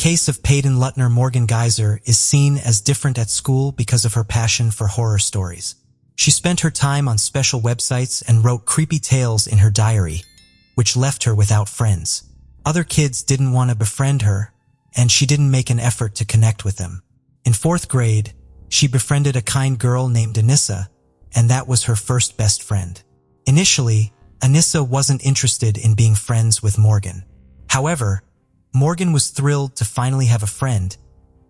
case of Peyton Lutner, Morgan Geyser is seen as different at school because of her passion for horror stories. She spent her time on special websites and wrote creepy tales in her diary, which left her without friends. Other kids didn't want to befriend her, and she didn't make an effort to connect with them. In 4th grade, she befriended a kind girl named Anissa, and that was her first best friend. Initially, Anissa wasn't interested in being friends with Morgan. However, Morgan was thrilled to finally have a friend,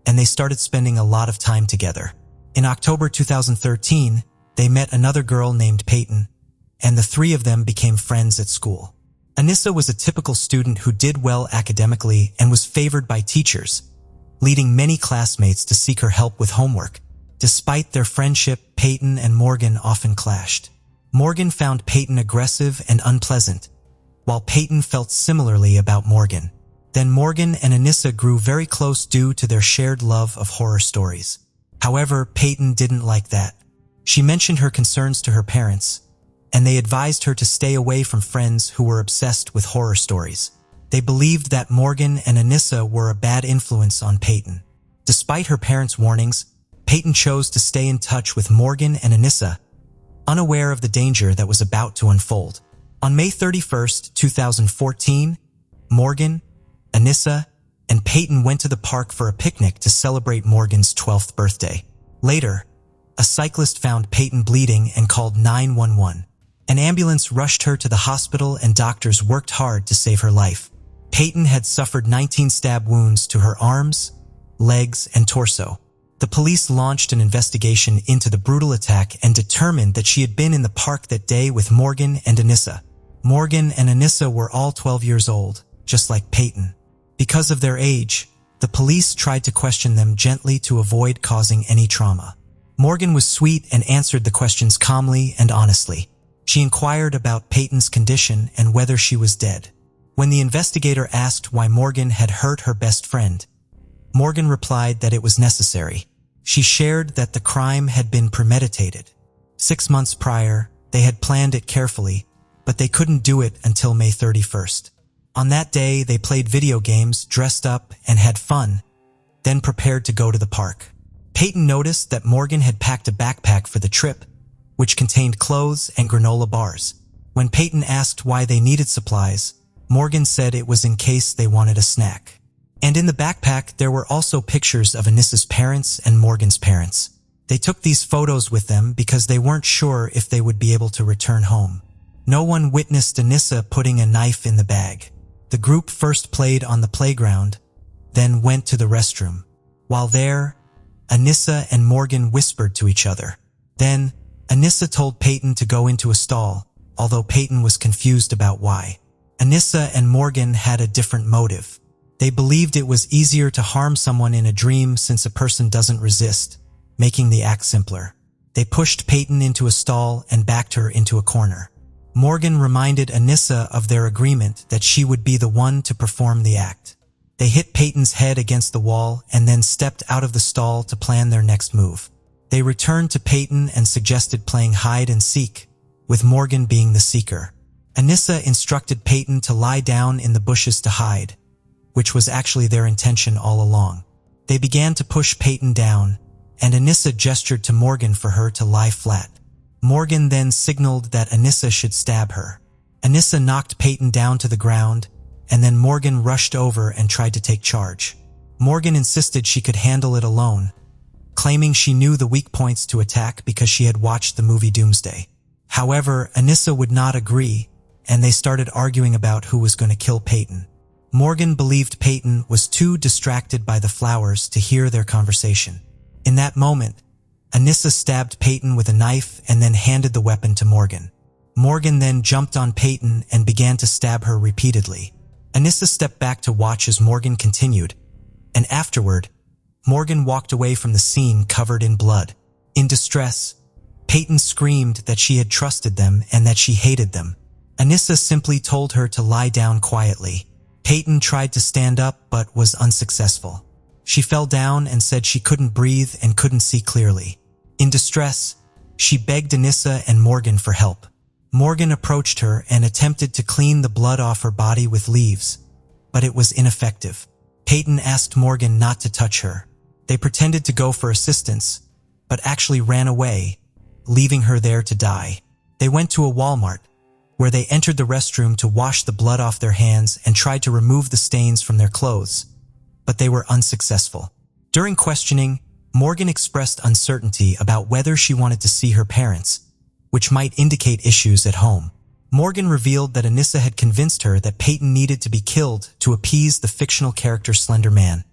and they started spending a lot of time together. In October 2013, they met another girl named Peyton, and the three of them became friends at school. Anissa was a typical student who did well academically and was favored by teachers, leading many classmates to seek her help with homework. Despite their friendship, Peyton and Morgan often clashed. Morgan found Peyton aggressive and unpleasant, while Peyton felt similarly about Morgan. Then Morgan and Anissa grew very close due to their shared love of horror stories. However, Peyton didn't like that. She mentioned her concerns to her parents, and they advised her to stay away from friends who were obsessed with horror stories. They believed that Morgan and Anissa were a bad influence on Peyton. Despite her parents' warnings, Peyton chose to stay in touch with Morgan and Anissa, unaware of the danger that was about to unfold. On May 31, 2014, Morgan, Anissa, and Peyton went to the park for a picnic to celebrate Morgan's 12th birthday. Later, a cyclist found Peyton bleeding and called 911. An ambulance rushed her to the hospital and doctors worked hard to save her life. Peyton had suffered 19 stab wounds to her arms, legs, and torso. The police launched an investigation into the brutal attack and determined that she had been in the park that day with Morgan and Anissa. Morgan and Anissa were all 12 years old, just like Peyton. Because of their age, the police tried to question them gently to avoid causing any trauma. Morgan was sweet and answered the questions calmly and honestly. She inquired about Peyton's condition and whether she was dead. When the investigator asked why Morgan had hurt her best friend, Morgan replied that it was necessary. She shared that the crime had been premeditated. 6 months prior, they had planned it carefully, but they couldn't do it until May 31st. On that day, they played video games, dressed up, and had fun, then prepared to go to the park. Peyton noticed that Morgan had packed a backpack for the trip, which contained clothes and granola bars. When Peyton asked why they needed supplies, Morgan said it was in case they wanted a snack. And in the backpack, there were also pictures of Anissa's parents and Morgan's parents. They took these photos with them because they weren't sure if they would be able to return home. No one witnessed Anissa putting a knife in the bag. The group first played on the playground, then went to the restroom. While there, Anissa and Morgan whispered to each other. Then, Anissa told Peyton to go into a stall, although Peyton was confused about why. Anissa and Morgan had a different motive. They believed it was easier to harm someone in a dream since a person doesn't resist, making the act simpler. They pushed Peyton into a stall and backed her into a corner. Morgan reminded Anissa of their agreement that she would be the one to perform the act. They hit Peyton's head against the wall and then stepped out of the stall to plan their next move. They returned to Peyton and suggested playing hide and seek, with Morgan being the seeker. Anissa instructed Peyton to lie down in the bushes to hide, which was actually their intention all along. They began to push Peyton down, and Anissa gestured to Morgan for her to lie flat. Morgan then signaled that Anissa should stab her. Anissa knocked Peyton down to the ground, and then Morgan rushed over and tried to take charge. Morgan insisted she could handle it alone, claiming she knew the weak points to attack because she had watched the movie Doomsday. However, Anissa would not agree, and they started arguing about who was going to kill Peyton. Morgan believed Peyton was too distracted by the flowers to hear their conversation. In that moment, Anissa stabbed Peyton with a knife and then handed the weapon to Morgan. Morgan then jumped on Peyton and began to stab her repeatedly. Anissa stepped back to watch as Morgan continued, and afterward, Morgan walked away from the scene covered in blood. In distress, Peyton screamed that she had trusted them and that she hated them. Anissa simply told her to lie down quietly. Peyton tried to stand up but was unsuccessful. She fell down and said she couldn't breathe and couldn't see clearly. In distress, she begged Anissa and Morgan for help. Morgan approached her and attempted to clean the blood off her body with leaves, but it was ineffective. Peyton asked Morgan not to touch her. They pretended to go for assistance, but actually ran away, leaving her there to die. They went to a Walmart, where they entered the restroom to wash the blood off their hands and tried to remove the stains from their clothes, but they were unsuccessful. During questioning, Morgan expressed uncertainty about whether she wanted to see her parents, which might indicate issues at home. Morgan revealed that Anissa had convinced her that Peyton needed to be killed to appease the fictional character Slender Man.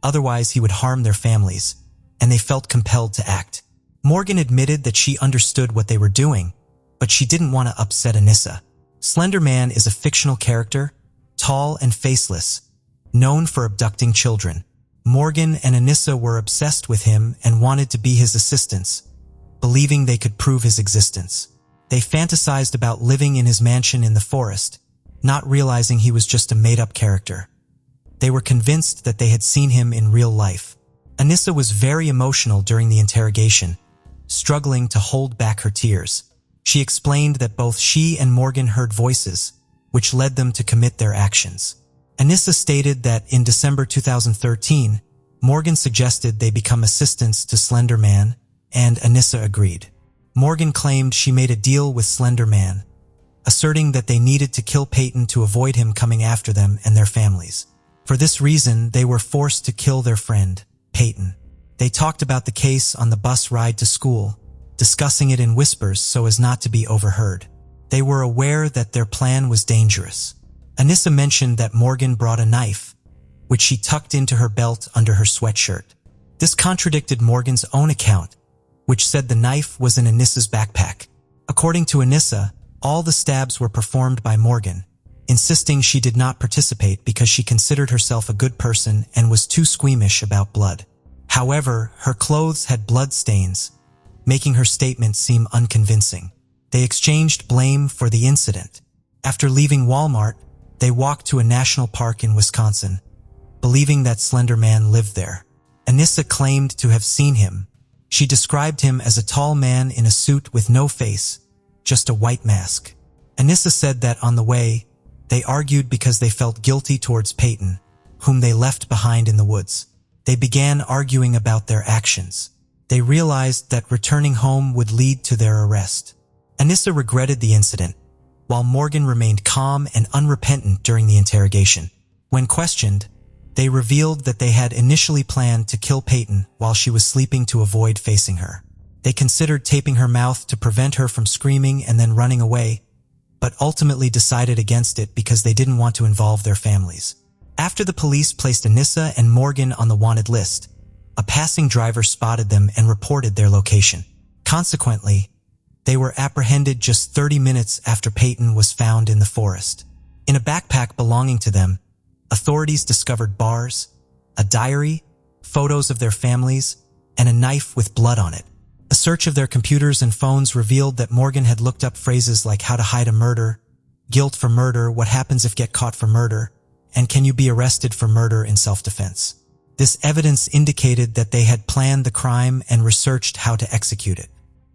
Otherwise, he would harm their families, and they felt compelled to act. Morgan admitted that she understood what they were doing, but she didn't want to upset Anissa. Slender Man is a fictional character, tall and faceless, known for abducting children. Morgan and Anissa were obsessed with him and wanted to be his assistants, believing they could prove his existence. They fantasized about living in his mansion in the forest, not realizing he was just a made-up character. They were convinced that they had seen him in real life. Anissa was very emotional during the interrogation, struggling to hold back her tears. She explained that both she and Morgan heard voices, which led them to commit their actions. Anissa stated that in December 2013, Morgan suggested they become assistants to Slender Man, and Anissa agreed. Morgan claimed she made a deal with Slender Man, asserting that they needed to kill Peyton to avoid him coming after them and their families. For this reason, they were forced to kill their friend, Peyton. They talked about the case on the bus ride to school, discussing it in whispers so as not to be overheard. They were aware that their plan was dangerous. Anissa mentioned that Morgan brought a knife, which she tucked into her belt under her sweatshirt. This contradicted Morgan's own account, which said the knife was in Anissa's backpack. According to Anissa, all the stabs were performed by Morgan, insisting she did not participate because she considered herself a good person and was too squeamish about blood. However, her clothes had blood stains, making her statement seem unconvincing. They exchanged blame for the incident. After leaving Walmart, they walked to a national park in Wisconsin, believing that Slender Man lived there. Anissa claimed to have seen him. She described him as a tall man in a suit with no face, just a white mask. Anissa said that on the way, they argued because they felt guilty towards Peyton, whom they left behind in the woods. They began arguing about their actions. They realized that returning home would lead to their arrest. Anissa regretted the incident, while Morgan remained calm and unrepentant during the interrogation. When questioned, they revealed that they had initially planned to kill Peyton while she was sleeping to avoid facing her. They considered taping her mouth to prevent her from screaming and then running away, but ultimately decided against it because they didn't want to involve their families. After the police placed Anissa and Morgan on the wanted list, a passing driver spotted them and reported their location. Consequently, they were apprehended just 30 minutes after Peyton was found in the forest. In a backpack belonging to them, authorities discovered bars, a diary, photos of their families, and a knife with blood on it. A search of their computers and phones revealed that Morgan had looked up phrases like how to hide a murder, guilt for murder, what happens if get caught for murder, and can you be arrested for murder in self-defense. This evidence indicated that they had planned the crime and researched how to execute it.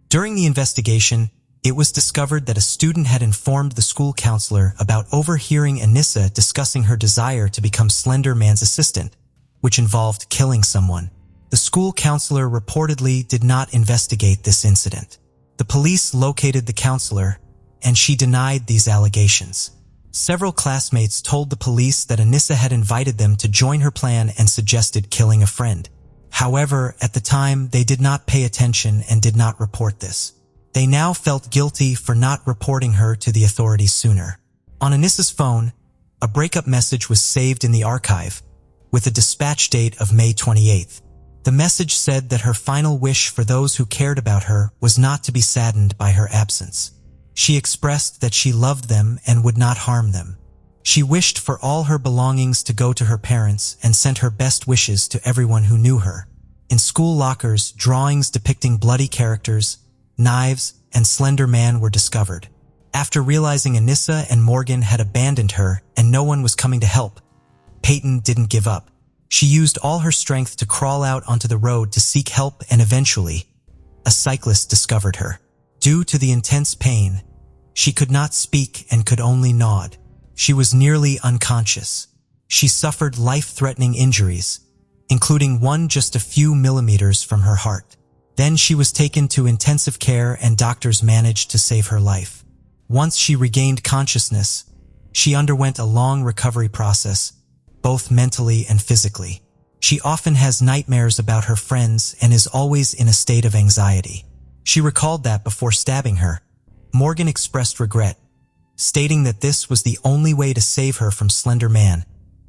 During the investigation, it was discovered that a student had informed the school counselor about overhearing Anissa discussing her desire to become Slender Man's assistant, which involved killing someone. The school counselor reportedly did not investigate this incident. The police located the counselor, and she denied these allegations. Several classmates told the police that Anissa had invited them to join her plan and suggested killing a friend. However, at the time, they did not pay attention and did not report this. They now felt guilty for not reporting her to the authorities sooner. On Anissa's phone, a breakup message was saved in the archive, with a dispatch date of May 28th. The message said that her final wish for those who cared about her was not to be saddened by her absence. She expressed that she loved them and would not harm them. She wished for all her belongings to go to her parents and sent her best wishes to everyone who knew her. In school lockers, drawings depicting bloody characters, knives, and Slender Man were discovered. After realizing Anissa and Morgan had abandoned her and no one was coming to help, Peyton didn't give up. She used all her strength to crawl out onto the road to seek help, and eventually, a cyclist discovered her. Due to the intense pain, she could not speak and could only nod. She was nearly unconscious. she suffered life-threatening injuries, including one just a few millimeters from her heart. Then she was taken to intensive care and doctors managed to save her life. Once she regained consciousness, she underwent a long recovery process, both mentally and physically. She often has nightmares about her friends and is always in a state of anxiety. She recalled that before stabbing her, Morgan expressed regret, stating that this was the only way to save her from Slender Man,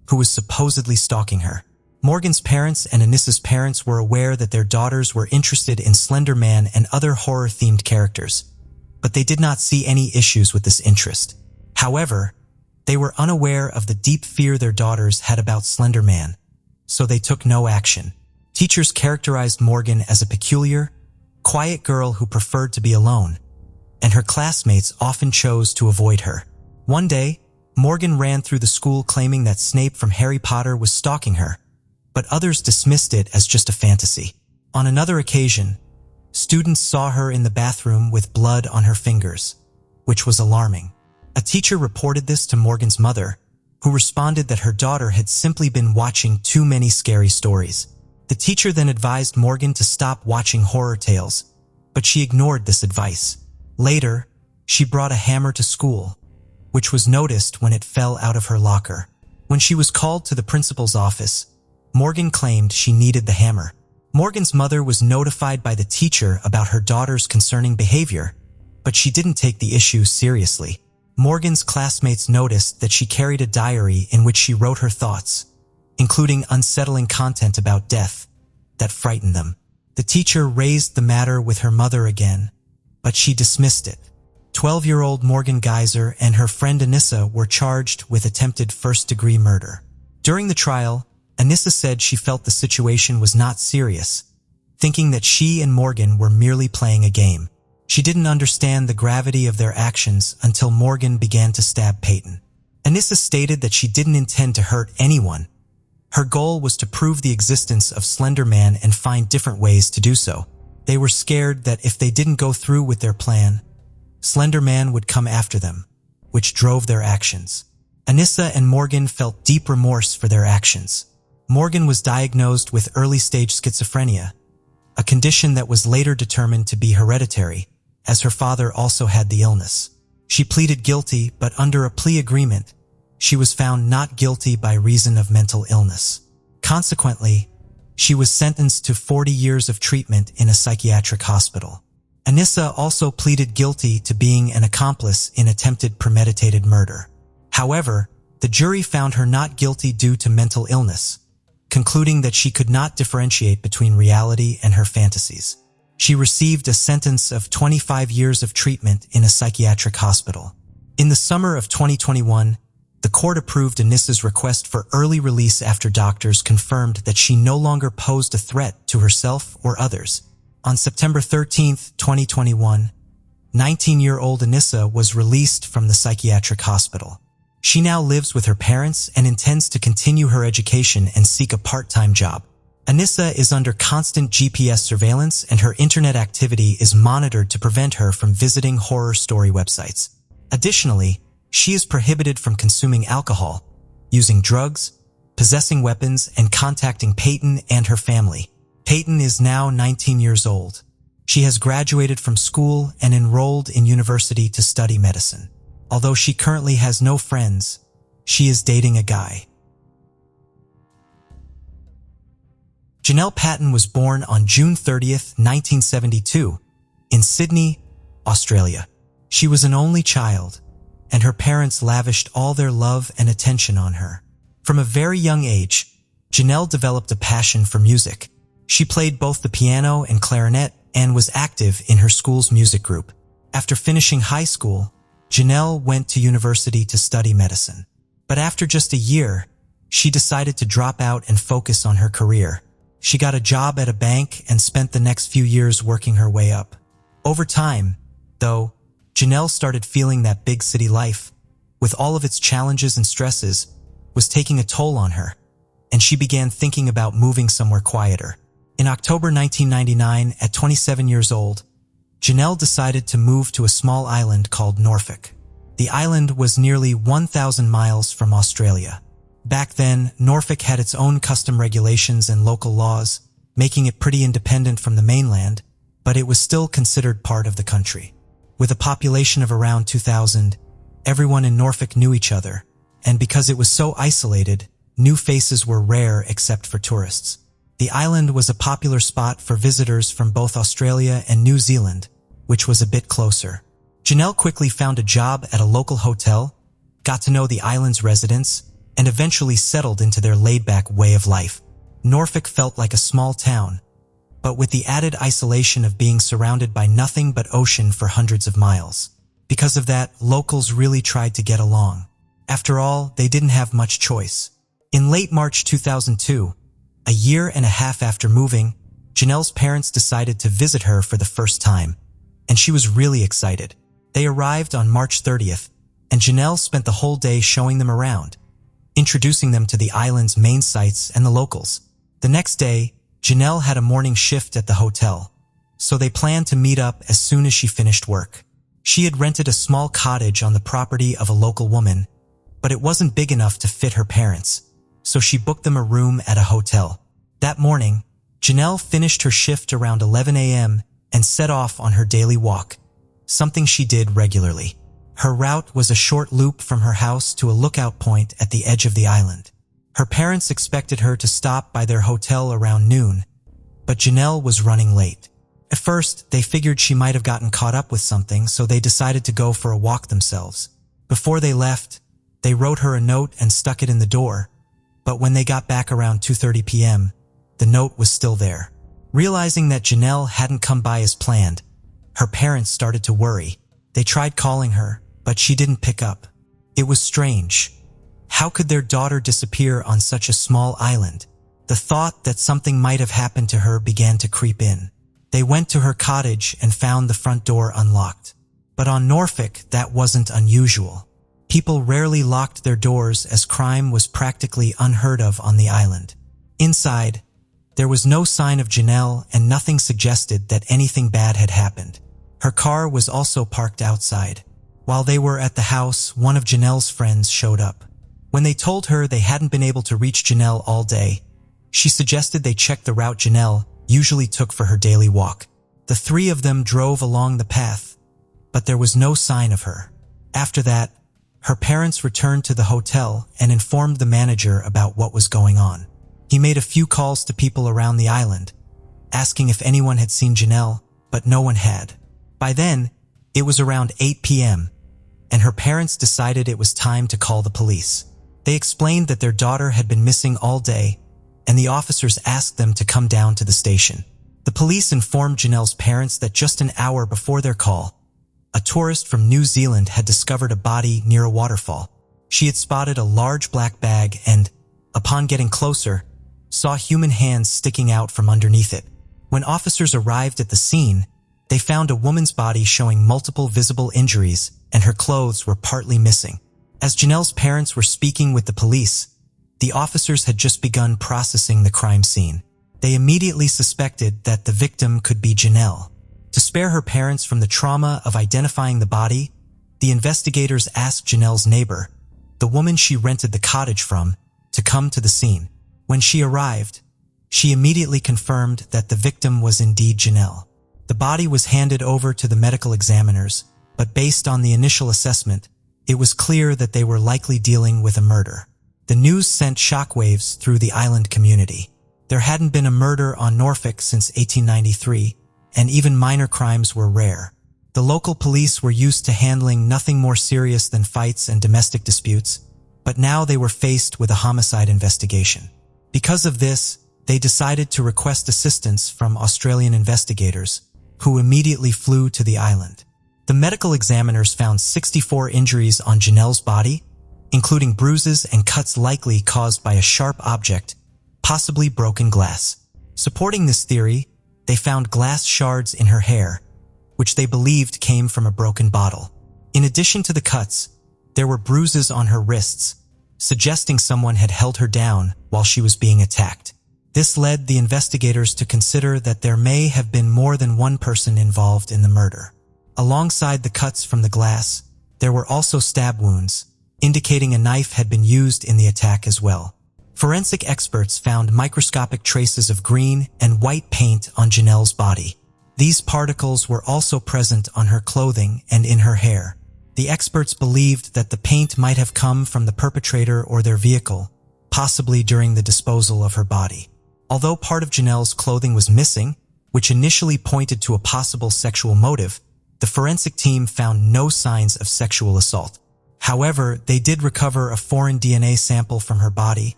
who was supposedly stalking her. Morgan's parents and Anissa's parents were aware that their daughters were interested in Slender Man and other horror-themed characters, but they did not see any issues with this interest. However, they were unaware of the deep fear their daughters had about Slender Man, so they took no action. Teachers characterized Morgan as a peculiar, quiet girl who preferred to be alone, and her classmates often chose to avoid her. One day, Morgan ran through the school claiming that Snape from Harry Potter was stalking her, but others dismissed it as just a fantasy. On another occasion, students saw her in the bathroom with blood on her fingers, which was alarming. A teacher reported this to Morgan's mother, who responded that her daughter had simply been watching too many scary stories. The teacher then advised Morgan to stop watching horror tales, but she ignored this advice. Later, she brought a hammer to school, which was noticed when it fell out of her locker. When she was called to the principal's office, Morgan claimed she needed the hammer. Morgan's mother was notified by the teacher about her daughter's concerning behavior, but she didn't take the issue seriously. Morgan's classmates noticed that she carried a diary in which she wrote her thoughts, including unsettling content about death, that frightened them. The teacher raised the matter with her mother again, but she dismissed it. 12-year-old Morgan Geyser and her friend Anissa were charged with attempted first-degree murder. During the trial, Anissa said she felt the situation was not serious, thinking that she and Morgan were merely playing a game. She didn't understand the gravity of their actions until Morgan began to stab Peyton. Anissa stated that she didn't intend to hurt anyone. Her goal was to prove the existence of Slender Man and find different ways to do so. They were scared that if they didn't go through with their plan, Slender Man would come after them, which drove their actions. Anissa and Morgan felt deep remorse for their actions. Morgan was diagnosed with early-stage schizophrenia, a condition that was later determined to be hereditary, as her father also had the illness. She pleaded guilty, but under a plea agreement, she was found not guilty by reason of mental illness. Consequently, she was sentenced to 40 years of treatment in a psychiatric hospital. Anissa also pleaded guilty to being an accomplice in attempted premeditated murder. However, the jury found her not guilty due to mental illness, concluding that she could not differentiate between reality and her fantasies. She received a sentence of 25 years of treatment in a psychiatric hospital. In the summer of 2021, the court approved Anissa's request for early release after doctors confirmed that she no longer posed a threat to herself or others. On September 13, 2021, 19-year-old Anissa was released from the psychiatric hospital. She now lives with her parents and intends to continue her education and seek a part-time job. Anissa is under constant GPS surveillance and her internet activity is monitored to prevent her from visiting horror story websites. Additionally, she is prohibited from consuming alcohol, using drugs, possessing weapons, and contacting Peyton and her family. Peyton is now 19 years old. She has graduated from school and enrolled in university to study medicine. Although she currently has no friends, she is dating a guy. Janelle Patton was born on June 30, 1972, in Sydney, Australia. She was an only child, and her parents lavished all their love and attention on her. From a very young age, Janelle developed a passion for music. She played both the piano and clarinet and was active in her school's music group. After finishing high school, Janelle went to university to study medicine. But after just a year, she decided to drop out and focus on her career. She got a job at a bank and spent the next few years working her way up. Over time, though, Janelle started feeling that big city life, with all of its challenges and stresses, was taking a toll on her, and she began thinking about moving somewhere quieter. In October 1999, at 27 years old, Janelle decided to move to a small island called Norfolk. The island was nearly 1,000 miles from Australia. Back then, Norfolk had its own custom regulations and local laws, making it pretty independent from the mainland, but it was still considered part of the country. With a population of around 2,000, everyone in Norfolk knew each other, and because it was so isolated, new faces were rare except for tourists. The island was a popular spot for visitors from both Australia and New Zealand, which was a bit closer. Janelle quickly found a job at a local hotel, got to know the island's residents, and eventually settled into their laid-back way of life. Norfolk felt like a small town, but with the added isolation of being surrounded by nothing but ocean for hundreds of miles. Because of that, locals really tried to get along. After all, they didn't have much choice. In late March 2002, a year and a half after moving, Janelle's parents decided to visit her for the first time, and she was really excited. They arrived on March 30th, and Janelle spent the whole day showing them around, introducing them to the island's main sights and the locals. The next day, Janelle had a morning shift at the hotel, so they planned to meet up as soon as she finished work. She had rented a small cottage on the property of a local woman, but it wasn't big enough to fit her parents, so she booked them a room at a hotel. That morning, Janelle finished her shift around 11 a.m. and set off on her daily walk, something she did regularly. Her route was a short loop from her house to a lookout point at the edge of the island. Her parents expected her to stop by their hotel around noon, but Janelle was running late. At first, they figured she might have gotten caught up with something, so they decided to go for a walk themselves. Before they left, they wrote her a note and stuck it in the door, but when they got back around 2:30 p.m., the note was still there. Realizing that Janelle hadn't come by as planned, her parents started to worry. They tried calling her, but she didn't pick up. It was strange. How could their daughter disappear on such a small island? The thought that something might have happened to her began to creep in. They went to her cottage and found the front door unlocked. But on Norfolk, that wasn't unusual. People rarely locked their doors as crime was practically unheard of on the island. Inside, there was no sign of Janelle and nothing suggested that anything bad had happened. Her car was also parked outside. While they were at the house, one of Janelle's friends showed up. When they told her they hadn't been able to reach Janelle all day, she suggested they check the route Janelle usually took for her daily walk. The three of them drove along the path, but there was no sign of her. After that, her parents returned to the hotel and informed the manager about what was going on. He made a few calls to people around the island, asking if anyone had seen Janelle, but no one had. By then, it was around 8 p.m., and her parents decided it was time to call the police. They explained that their daughter had been missing all day, and the officers asked them to come down to the station. The police informed Janelle's parents that just an hour before their call, a tourist from New Zealand had discovered a body near a waterfall. She had spotted a large black bag and, upon getting closer, saw human hands sticking out from underneath it. When officers arrived at the scene, they found a woman's body showing multiple visible injuries, and her clothes were partly missing. As Janelle's parents were speaking with the police, the officers had just begun processing the crime scene. They immediately suspected that the victim could be Janelle. To spare her parents from the trauma of identifying the body, the investigators asked Janelle's neighbor, the woman she rented the cottage from, to come to the scene. When she arrived, she immediately confirmed that the victim was indeed Janelle. The body was handed over to the medical examiners, but based on the initial assessment, it was clear that they were likely dealing with a murder. The news sent shockwaves through the island community. There hadn't been a murder on Norfolk since 1893, and even minor crimes were rare. The local police were used to handling nothing more serious than fights and domestic disputes, but now they were faced with a homicide investigation. Because of this, they decided to request assistance from Australian investigators, who immediately flew to the island. The medical examiners found 64 injuries on Janelle's body, including bruises and cuts likely caused by a sharp object, possibly broken glass. Supporting this theory, they found glass shards in her hair, which they believed came from a broken bottle. In addition to the cuts, there were bruises on her wrists, suggesting someone had held her down while she was being attacked. This led the investigators to consider that there may have been more than one person involved in the murder. Alongside the cuts from the glass, there were also stab wounds, indicating a knife had been used in the attack as well. Forensic experts found microscopic traces of green and white paint on Janelle's body. These particles were also present on her clothing and in her hair. The experts believed that the paint might have come from the perpetrator or their vehicle, possibly during the disposal of her body. Although part of Janelle's clothing was missing, which initially pointed to a possible sexual motive, the forensic team found no signs of sexual assault. However, they did recover a foreign DNA sample from her body,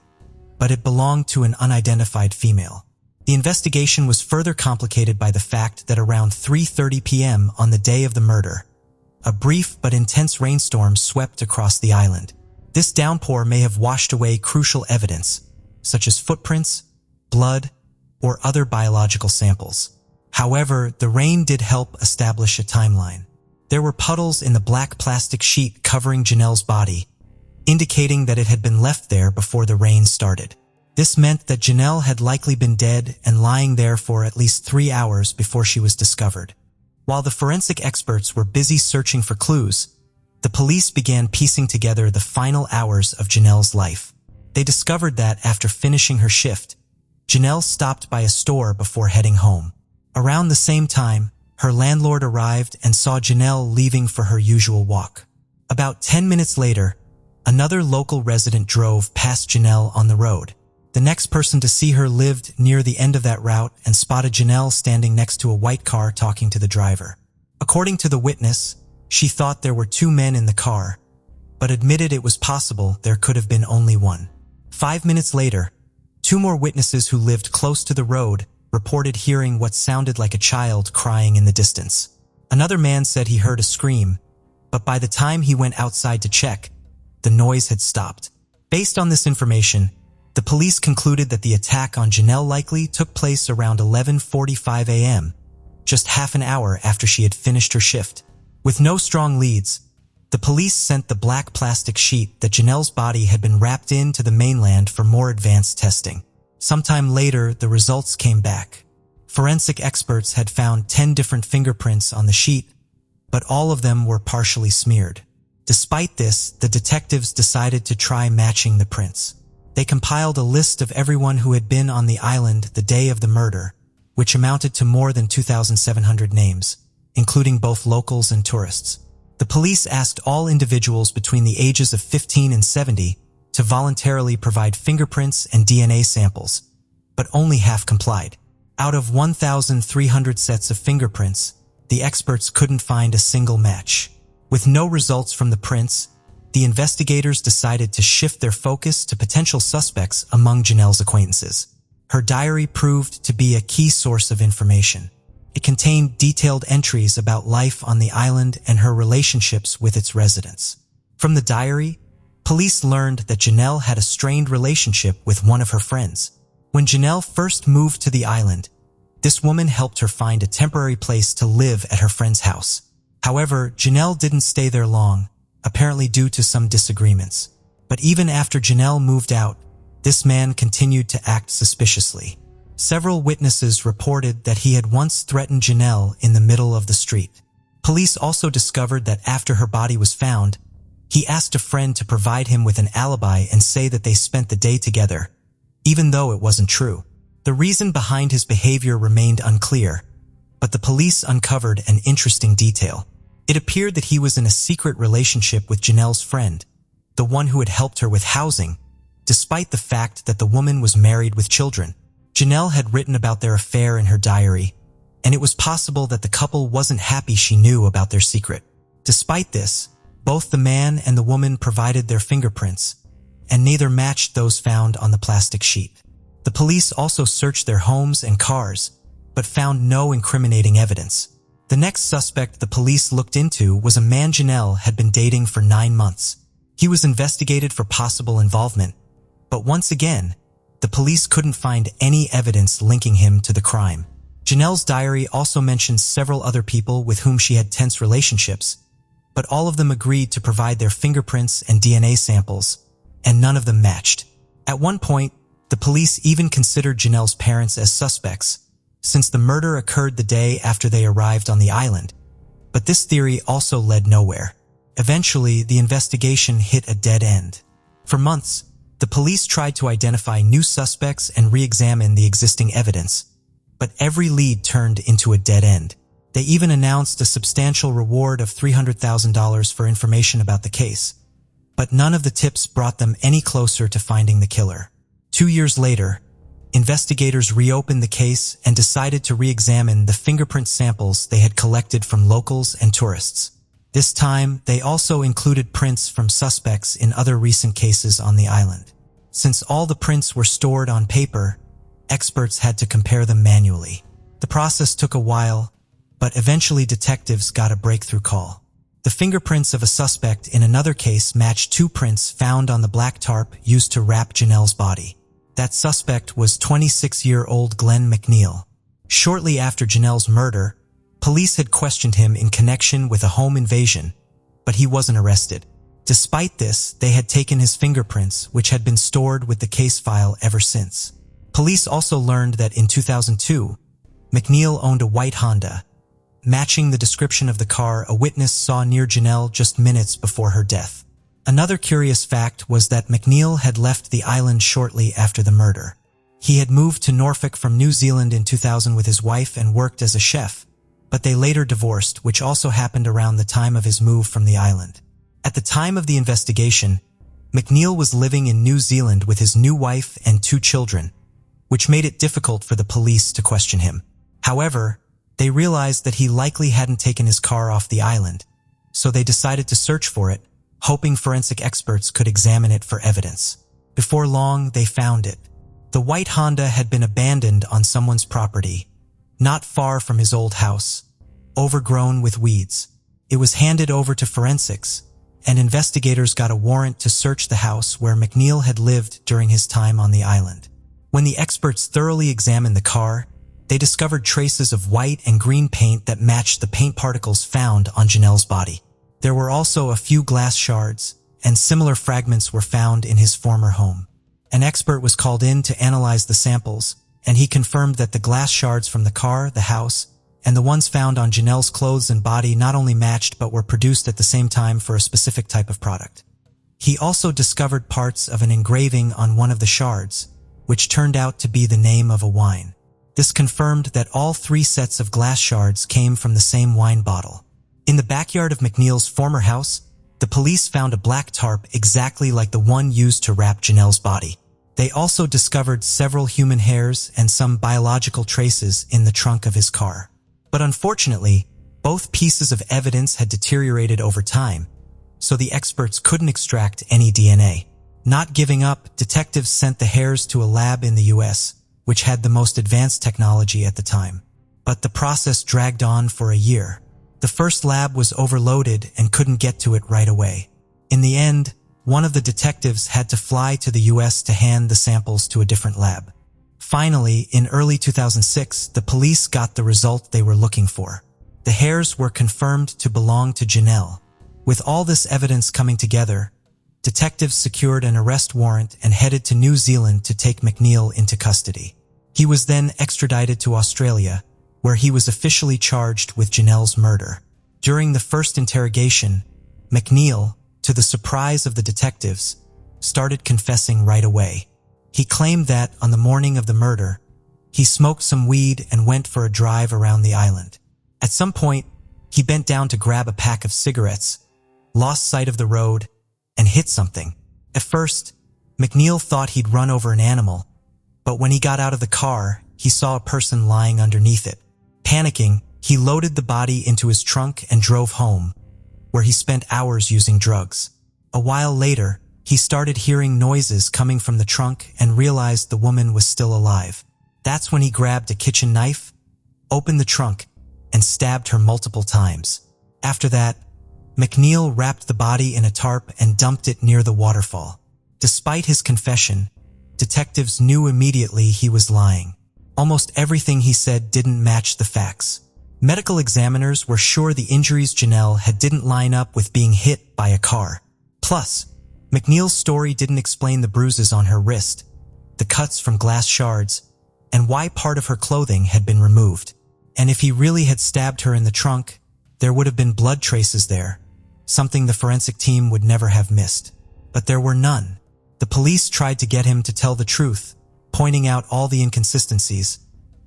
but it belonged to an unidentified female. The investigation was further complicated by the fact that around 3:30 p.m. on the day of the murder, a brief but intense rainstorm swept across the island. This downpour may have washed away crucial evidence, such as footprints, blood, or other biological samples. However, the rain did help establish a timeline. There were puddles in the black plastic sheet covering Janelle's body, indicating that it had been left there before the rain started. This meant that Janelle had likely been dead and lying there for at least 3 hours before she was discovered. While the forensic experts were busy searching for clues, the police began piecing together the final hours of Janelle's life. They discovered that after finishing her shift, Janelle stopped by a store before heading home. Around the same time, her landlord arrived and saw Janelle leaving for her usual walk. About 10 minutes later, another local resident drove past Janelle on the road. The next person to see her lived near the end of that route and spotted Janelle standing next to a white car talking to the driver. According to the witness, she thought there were 2 men in the car, but admitted it was possible there could have been only one. 5 minutes later, 2 more witnesses who lived close to the road reported hearing what sounded like a child crying in the distance. Another man said he heard a scream, but by the time he went outside to check, the noise had stopped. Based on this information, the police concluded that the attack on Janelle likely took place around 11:45 a.m., just half an hour after she had finished her shift. With no strong leads, the police sent the black plastic sheet that Janelle's body had been wrapped in to the mainland for more advanced testing. Sometime later, the results came back. Forensic experts had found 10 different fingerprints on the sheet, but all of them were partially smeared. Despite this, the detectives decided to try matching the prints. They compiled a list of everyone who had been on the island the day of the murder, which amounted to more than 2,700 names, including both locals and tourists. The police asked all individuals between the ages of 15 and 70 to voluntarily provide fingerprints and DNA samples, but only half complied. Out of 1,300 sets of fingerprints, the experts couldn't find a single match. With no results from the prints, the investigators decided to shift their focus to potential suspects among Janelle's acquaintances. Her diary proved to be a key source of information. It contained detailed entries about life on the island and her relationships with its residents. From the diary, police learned that Janelle had a strained relationship with one of her friends. When Janelle first moved to the island, this woman helped her find a temporary place to live at her friend's house. However, Janelle didn't stay there long, apparently due to some disagreements. But even after Janelle moved out, this man continued to act suspiciously. Several witnesses reported that he had once threatened Janelle in the middle of the street. Police also discovered that after her body was found, he asked a friend to provide him with an alibi and say that they spent the day together, even though it wasn't true. The reason behind his behavior remained unclear, but the police uncovered an interesting detail. It appeared that he was in a secret relationship with Janelle's friend, the one who had helped her with housing, despite the fact that the woman was married with children. Janelle had written about their affair in her diary, and it was possible that the couple wasn't happy she knew about their secret. Despite this, both the man and the woman provided their fingerprints, and neither matched those found on the plastic sheet. The police also searched their homes and cars, but found no incriminating evidence. The next suspect the police looked into was a man Janelle had been dating for 9 months. He was investigated for possible involvement, but once again, the police couldn't find any evidence linking him to the crime. Janelle's diary also mentions several other people with whom she had tense relationships, but all of them agreed to provide their fingerprints and DNA samples, and none of them matched. At one point, the police even considered Janelle's parents as suspects, since the murder occurred the day after they arrived on the island, but this theory also led nowhere. Eventually, the investigation hit a dead end. For months, the police tried to identify new suspects and re-examine the existing evidence, but every lead turned into a dead end. They even announced a substantial reward of $300,000 for information about the case, but none of the tips brought them any closer to finding the killer. 2 years later, investigators reopened the case and decided to re-examine the fingerprint samples they had collected from locals and tourists. This time, they also included prints from suspects in other recent cases on the island. Since all the prints were stored on paper, experts had to compare them manually. The process took a while, but eventually detectives got a breakthrough call. The fingerprints of a suspect in another case matched 2 prints found on the black tarp used to wrap Janelle's body. That suspect was 26-year-old Glenn McNeil. Shortly after Janelle's murder, police had questioned him in connection with a home invasion, but he wasn't arrested. Despite this, they had taken his fingerprints, which had been stored with the case file ever since. Police also learned that in 2002, McNeil owned a white Honda, matching the description of the car a witness saw near Janelle just minutes before her death. Another curious fact was that McNeil had left the island shortly after the murder. He had moved to Norfolk from New Zealand in 2000 with his wife and worked as a chef, but they later divorced, which also happened around the time of his move from the island. At the time of the investigation, McNeil was living in New Zealand with his new wife and 2 children, which made it difficult for the police to question him. However, they realized that he likely hadn't taken his car off the island, so they decided to search for it, hoping forensic experts could examine it for evidence. Before long, they found it. The white Honda had been abandoned on someone's property, not far from his old house, overgrown with weeds. It was handed over to forensics, and investigators got a warrant to search the house where McNeil had lived during his time on the island. When the experts thoroughly examined the car, they discovered traces of white and green paint that matched the paint particles found on Janelle's body. There were also a few glass shards, and similar fragments were found in his former home. An expert was called in to analyze the samples, and he confirmed that the glass shards from the car, the house, and the ones found on Janelle's clothes and body not only matched but were produced at the same time for a specific type of product. He also discovered parts of an engraving on one of the shards, which turned out to be the name of a wine. This confirmed that all 3 sets of glass shards came from the same wine bottle. In the backyard of McNeil's former house, the police found a black tarp exactly like the one used to wrap Janelle's body. They also discovered several human hairs and some biological traces in the trunk of his car. But unfortunately, both pieces of evidence had deteriorated over time, so the experts couldn't extract any DNA. Not giving up, detectives sent the hairs to a lab in the US, which had the most advanced technology at the time. But the process dragged on for a year. The first lab was overloaded and couldn't get to it right away. In the end, one of the detectives had to fly to the US to hand the samples to a different lab. Finally, in early 2006, the police got the result they were looking for. The hairs were confirmed to belong to Janelle. With all this evidence coming together, detectives secured an arrest warrant and headed to New Zealand to take McNeil into custody. He was then extradited to Australia, where he was officially charged with Janelle's murder. During the first interrogation, McNeil, to the surprise of the detectives, started confessing right away. He claimed that, on the morning of the murder, he smoked some weed and went for a drive around the island. At some point, he bent down to grab a pack of cigarettes, lost sight of the road, and hit something. At first, McNeil thought he'd run over an animal, but when he got out of the car, he saw a person lying underneath it. Panicking, he loaded the body into his trunk and drove home, where he spent hours using drugs. A while later, he started hearing noises coming from the trunk and realized the woman was still alive. That's when he grabbed a kitchen knife, opened the trunk, and stabbed her multiple times. After that, McNeil wrapped the body in a tarp and dumped it near the waterfall. Despite his confession, detectives knew immediately he was lying. Almost everything he said didn't match the facts. Medical examiners were sure the injuries Janelle had didn't line up with being hit by a car. Plus, McNeil's story didn't explain the bruises on her wrist, the cuts from glass shards, and why part of her clothing had been removed. And if he really had stabbed her in the trunk, there would have been blood traces there, something the forensic team would never have missed. But there were none. The police tried to get him to tell the truth, pointing out all the inconsistencies,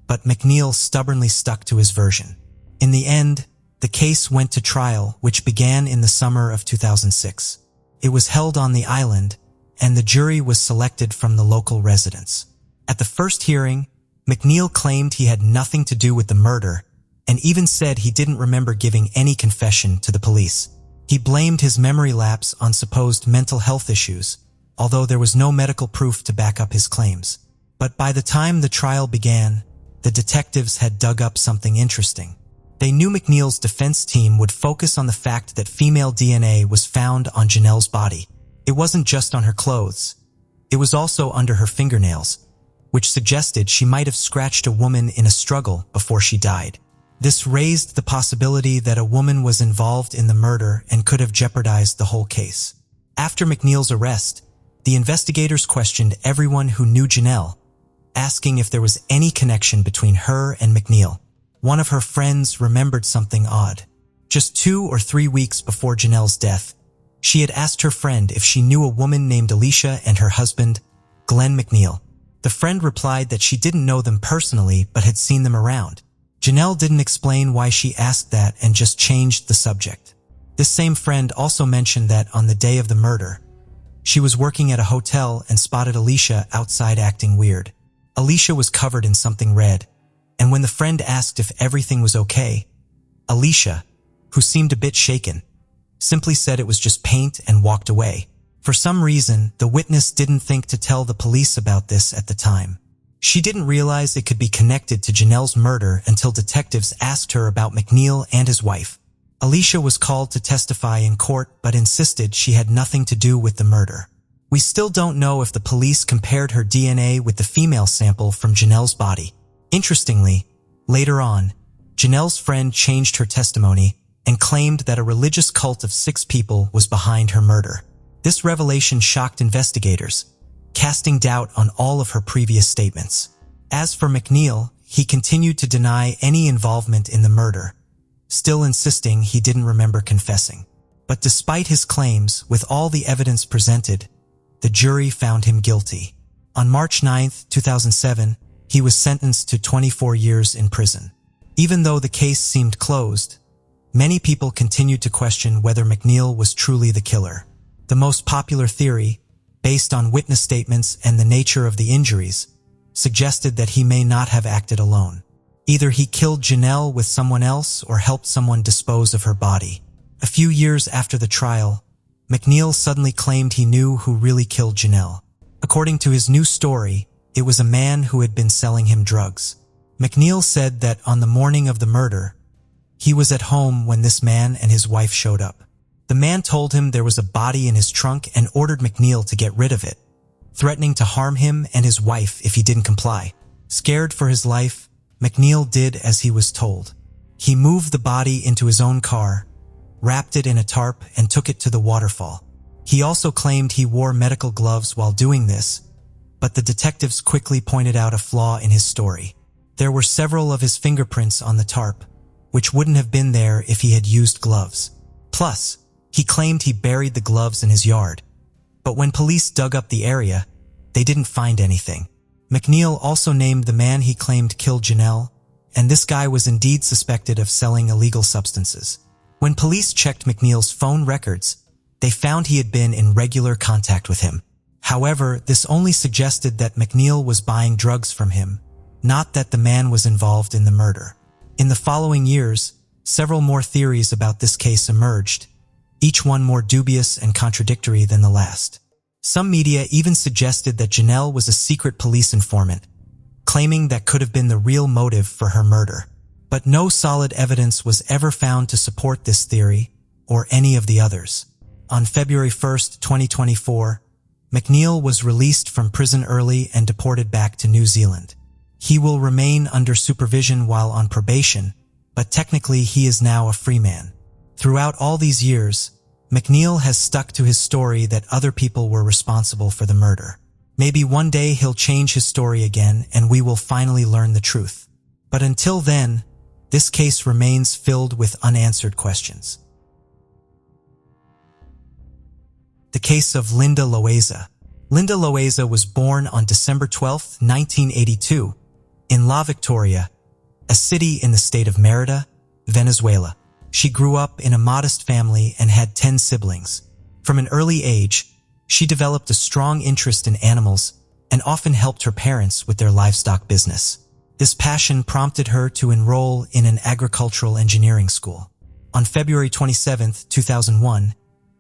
but McNeil stubbornly stuck to his version. In the end, the case went to trial, which began in the summer of 2006. It was held on the island, and the jury was selected from the local residents. At the first hearing, McNeil claimed he had nothing to do with the murder, and even said he didn't remember giving any confession to the police. He blamed his memory lapse on supposed mental health issues, although there was no medical proof to back up his claims. But by the time the trial began, the detectives had dug up something interesting. They knew McNeil's defense team would focus on the fact that female DNA was found on Janelle's body. It wasn't just on her clothes. It was also under her fingernails, which suggested she might have scratched a woman in a struggle before she died. This raised the possibility that a woman was involved in the murder and could have jeopardized the whole case. After McNeil's arrest, the investigators questioned everyone who knew Janelle, asking if there was any connection between her and McNeil. One of her friends remembered something odd. Just 2 or 3 weeks before Janelle's death, she had asked her friend if she knew a woman named Alicia and her husband, Glenn McNeil. The friend replied that she didn't know them personally but had seen them around. Janelle didn't explain why she asked that and just changed the subject. This same friend also mentioned that on the day of the murder, she was working at a hotel and spotted Alicia outside acting weird. Alicia was covered in something red, and when the friend asked if everything was okay, Alicia, who seemed a bit shaken, simply said it was just paint and walked away. For some reason, the witness didn't think to tell the police about this at the time. She didn't realize it could be connected to Janelle's murder until detectives asked her about McNeil and his wife. Alicia was called to testify in court but insisted she had nothing to do with the murder. We still don't know if the police compared her DNA with the female sample from Janelle's body. Interestingly, later on, Janelle's friend changed her testimony and claimed that a religious cult of 6 people was behind her murder. This revelation shocked investigators, casting doubt on all of her previous statements. As for McNeil, he continued to deny any involvement in the murder, still insisting he didn't remember confessing. But despite his claims, with all the evidence presented, the jury found him guilty. On March 9, 2007, he was sentenced to 24 years in prison. Even though the case seemed closed, many people continued to question whether McNeil was truly the killer. The most popular theory, based on witness statements and the nature of the injuries, suggested that he may not have acted alone. Either he killed Janelle with someone else or helped someone dispose of her body. A few years after the trial, McNeil suddenly claimed he knew who really killed Janelle. According to his new story, it was a man who had been selling him drugs. McNeil said that on the morning of the murder, he was at home when this man and his wife showed up. The man told him there was a body in his trunk and ordered McNeil to get rid of it, threatening to harm him and his wife if he didn't comply. Scared for his life, McNeil did as he was told. He moved the body into his own car, wrapped it in a tarp, and took it to the waterfall. He also claimed he wore medical gloves while doing this, but the detectives quickly pointed out a flaw in his story. There were several of his fingerprints on the tarp, which wouldn't have been there if he had used gloves. Plus, he claimed he buried the gloves in his yard, but when police dug up the area, they didn't find anything. McNeil also named the man he claimed killed Janelle, and this guy was indeed suspected of selling illegal substances. When police checked McNeil's phone records, they found he had been in regular contact with him. However, this only suggested that McNeil was buying drugs from him, not that the man was involved in the murder. In the following years, several more theories about this case emerged, each one more dubious and contradictory than the last. Some media even suggested that Janelle was a secret police informant, claiming that could have been the real motive for her murder. But no solid evidence was ever found to support this theory, or any of the others. On February 1, 2024, McNeil was released from prison early and deported back to New Zealand. He will remain under supervision while on probation, but technically he is now a free man. Throughout all these years, McNeil has stuck to his story that other people were responsible for the murder. Maybe one day he'll change his story again and we will finally learn the truth. But until then, this case remains filled with unanswered questions. The case of Linda Loaiza. Linda Loaiza was born on December 12, 1982, in La Victoria, a city in the state of Mérida, Venezuela. She grew up in a modest family and had 10 siblings. From an early age, she developed a strong interest in animals and often helped her parents with their livestock business. This passion prompted her to enroll in an agricultural engineering school. On February 27, 2001,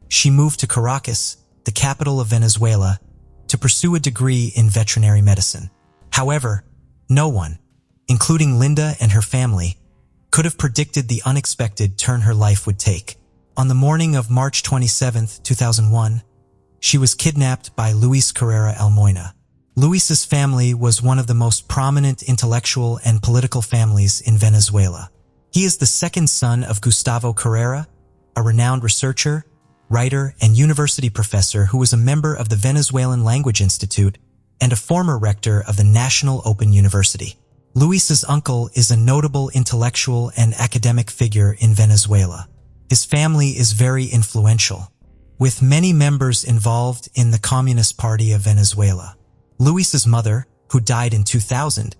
she moved to Caracas, the capital of Venezuela, to pursue a degree in veterinary medicine. However, no one, including Linda and her family, could have predicted the unexpected turn her life would take. On the morning of March 27, 2001, she was kidnapped by Luis Carrera Almoina. Luis's family was one of the most prominent intellectual and political families in Venezuela. He is the second son of Gustavo Carrera, a renowned researcher, writer, and university professor who was a member of the Venezuelan Language Institute and a former rector of the National Open University. Luis's uncle is a notable intellectual and academic figure in Venezuela. His family is very influential, with many members involved in the Communist Party of Venezuela. Luis's mother, who died in 2000,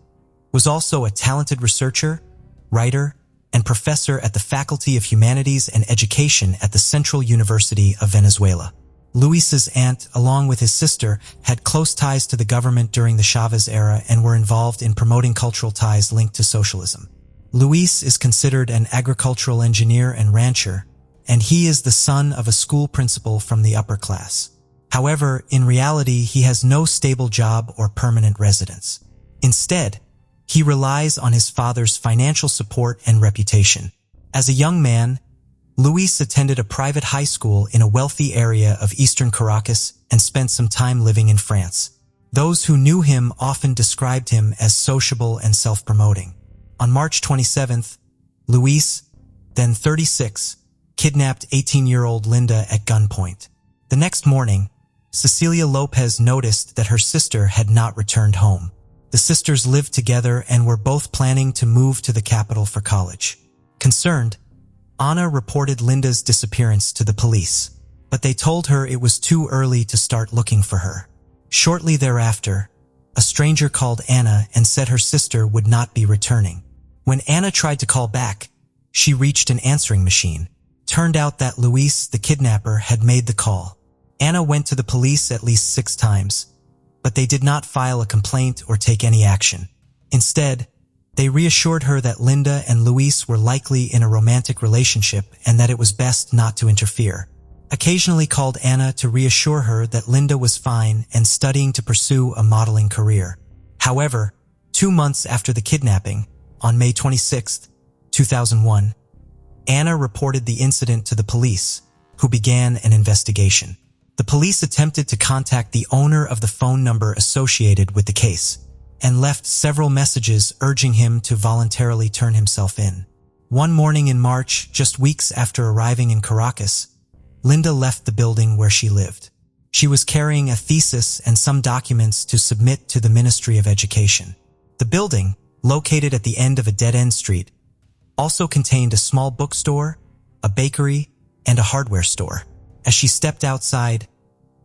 was also a talented researcher, writer, and professor at the Faculty of Humanities and Education at the Central University of Venezuela. Luis's aunt, along with his sister, had close ties to the government during the Chavez era and were involved in promoting cultural ties linked to socialism. Luis is considered an agricultural engineer and rancher, and he is the son of a school principal from the upper class. However, in reality, he has no stable job or permanent residence. Instead, he relies on his father's financial support and reputation. As a young man, Luis attended a private high school in a wealthy area of eastern Caracas and spent some time living in France. Those who knew him often described him as sociable and self-promoting. On March 27th, Luis, then 36, kidnapped 18-year-old Linda at gunpoint. The next morning, Cecilia Lopez noticed that her sister had not returned home. The sisters lived together and were both planning to move to the capital for college. Concerned, Ana reported Linda's disappearance to the police, but they told her it was too early to start looking for her. Shortly thereafter, a stranger called Anna and said her sister would not be returning. When Anna tried to call back, she reached an answering machine. Turned out that Luis, the kidnapper, had made the call. Anna went to the police at least 6 times, but they did not file a complaint or take any action. Instead, they reassured her that Linda and Luis were likely in a romantic relationship and that it was best not to interfere. Occasionally called Anna to reassure her that Linda was fine and studying to pursue a modeling career. However, 2 months after the kidnapping, on May 26, 2001, Anna reported the incident to the police, who began an investigation. The police attempted to contact the owner of the phone number associated with the case, and left several messages urging him to voluntarily turn himself in. One morning in March, just weeks after arriving in Caracas, Linda left the building where she lived. She was carrying a thesis and some documents to submit to the Ministry of Education. The building, located at the end of a dead-end street, also contained a small bookstore, a bakery, and a hardware store. As she stepped outside,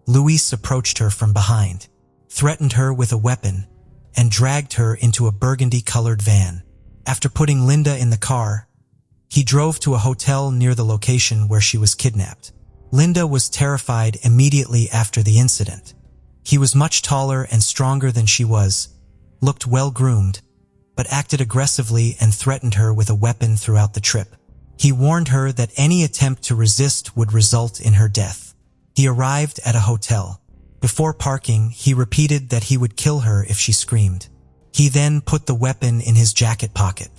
Luis approached her from behind, threatened her with a weapon, and dragged her into a burgundy-colored van. After putting Linda in the car, he drove to a hotel near the location where she was kidnapped. Linda was terrified immediately after the incident. He was much taller and stronger than she was, looked well-groomed, but acted aggressively and threatened her with a weapon throughout the trip. He warned her that any attempt to resist would result in her death. He arrived at a hotel. Before parking, he repeated that he would kill her if she screamed. He then put the weapon in his jacket pocket.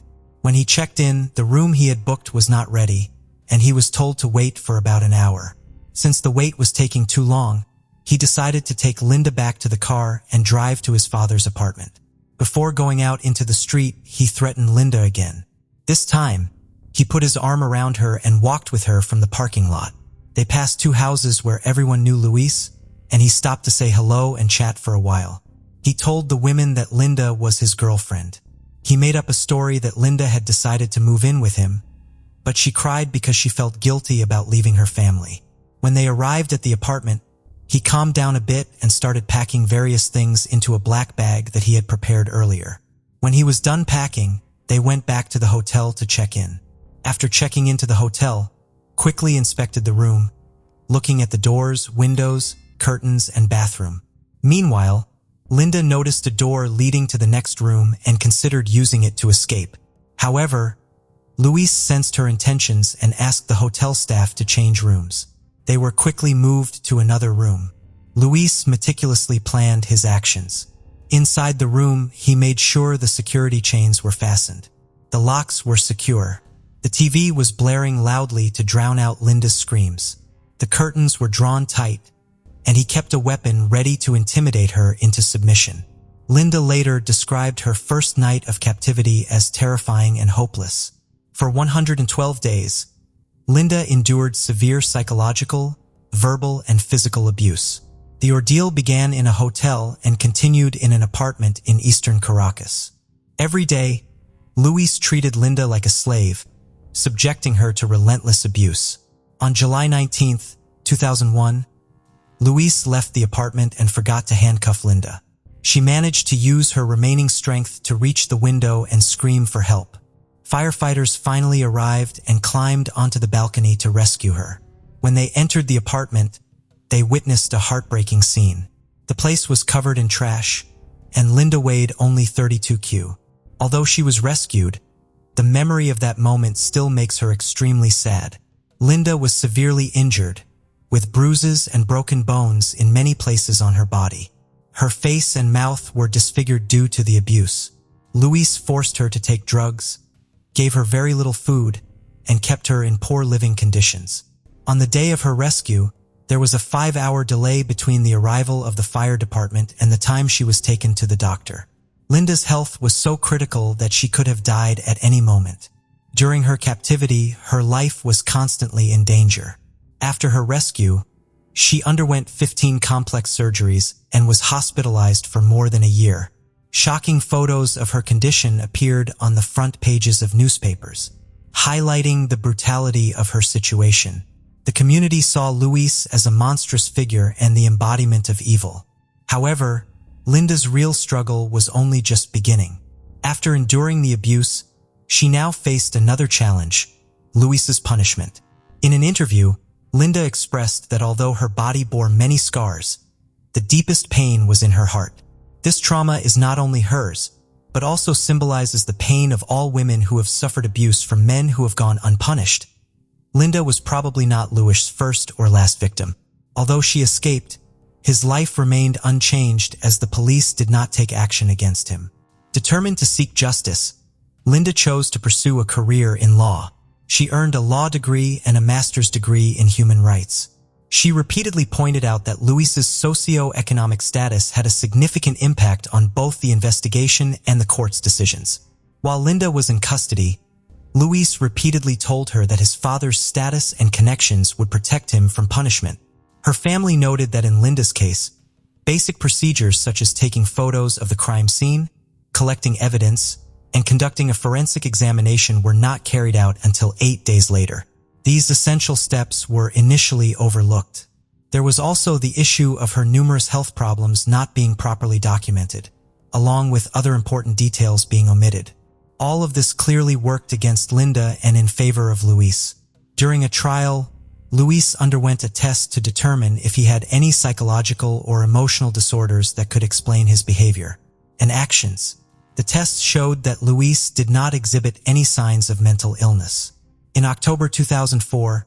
When he checked in, the room he had booked was not ready, and he was told to wait for about an hour. Since the wait was taking too long, he decided to take Linda back to the car and drive to his father's apartment. Before going out into the street, he threatened Linda again. This time, he put his arm around her and walked with her from the parking lot. They passed 2 houses where everyone knew Luis, and he stopped to say hello and chat for a while. He told the women that Linda was his girlfriend. He made up a story that Linda had decided to move in with him, but she cried because she felt guilty about leaving her family. When they arrived at the apartment, He calmed down a bit and started packing various things into a black bag that he had prepared earlier. When he was done packing, they went back to the hotel to check in. After checking into the hotel, quickly inspected the room, looking at the doors, windows, curtains, and bathroom. Meanwhile, Linda noticed a door leading to the next room and considered using it to escape. However, Luis sensed her intentions and asked the hotel staff to change rooms. They were quickly moved to another room. Luis meticulously planned his actions. Inside the room, he made sure the security chains were fastened. The locks were secure. The TV was blaring loudly to drown out Linda's screams. The curtains were drawn tight, and he kept a weapon ready to intimidate her into submission. Linda later described her first night of captivity as terrifying and hopeless. For 112 days, Linda endured severe psychological, verbal, and physical abuse. The ordeal began in a hotel and continued in an apartment in eastern Caracas. Every day, Luis treated Linda like a slave, subjecting her to relentless abuse. On July 19, 2001, Luis left the apartment and forgot to handcuff Linda. She managed to use her remaining strength to reach the window and scream for help. Firefighters finally arrived and climbed onto the balcony to rescue her. When they entered the apartment, they witnessed a heartbreaking scene. The place was covered in trash, and Linda weighed only 32 kg. Although she was rescued, the memory of that moment still makes her extremely sad. Linda was severely injured, with bruises and broken bones in many places on her body. Her face and mouth were disfigured due to the abuse. Luis forced her to take drugs, gave her very little food, and kept her in poor living conditions. On the day of her rescue, there was a 5-hour delay between the arrival of the fire department and the time she was taken to the doctor. Linda's health was so critical that she could have died at any moment. During her captivity, her life was constantly in danger. After her rescue, she underwent 15 complex surgeries and was hospitalized for more than a year. Shocking photos of her condition appeared on the front pages of newspapers, highlighting the brutality of her situation. The community saw Luis as a monstrous figure and the embodiment of evil. However, Linda's real struggle was only just beginning. After enduring the abuse, she now faced another challenge: Luis's punishment. In an interview, Linda expressed that although her body bore many scars, the deepest pain was in her heart. This trauma is not only hers, but also symbolizes the pain of all women who have suffered abuse from men who have gone unpunished. Linda was probably not Luis's first or last victim. Although she escaped, his life remained unchanged as the police did not take action against him. Determined to seek justice, Linda chose to pursue a career in law. She earned a law degree and a master's degree in human rights. She repeatedly pointed out that Luis's socio-economic status had a significant impact on both the investigation and the court's decisions. While Linda was in custody, Luis repeatedly told her that his father's status and connections would protect him from punishment. Her family noted that in Linda's case, basic procedures such as taking photos of the crime scene, collecting evidence, and conducting a forensic examination were not carried out until 8 days later. These essential steps were initially overlooked. There was also the issue of her numerous health problems not being properly documented, along with other important details being omitted. All of this clearly worked against Linda and in favor of Luis. During a trial, Luis underwent a test to determine if he had any psychological or emotional disorders that could explain his behavior and actions. The test showed that Luis did not exhibit any signs of mental illness. In October 2004,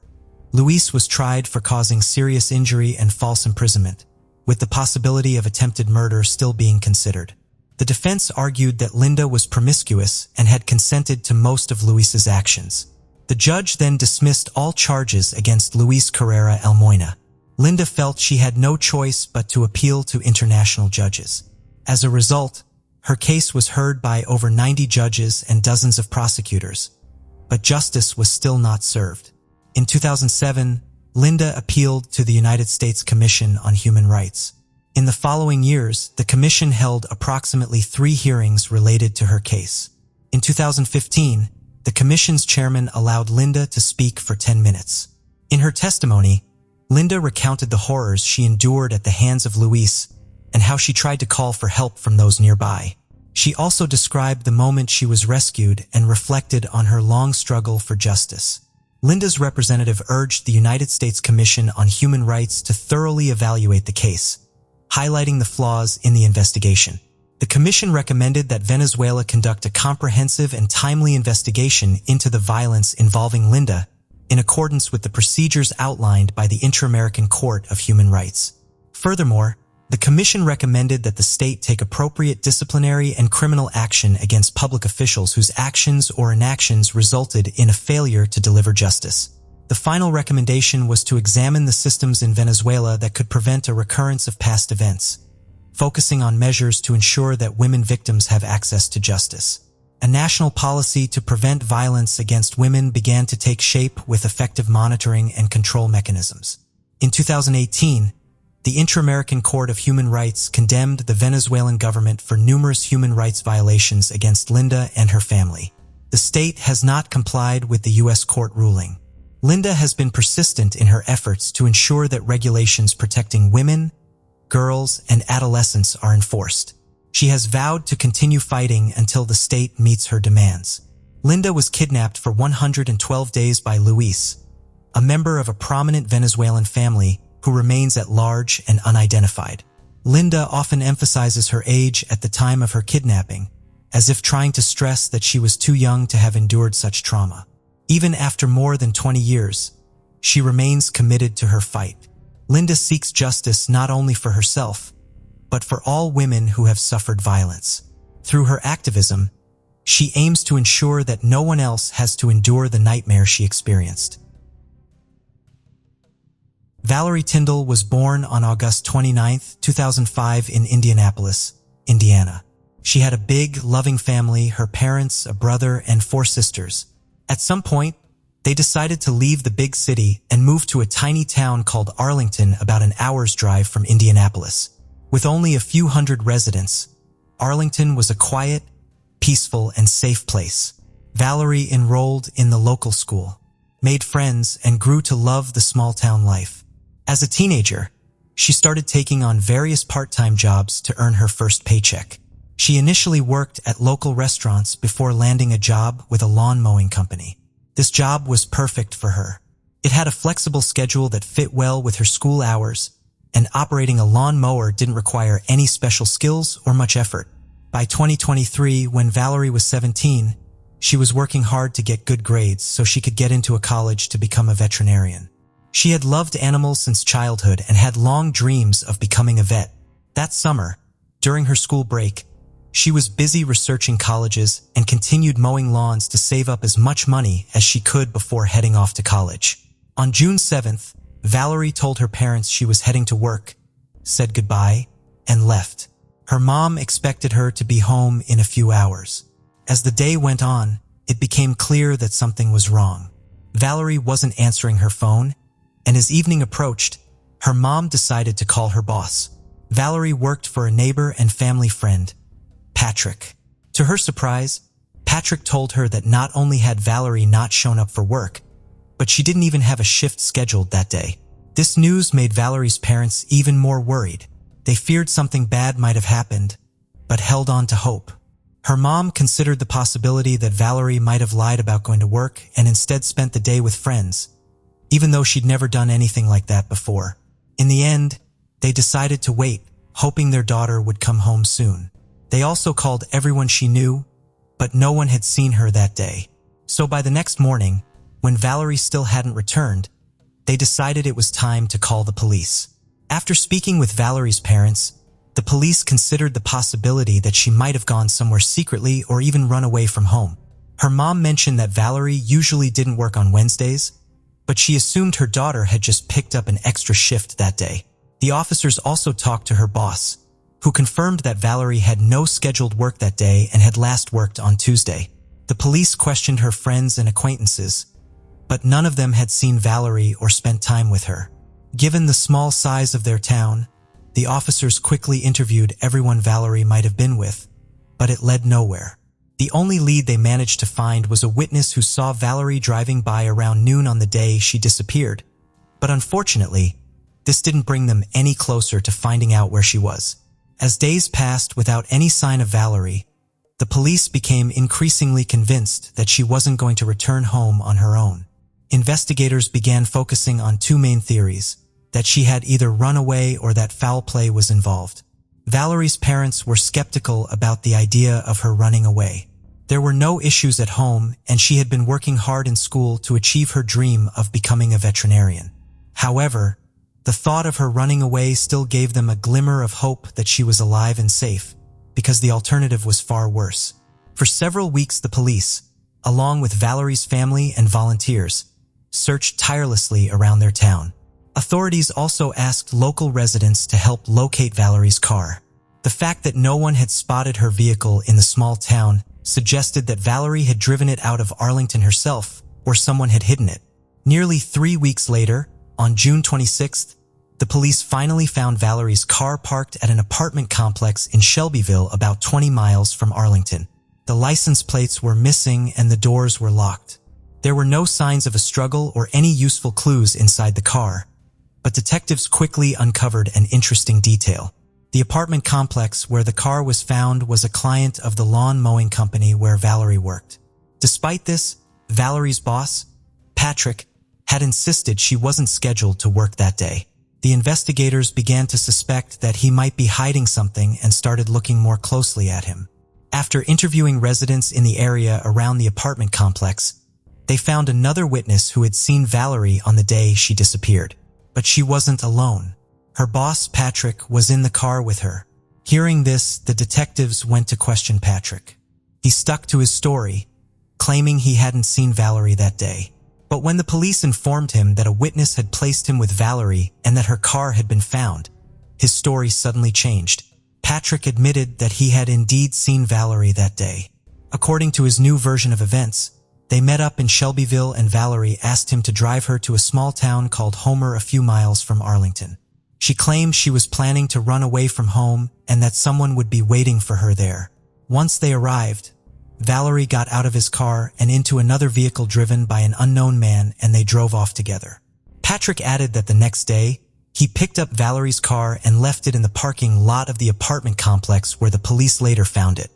Luis was tried for causing serious injury and false imprisonment, with the possibility of attempted murder still being considered. The defense argued that Linda was promiscuous and had consented to most of Luis's actions. The judge then dismissed all charges against Luis Carrera Almoina. Linda felt she had no choice but to appeal to international judges. As a result, her case was heard by over 90 judges and dozens of prosecutors, but justice was still not served. In 2007, Linda appealed to the United States Commission on Human Rights. In the following years, the commission held approximately 3 hearings related to her case. In 2015, the commission's chairman allowed Linda to speak for 10 minutes. In her testimony, Linda recounted the horrors she endured at the hands of Luis and how she tried to call for help from those nearby. She also described the moment she was rescued and reflected on her long struggle for justice. Linda's representative urged the United States Commission on Human Rights to thoroughly evaluate the case, highlighting the flaws in the investigation. The commission recommended that Venezuela conduct a comprehensive and timely investigation into the violence involving Linda, in accordance with the procedures outlined by the Inter-American Court of Human Rights. Furthermore, the commission recommended that the state take appropriate disciplinary and criminal action against public officials whose actions or inactions resulted in a failure to deliver justice. The final recommendation was to examine the systems in Venezuela that could prevent a recurrence of past events, focusing on measures to ensure that women victims have access to justice. A national policy to prevent violence against women began to take shape with effective monitoring and control mechanisms. In 2018, the Inter-American Court of Human Rights condemned the Venezuelan government for numerous human rights violations against Linda and her family. The state has not complied with the U.S. court ruling. Linda has been persistent in her efforts to ensure that regulations protecting women, girls, and adolescents are enforced. She has vowed to continue fighting until the state meets her demands. Linda was kidnapped for 112 days by Luis, a member of a prominent Venezuelan family who remains at large and unidentified. Linda often emphasizes her age at the time of her kidnapping, as if trying to stress that she was too young to have endured such trauma. Even after more than 20 years, she remains committed to her fight. Linda seeks justice not only for herself, but for all women who have suffered violence. Through her activism, she aims to ensure that no one else has to endure the nightmare she experienced. Valerie Tyndall was born on August 29, 2005 in Indianapolis, Indiana. She had a big, loving family, her parents, a brother, and 4 sisters. At some point, they decided to leave the big city and move to a tiny town called Arlington, about an hour's drive from Indianapolis. With only a few hundred residents, Arlington was a quiet, peaceful, and safe place. Valerie enrolled in the local school, made friends, and grew to love the small-town life. As a teenager, she started taking on various part-time jobs to earn her first paycheck. She initially worked at local restaurants before landing a job with a lawn mowing company. This job was perfect for her. It had a flexible schedule that fit well with her school hours, and operating a lawn mower didn't require any special skills or much effort. By 2023, when Valerie was 17, she was working hard to get good grades so she could get into a college to become a veterinarian. She had loved animals since childhood and had long dreams of becoming a vet. That summer, during her school break, she was busy researching colleges and continued mowing lawns to save up as much money as she could before heading off to college. On June 7th, Valerie told her parents she was heading to work, said goodbye, and left. Her mom expected her to be home in a few hours. As the day went on, it became clear that something was wrong. Valerie wasn't answering her phone, and as evening approached, her mom decided to call her boss. Valerie worked for a neighbor and family friend, Patrick. To her surprise, Patrick told her that not only had Valerie not shown up for work, but she didn't even have a shift scheduled that day. This news made Valerie's parents even more worried. They feared something bad might have happened, but held on to hope. Her mom considered the possibility that Valerie might have lied about going to work and instead spent the day with friends, even though she'd never done anything like that before. In the end, they decided to wait, hoping their daughter would come home soon. They also called everyone she knew, but no one had seen her that day. So by the next morning, when Valerie still hadn't returned, they decided it was time to call the police. After speaking with Valerie's parents, the police considered the possibility that she might have gone somewhere secretly or even run away from home. Her mom mentioned that Valerie usually didn't work on Wednesdays, but she assumed her daughter had just picked up an extra shift that day. The officers also talked to her boss, who confirmed that Valerie had no scheduled work that day and had last worked on Tuesday. The police questioned her friends and acquaintances, but none of them had seen Valerie or spent time with her. Given the small size of their town, the officers quickly interviewed everyone Valerie might have been with, but it led nowhere. The only lead they managed to find was a witness who saw Valerie driving by around noon on the day she disappeared, But unfortunately, this didn't bring them any closer to finding out where she was. As days passed without any sign of Valerie, the police became increasingly convinced that she wasn't going to return home on her own. Investigators began focusing on two main theories: that she had either run away or that foul play was involved. Valerie's parents were skeptical about the idea of her running away. There were no issues at home, and she had been working hard in school to achieve her dream of becoming a veterinarian. However, the thought of her running away still gave them a glimmer of hope that she was alive and safe, because the alternative was far worse. For several weeks, the police, along with Valerie's family and volunteers, searched tirelessly around their town. Authorities also asked local residents to help locate Valerie's car. The fact that no one had spotted her vehicle in the small town suggested that Valerie had driven it out of Arlington herself, or someone had hidden it. Nearly 3 weeks later, on June 26th, the police finally found Valerie's car parked at an apartment complex in Shelbyville, about 20 miles from Arlington. The license plates were missing and the doors were locked. There were no signs of a struggle or any useful clues inside the car, but detectives quickly uncovered an interesting detail. The apartment complex where the car was found was a client of the lawn mowing company where Valerie worked. Despite this, Valerie's boss, Patrick, had insisted she wasn't scheduled to work that day. The investigators began to suspect that he might be hiding something and started looking more closely at him. After interviewing residents in the area around the apartment complex, they found another witness who had seen Valerie on the day she disappeared. But she wasn't alone. Her boss, Patrick, was in the car with her. Hearing this, the detectives went to question Patrick. He stuck to his story, claiming he hadn't seen Valerie that day. But when the police informed him that a witness had placed him with Valerie and that her car had been found, his story suddenly changed. Patrick admitted that he had indeed seen Valerie that day. According to his new version of events, they met up in Shelbyville and Valerie asked him to drive her to a small town called Homer a few miles from Arlington. She claimed she was planning to run away from home and that someone would be waiting for her there. Once they arrived, Valerie got out of his car and into another vehicle driven by an unknown man, and they drove off together. Patrick added that the next day, he picked up Valerie's car and left it in the parking lot of the apartment complex where the police later found it.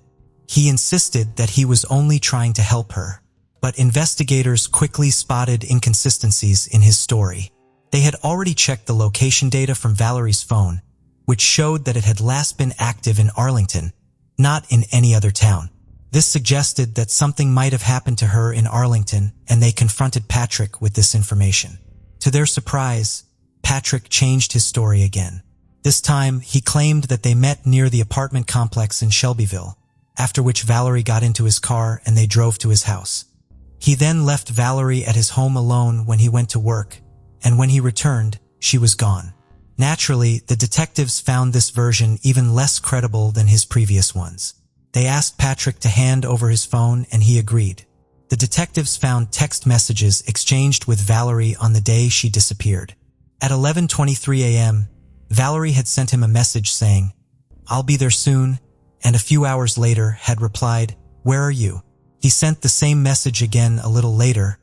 He insisted that he was only trying to help her, but investigators quickly spotted inconsistencies in his story. They had already checked the location data from Valerie's phone, which showed that it had last been active in Arlington, not in any other town. This suggested that something might have happened to her in Arlington, and they confronted Patrick with this information. To their surprise, Patrick changed his story again. This time, he claimed that they met near the apartment complex in Shelbyville, after which Valerie got into his car and they drove to his house. He then left Valerie at his home alone when he went to work, and when he returned, she was gone. Naturally, the detectives found this version even less credible than his previous ones. They asked Patrick to hand over his phone, and he agreed. The detectives found text messages exchanged with Valerie on the day she disappeared. At 11:23 a.m., Valerie had sent him a message saying, "I'll be there soon," and a few hours later had replied, "Where are you?" He sent the same message again a little later,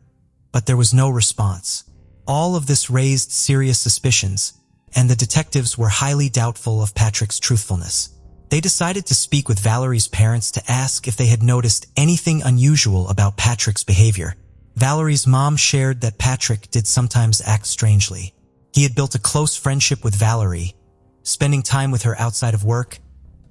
but there was no response. All of this raised serious suspicions, and the detectives were highly doubtful of Patrick's truthfulness. They decided to speak with Valerie's parents to ask if they had noticed anything unusual about Patrick's behavior. Valerie's mom shared that Patrick did sometimes act strangely. He had built a close friendship with Valerie, spending time with her outside of work,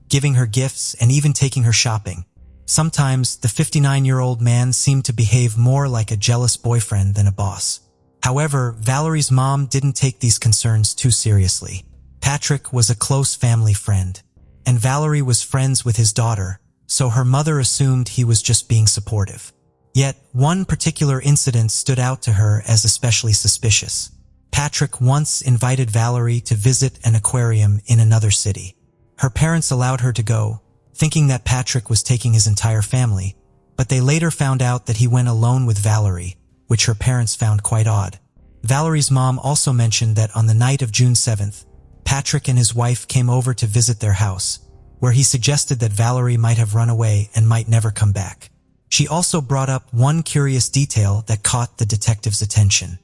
giving her gifts, and even taking her shopping. Sometimes, the 59-year-old man seemed to behave more like a jealous boyfriend than a boss. However, Valerie's mom didn't take these concerns too seriously. Patrick was a close family friend, and Valerie was friends with his daughter, so her mother assumed he was just being supportive. Yet, one particular incident stood out to her as especially suspicious. Patrick once invited Valerie to visit an aquarium in another city. Her parents allowed her to go, thinking that Patrick was taking his entire family, but they later found out that he went alone with Valerie, which her parents found quite odd. Valerie's mom also mentioned that on the night of June 7th, Patrick and his wife came over to visit their house, where he suggested that Valerie might have run away and might never come back. She also brought up one curious detail that caught the detective's attention.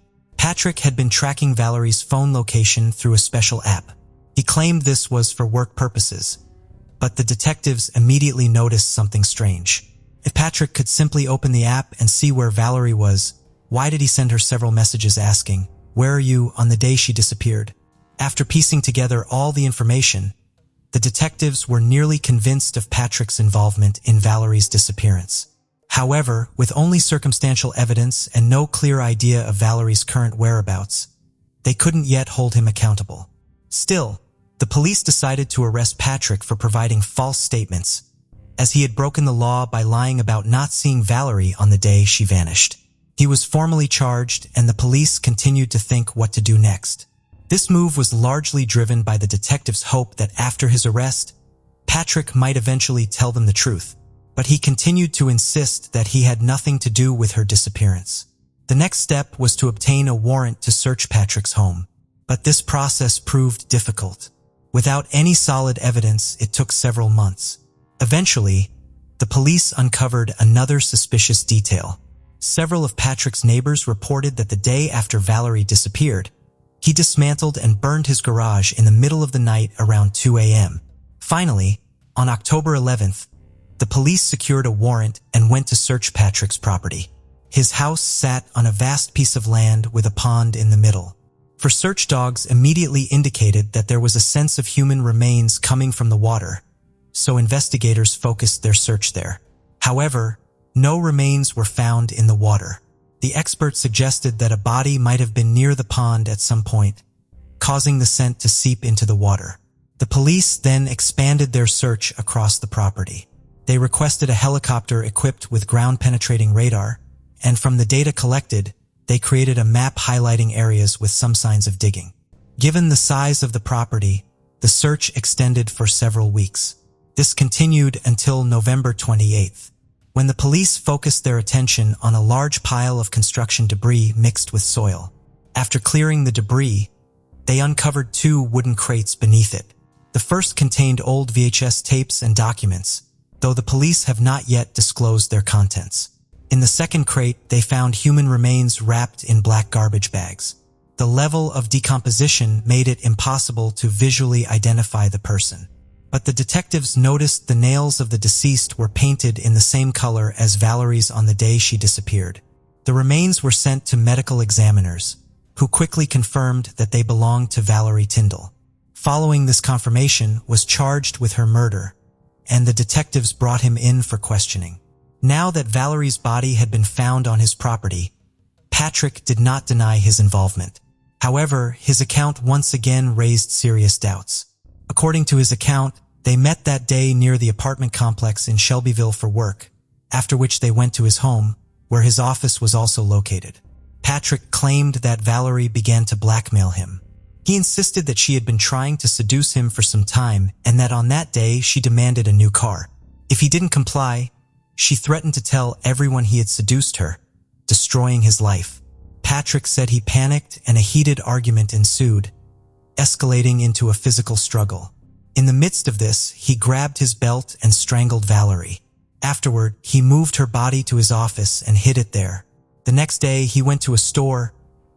Patrick had been tracking Valerie's phone location through a special app. He claimed this was for work purposes, but the detectives immediately noticed something strange. If Patrick could simply open the app and see where Valerie was, why did he send her several messages asking, "Where are you?" on the day she disappeared? After piecing together all the information, the detectives were nearly convinced of Patrick's involvement in Valerie's disappearance. However, with only circumstantial evidence and no clear idea of Valerie's current whereabouts, they couldn't yet hold him accountable. Still, the police decided to arrest Patrick for providing false statements, as he had broken the law by lying about not seeing Valerie on the day she vanished. He was formally charged, and the police continued to think what to do next. This move was largely driven by the detectives' hope that after his arrest, Patrick might eventually tell them the truth, but he continued to insist that he had nothing to do with her disappearance. The next step was to obtain a warrant to search Patrick's home, but this process proved difficult. Without any solid evidence, it took several months. Eventually, the police uncovered another suspicious detail. Several of Patrick's neighbors reported that the day after Valerie disappeared, he dismantled and burned his garage in the middle of the night around 2 a.m. Finally, on October 11th, the police secured a warrant and went to search Patrick's property. His house sat on a vast piece of land with a pond in the middle. For search dogs immediately indicated that there was a sense of human remains coming from the water, so investigators focused their search there. However, no remains were found in the water. The expert suggested that a body might have been near the pond at some point, causing the scent to seep into the water. The police then expanded their search across the property. They requested a helicopter equipped with ground-penetrating radar, and from the data collected, they created a map highlighting areas with some signs of digging. Given the size of the property, the search extended for several weeks. This continued until November 28th, when the police focused their attention on a large pile of construction debris mixed with soil. After clearing the debris, they uncovered 2 wooden crates beneath it. The first contained old VHS tapes and documents, though the police have not yet disclosed their contents. In the second crate, they found human remains wrapped in black garbage bags. The level of decomposition made it impossible to visually identify the person. But the detectives noticed the nails of the deceased were painted in the same color as Valerie's on the day she disappeared. The remains were sent to medical examiners, who quickly confirmed that they belonged to Valerie Tyndall. Following this confirmation, was charged with her murder, and the detectives brought him in for questioning. Now that Valerie's body had been found on his property, Patrick did not deny his involvement. However, his account once again raised serious doubts. According to his account, they met that day near the apartment complex in Shelbyville for work, after which they went to his home, where his office was also located. Patrick claimed that Valerie began to blackmail him. He insisted that she had been trying to seduce him for some time and that on that day she demanded a new car. If he didn't comply, she threatened to tell everyone he had seduced her, destroying his life. Patrick said he panicked and a heated argument ensued, escalating into a physical struggle. In the midst of this, he grabbed his belt and strangled Valerie. Afterward, he moved her body to his office and hid it there. The next day, he went to a store,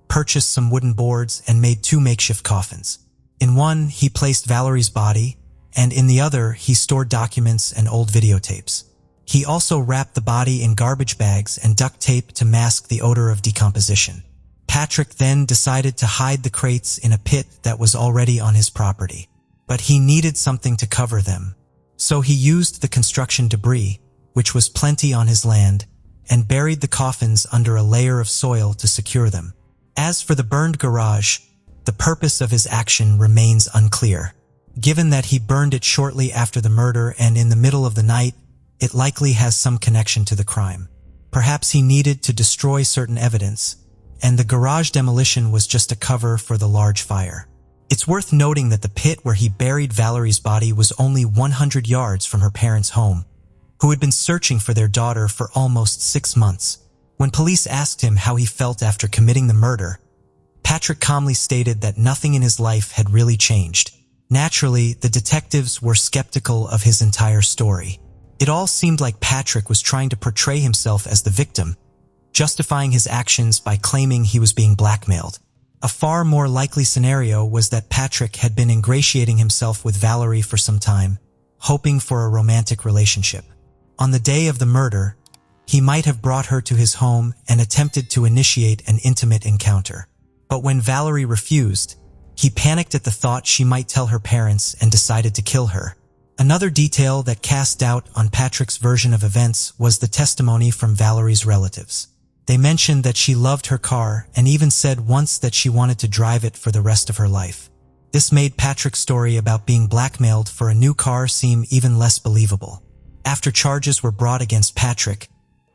purchased some wooden boards, and made 2 makeshift coffins. In one, he placed Valerie's body, and in the other, he stored documents and old videotapes. He also wrapped the body in garbage bags and duct tape to mask the odor of decomposition. Patrick then decided to hide the crates in a pit that was already on his property. But he needed something to cover them. So he used the construction debris, which was plenty on his land, and buried the coffins under a layer of soil to secure them. As for the burned garage, the purpose of his action remains unclear. Given that he burned it shortly after the murder and in the middle of the night, it likely has some connection to the crime. Perhaps he needed to destroy certain evidence, and the garage demolition was just a cover for the large fire. It's worth noting that the pit where he buried Valerie's body was only 100 yards from her parents' home, who had been searching for their daughter for almost 6 months. When police asked him how he felt after committing the murder, Patrick calmly stated that nothing in his life had really changed. Naturally, the detectives were skeptical of his entire story. It all seemed like Patrick was trying to portray himself as the victim, justifying his actions by claiming he was being blackmailed. A far more likely scenario was that Patrick had been ingratiating himself with Valerie for some time, hoping for a romantic relationship. On the day of the murder, he might have brought her to his home and attempted to initiate an intimate encounter. But when Valerie refused, he panicked at the thought she might tell her parents and decided to kill her. Another detail that cast doubt on Patrick's version of events was the testimony from Valerie's relatives. They mentioned that she loved her car and even said once that she wanted to drive it for the rest of her life. This made Patrick's story about being blackmailed for a new car seem even less believable. After charges were brought against Patrick,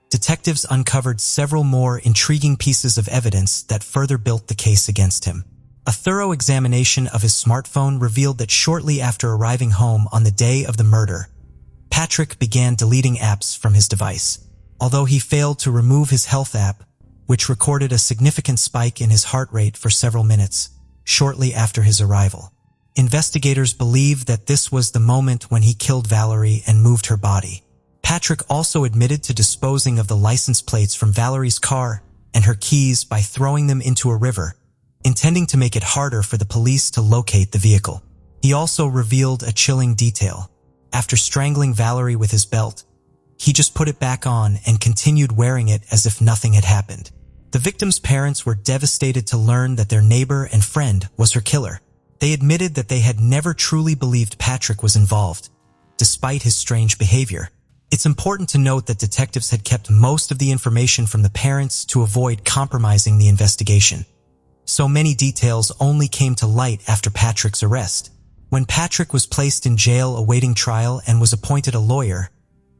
detectives uncovered several more intriguing pieces of evidence that further built the case against him. A thorough examination of his smartphone revealed that shortly after arriving home on the day of the murder, Patrick began deleting apps from his device. Although he failed to remove his health app, which recorded a significant spike in his heart rate for several minutes, shortly after his arrival. Investigators believe that this was the moment when he killed Valerie and moved her body. Patrick also admitted to disposing of the license plates from Valerie's car and her keys by throwing them into a river, intending to make it harder for the police to locate the vehicle. He also revealed a chilling detail. After strangling Valerie with his belt, he just put it back on and continued wearing it as if nothing had happened. The victim's parents were devastated to learn that their neighbor and friend was her killer. They admitted that they had never truly believed Patrick was involved, despite his strange behavior. It's important to note that detectives had kept most of the information from the parents to avoid compromising the investigation. So many details only came to light after Patrick's arrest. When Patrick was placed in jail awaiting trial and was appointed a lawyer,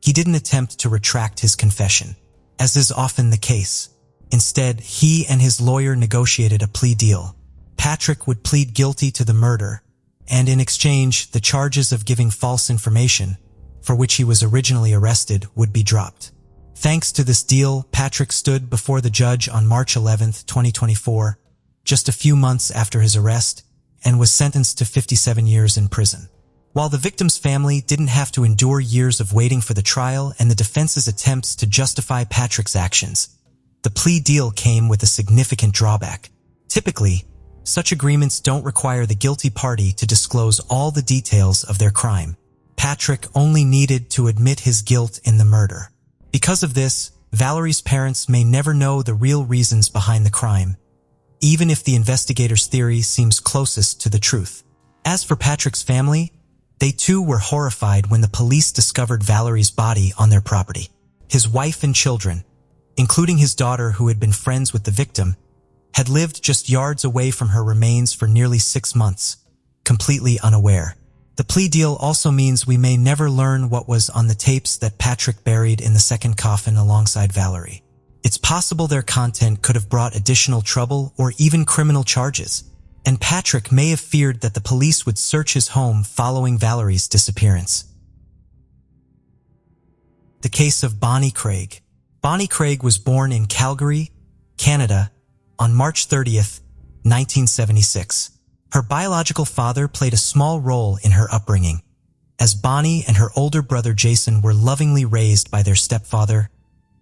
he didn't attempt to retract his confession, as is often the case. Instead, he and his lawyer negotiated a plea deal. Patrick would plead guilty to the murder, and in exchange, the charges of giving false information, for which he was originally arrested, would be dropped. Thanks to this deal, Patrick stood before the judge on March 11, 2024, just a few months after his arrest, and was sentenced to 57 years in prison. While the victim's family didn't have to endure years of waiting for the trial and the defense's attempts to justify Patrick's actions, the plea deal came with a significant drawback. Typically, such agreements don't require the guilty party to disclose all the details of their crime. Patrick only needed to admit his guilt in the murder. Because of this, Valerie's parents may never know the real reasons behind the crime, even if the investigator's theory seems closest to the truth. As for Patrick's family, they too were horrified when the police discovered Valerie's body on their property. His wife and children, including his daughter who had been friends with the victim, had lived just yards away from her remains for nearly 6 months, completely unaware. The plea deal also means we may never learn what was on the tapes that Patrick buried in the second coffin alongside Valerie. It's possible their content could have brought additional trouble or even criminal charges, and Patrick may have feared that the police would search his home following Valerie's disappearance. The case of Bonnie Craig. Bonnie Craig was born in Calgary, Canada, on March 30th, 1976. Her biological father played a small role in her upbringing, as Bonnie and her older brother Jason were lovingly raised by their stepfather,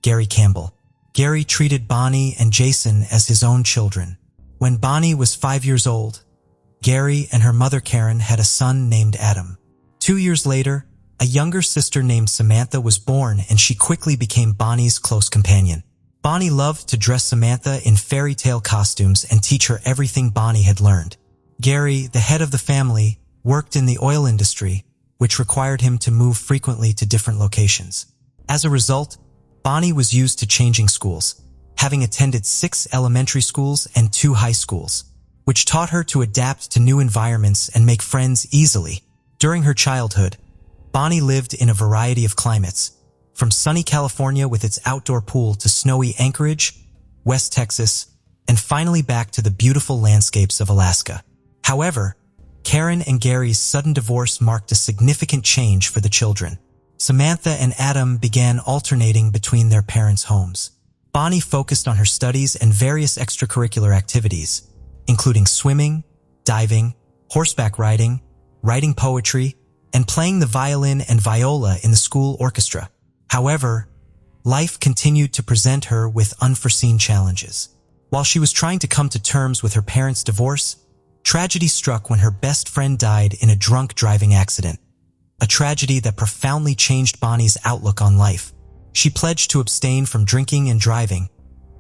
Gary Campbell. Gary treated Bonnie and Jason as his own children. When Bonnie was 5 years old, Gary and her mother Karen had a son named Adam. 2 years later, a younger sister named Samantha was born, and she quickly became Bonnie's close companion. Bonnie loved to dress Samantha in fairy tale costumes and teach her everything Bonnie had learned. Gary, the head of the family, worked in the oil industry, which required him to move frequently to different locations. As a result, Bonnie was used to changing schools, having attended 6 elementary schools and 2 high schools, which taught her to adapt to new environments and make friends easily. During her childhood, Bonnie lived in a variety of climates, from sunny California with its outdoor pool to snowy Anchorage, West Texas, and finally back to the beautiful landscapes of Alaska. However, Karen and Gary's sudden divorce marked a significant change for the children. Samantha and Adam began alternating between their parents' homes. Bonnie focused on her studies and various extracurricular activities, including swimming, diving, horseback riding, writing poetry, and playing the violin and viola in the school orchestra. However, life continued to present her with unforeseen challenges. While she was trying to come to terms with her parents' divorce, tragedy struck when her best friend died in a drunk driving accident, a tragedy that profoundly changed Bonnie's outlook on life. She pledged to abstain from drinking and driving,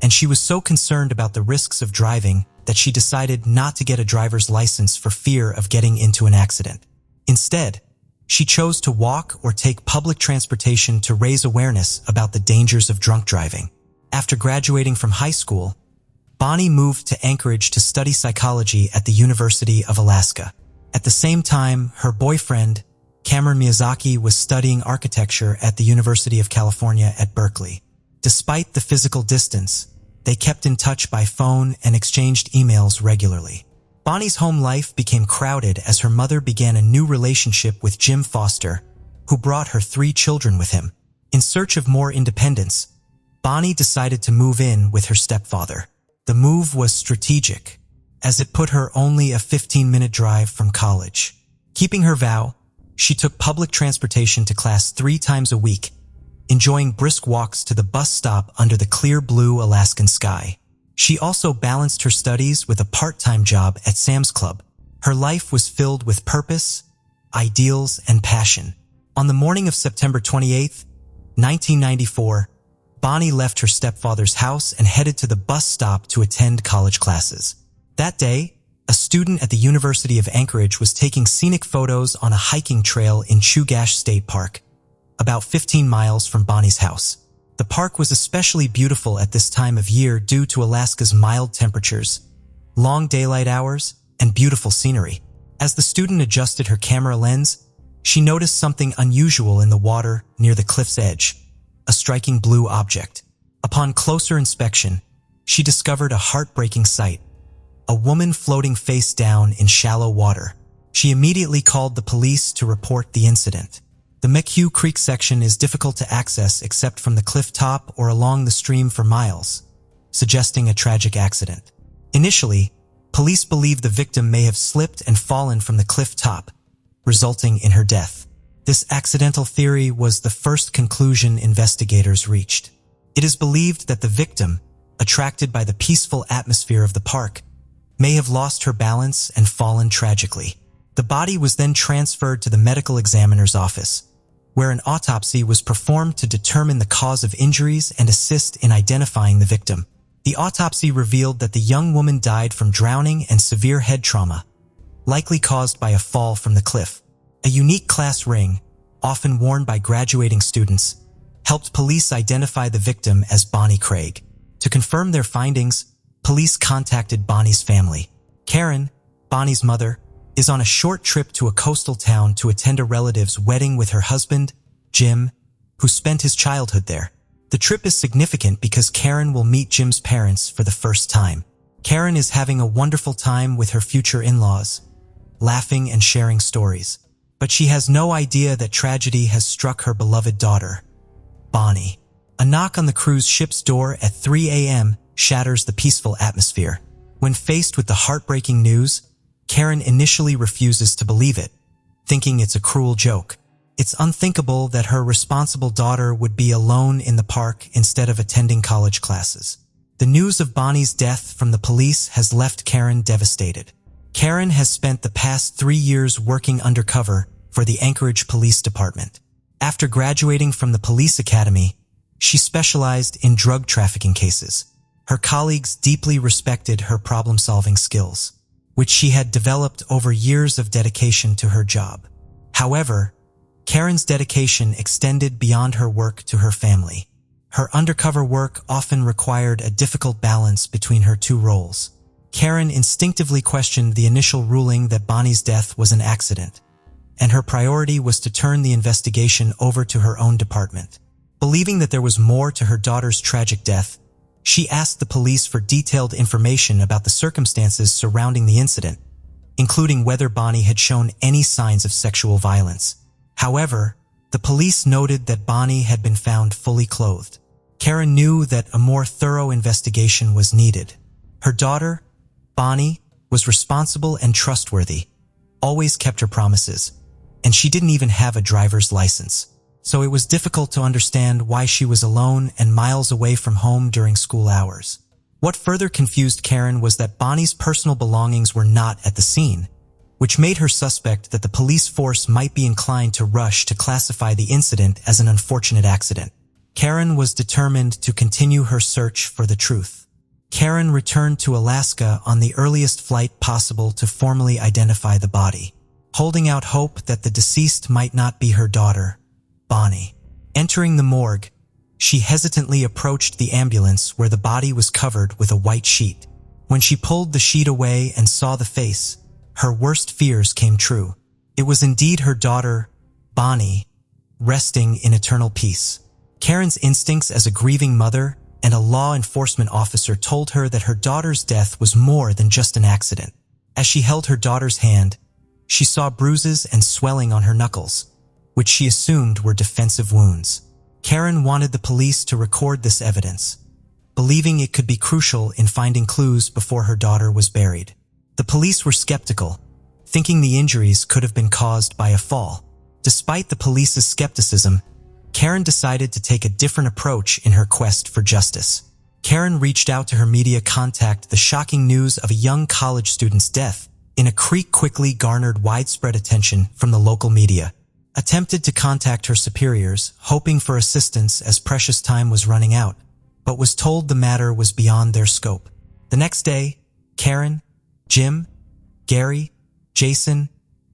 and she was so concerned about the risks of driving that she decided not to get a driver's license for fear of getting into an accident. Instead, she chose to walk or take public transportation to raise awareness about the dangers of drunk driving. After graduating from high school, Bonnie moved to Anchorage to study psychology at the University of Alaska. At the same time, her boyfriend, Cameron Miyazaki, was studying architecture at the University of California at Berkeley. Despite the physical distance, they kept in touch by phone and exchanged emails regularly. Bonnie's home life became crowded as her mother began a new relationship with Jim Foster, who brought her 3 children with him. In search of more independence, Bonnie decided to move in with her stepfather. The move was strategic, as it put her only a 15-minute drive from college. Keeping her vow, she took public transportation to class 3 times a week, enjoying brisk walks to the bus stop under the clear blue Alaskan sky. She also balanced her studies with a part-time job at Sam's Club. Her life was filled with purpose, ideals, and passion. On the morning of September 28, 1994, Bonnie left her stepfather's house and headed to the bus stop to attend college classes. That day, a student at the University of Anchorage was taking scenic photos on a hiking trail in Chugach State Park, about 15 miles from Bonnie's house. The park was especially beautiful at this time of year due to Alaska's mild temperatures, long daylight hours, and beautiful scenery. As the student adjusted her camera lens, she noticed something unusual in the water near the cliff's edge, a striking blue object. Upon closer inspection, she discovered a heartbreaking sight, a woman floating face down in shallow water. She immediately called the police to report the incident. The McHugh Creek section is difficult to access except from the cliff top or along the stream for miles, suggesting a tragic accident. Initially, police believed the victim may have slipped and fallen from the cliff top, resulting in her death. This accidental theory was the first conclusion investigators reached. It is believed that the victim, attracted by the peaceful atmosphere of the park, may have lost her balance and fallen tragically. The body was then transferred to the medical examiner's office, where an autopsy was performed to determine the cause of injuries and assist in identifying the victim. The autopsy revealed that the young woman died from drowning and severe head trauma, likely caused by a fall from the cliff. A unique class ring, often worn by graduating students, helped police identify the victim as Bonnie Craig. To confirm their findings, police contacted Bonnie's family. Karen, Bonnie's mother, is on a short trip to a coastal town to attend a relative's wedding with her husband, Jim, who spent his childhood there. The trip is significant because Karen will meet Jim's parents for the first time. Karen is having a wonderful time with her future in-laws, laughing and sharing stories. But she has no idea that tragedy has struck her beloved daughter, Bonnie. A knock on the cruise ship's door at 3 a.m. shatters the peaceful atmosphere. When faced with the heartbreaking news, Karen initially refuses to believe it, thinking it's a cruel joke. It's unthinkable that her responsible daughter would be alone in the park instead of attending college classes. The news of Bonnie's death from the police has left Karen devastated. Karen has spent the past 3 years working undercover for the Anchorage Police Department. After graduating from the police academy, she specialized in drug trafficking cases. Her colleagues deeply respected her problem-solving skills, which she had developed over years of dedication to her job. However, Karen's dedication extended beyond her work to her family. Her undercover work often required a difficult balance between her 2 roles. Karen instinctively questioned the initial ruling that Bonnie's death was an accident, and her priority was to turn the investigation over to her own department. Believing that there was more to her daughter's tragic death, she asked the police for detailed information about the circumstances surrounding the incident, including whether Bonnie had shown any signs of sexual violence. However, the police noted that Bonnie had been found fully clothed. Karen knew that a more thorough investigation was needed. Her daughter, Bonnie, was responsible and trustworthy, always kept her promises, and she didn't even have a driver's license. so it was difficult to understand why she was alone and miles away from home during school hours. What further confused Karen was that Bonnie's personal belongings were not at the scene, which made her suspect that the police force might be inclined to rush to classify the incident as an unfortunate accident. Karen was determined to continue her search for the truth. Karen returned to Alaska on the earliest flight possible to formally identify the body, holding out hope that the deceased might not be her daughter, Bonnie. Entering the morgue, she hesitantly approached the ambulance where the body was covered with a white sheet. When she pulled the sheet away and saw the face, her worst fears came true. It was indeed her daughter, Bonnie, resting in eternal peace. Karen's instincts as a grieving mother and a law enforcement officer told her that her daughter's death was more than just an accident. As she held her daughter's hand, she saw bruises and swelling on her knuckles, which she assumed were defensive wounds. Karen wanted the police to record this evidence, believing it could be crucial in finding clues before her daughter was buried. The police were skeptical, thinking the injuries could have been caused by a fall. Despite the police's skepticism, Karen decided to take a different approach in her quest for justice. Karen reached out to her media contact. The shocking news of a young college student's death in a creek quickly garnered widespread attention from the local media. Attempted to contact her superiors, hoping for assistance as precious time was running out, but was told the matter was beyond their scope. The next day, Karen, Jim, Gary, Jason,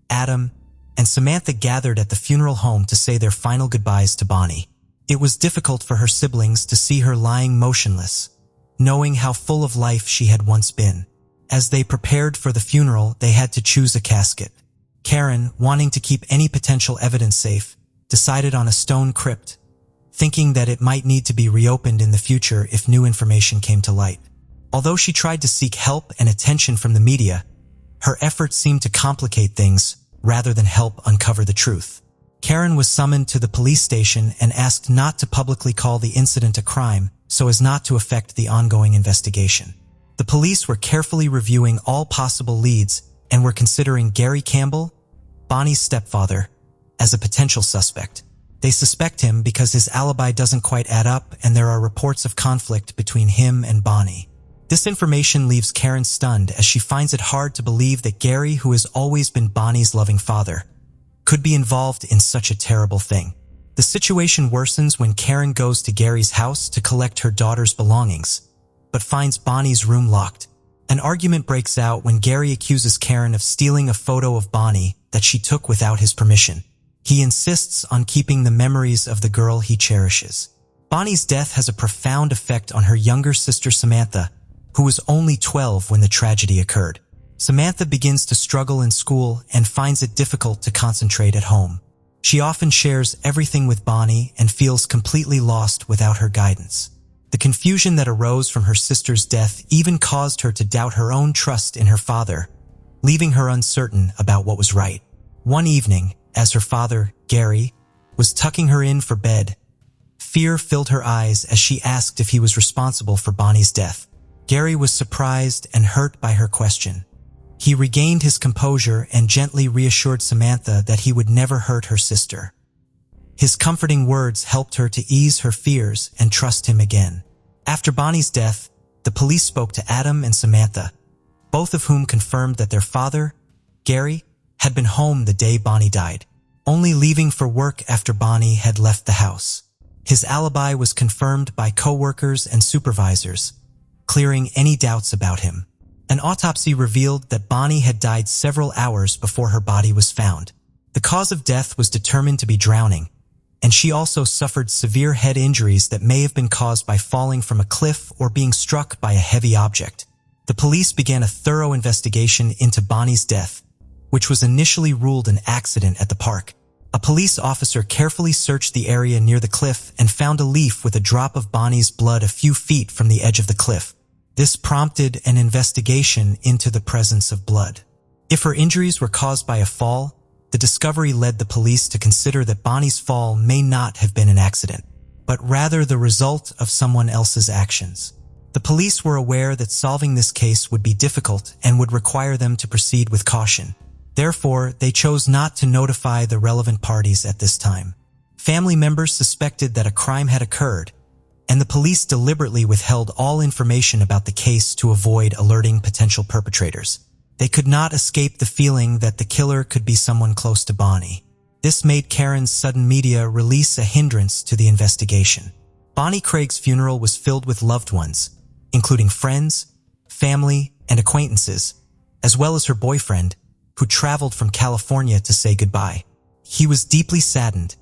Adam, and Samantha gathered at the funeral home to say their final goodbyes to Bonnie. It was difficult for her siblings to see her lying motionless, knowing how full of life she had once been. As they prepared for the funeral, they had to choose a casket. Karen, wanting to keep any potential evidence safe, decided on a stone crypt, thinking that it might need to be reopened in the future if new information came to light. Although she tried to seek help and attention from the media, her efforts seemed to complicate things rather than help uncover the truth. Karen was summoned to the police station and asked not to publicly call the incident a crime so as not to affect the ongoing investigation. The police were carefully reviewing all possible leads and were considering Gary Campbell, Bonnie's stepfather, as a potential suspect. They suspect him because his alibi doesn't quite add up and there are reports of conflict between him and Bonnie. This information leaves Karen stunned as she finds it hard to believe that Gary, who has always been Bonnie's loving father, could be involved in such a terrible thing. The situation worsens when Karen goes to Gary's house to collect her daughter's belongings, but finds Bonnie's room locked. An argument breaks out when Gary accuses Karen of stealing a photo of Bonnie that she took without his permission. He insists on keeping the memories of the girl he cherishes. Bonnie's death has a profound effect on her younger sister Samantha, who was only 12 when the tragedy occurred. Samantha begins to struggle in school and finds it difficult to concentrate at home. She often shares everything with Bonnie and feels completely lost without her guidance. The confusion that arose from her sister's death even caused her to doubt her own trust in her father, leaving her uncertain about what was right. One evening, as her father, Gary, was tucking her in for bed, fear filled her eyes as she asked if he was responsible for Bonnie's death. Gary was surprised and hurt by her question. He regained his composure and gently reassured Samantha that he would never hurt her sister. His comforting words helped her to ease her fears and trust him again. After Bonnie's death, the police spoke to Adam and Samantha, both of whom confirmed that their father, Gary, had been home the day Bonnie died, only leaving for work after Bonnie had left the house. His alibi was confirmed by co-workers and supervisors, clearing any doubts about him. An autopsy revealed that Bonnie had died several hours before her body was found. The cause of death was determined to be drowning, and she also suffered severe head injuries that may have been caused by falling from a cliff or being struck by a heavy object. The police began a thorough investigation into Bonnie's death, which was initially ruled an accident at the park. A police officer carefully searched the area near the cliff and found a leaf with a drop of Bonnie's blood a few feet from the edge of the cliff. This prompted an investigation into the presence of blood. If her injuries were caused by a fall, the discovery led the police to consider that Bonnie's fall may not have been an accident, but rather the result of someone else's actions. The police were aware that solving this case would be difficult and would require them to proceed with caution. Therefore, they chose not to notify the relevant parties at this time. Family members suspected that a crime had occurred, and the police deliberately withheld all information about the case to avoid alerting potential perpetrators. They could not escape the feeling that the killer could be someone close to Bonnie. This made Karen's sudden media release a hindrance to the investigation. Bonnie Craig's funeral was filled with loved ones, including friends, family, and acquaintances, as well as her boyfriend, who traveled from California to say goodbye. He was deeply saddened,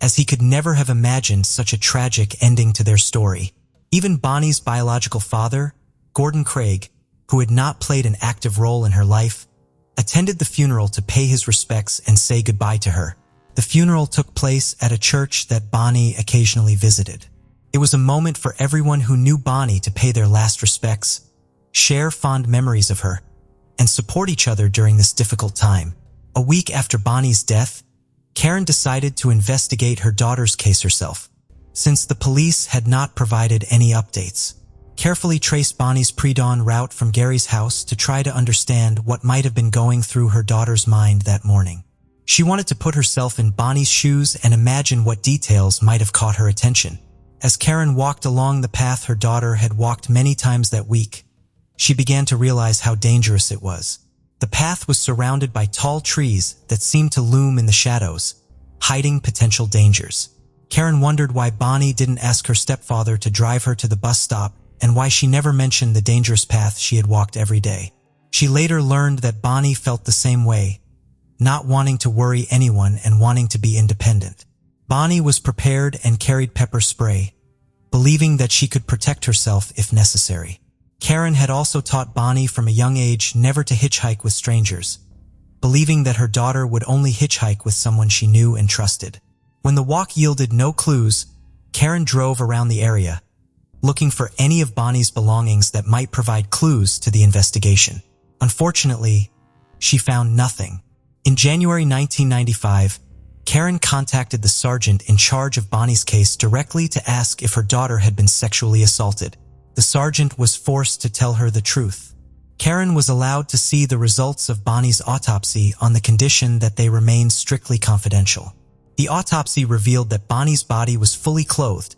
as he could never have imagined such a tragic ending to their story. Even Bonnie's biological father, Gordon Craig, who had not played an active role in her life, attended the funeral to pay his respects and say goodbye to her. The funeral took place at a church that Bonnie occasionally visited. It was a moment for everyone who knew Bonnie to pay their last respects, share fond memories of her, and support each other during this difficult time. A week after Bonnie's death, Karen decided to investigate her daughter's case herself, since the police had not provided any updates. Carefully traced Bonnie's pre-dawn route from Gary's house to try to understand what might have been going through her daughter's mind that morning. She wanted to put herself in Bonnie's shoes and imagine what details might have caught her attention. As Karen walked along the path her daughter had walked many times that week, she began to realize how dangerous it was. The path was surrounded by tall trees that seemed to loom in the shadows, hiding potential dangers. Karen wondered why Bonnie didn't ask her stepfather to drive her to the bus stop and why she never mentioned the dangerous path she had walked every day. She later learned that Bonnie felt the same way, not wanting to worry anyone and wanting to be independent. Bonnie was prepared and carried pepper spray, believing that she could protect herself if necessary. Karen had also taught Bonnie from a young age never to hitchhike with strangers, believing that her daughter would only hitchhike with someone she knew and trusted. When the walk yielded no clues, Karen drove around the area, looking for any of Bonnie's belongings that might provide clues to the investigation. Unfortunately, she found nothing. In January 1995, Karen contacted the sergeant in charge of Bonnie's case directly to ask if her daughter had been sexually assaulted. The sergeant was forced to tell her the truth. Karen was allowed to see the results of Bonnie's autopsy on the condition that they remained strictly confidential. The autopsy revealed that Bonnie's body was fully clothed,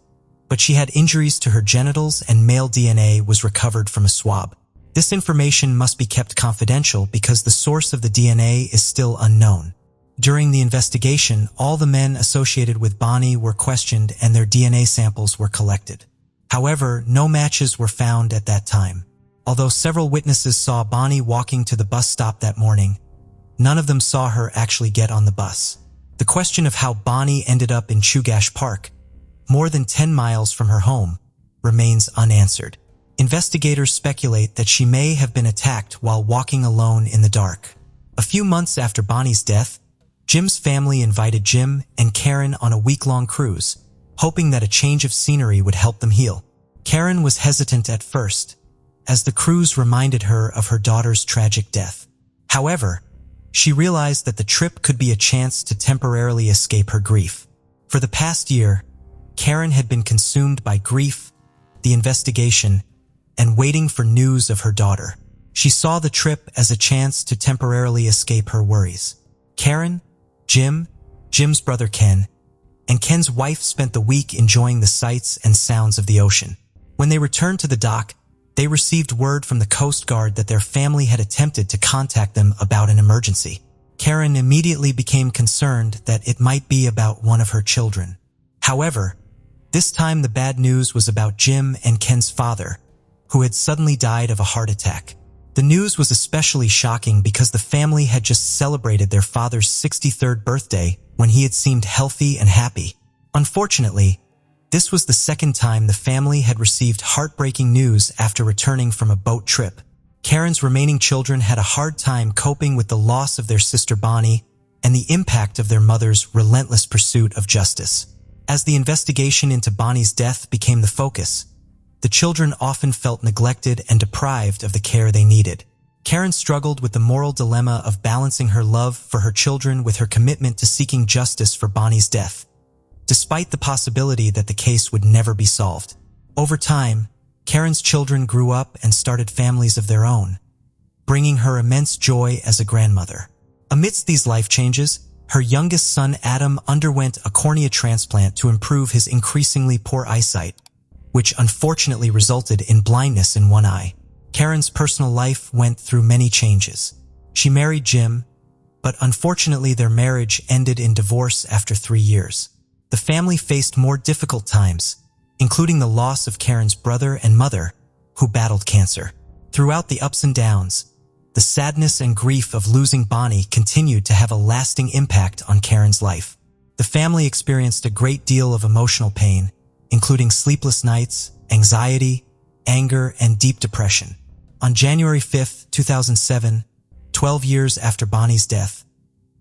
but she had injuries to her genitals and male DNA was recovered from a swab. This information must be kept confidential because the source of the DNA is still unknown. During the investigation, all the men associated with Bonnie were questioned and their DNA samples were collected. However, no matches were found at that time. Although several witnesses saw Bonnie walking to the bus stop that morning, none of them saw her actually get on the bus. The question of how Bonnie ended up in Chugach Park, more than 10 miles from her home, remains unanswered. Investigators speculate that she may have been attacked while walking alone in the dark. A few months after Bonnie's death, Jim's family invited Jim and Karen on a week-long cruise, hoping that a change of scenery would help them heal. Karen was hesitant at first, as the cruise reminded her of her daughter's tragic death. However, she realized that the trip could be a chance to temporarily escape her grief. For the past year, Karen had been consumed by grief, the investigation, and waiting for news of her daughter. She saw the trip as a chance to temporarily escape her worries. Karen, Jim, Jim's brother Ken, and Ken's wife spent the week enjoying the sights and sounds of the ocean. When they returned to the dock, they received word from the Coast Guard that their family had attempted to contact them about an emergency. Karen immediately became concerned that it might be about one of her children. However, this time the bad news was about Jim and Ken's father, who had suddenly died of a heart attack. The news was especially shocking because the family had just celebrated their father's 63rd birthday when he had seemed healthy and happy. Unfortunately, this was the second time the family had received heartbreaking news after returning from a boat trip. Karen's remaining children had a hard time coping with the loss of their sister Bonnie and the impact of their mother's relentless pursuit of justice. As the investigation into Bonnie's death became the focus, the children often felt neglected and deprived of the care they needed. Karen struggled with the moral dilemma of balancing her love for her children with her commitment to seeking justice for Bonnie's death, despite the possibility that the case would never be solved. Over time, Karen's children grew up and started families of their own, bringing her immense joy as a grandmother. Amidst these life changes, Her youngest son Adam underwent a cornea transplant to improve his increasingly poor eyesight, which unfortunately resulted in blindness in one eye. Karen's personal life went through many changes. She married Jim, but unfortunately their marriage ended in divorce after 3 years. The family faced more difficult times, including the loss of Karen's brother and mother, who battled cancer. Throughout the ups and downs, the sadness and grief of losing Bonnie continued to have a lasting impact on Karen's life. The family experienced a great deal of emotional pain, including sleepless nights, anxiety, anger, and deep depression. On January 5, 2007, 12 years after Bonnie's death,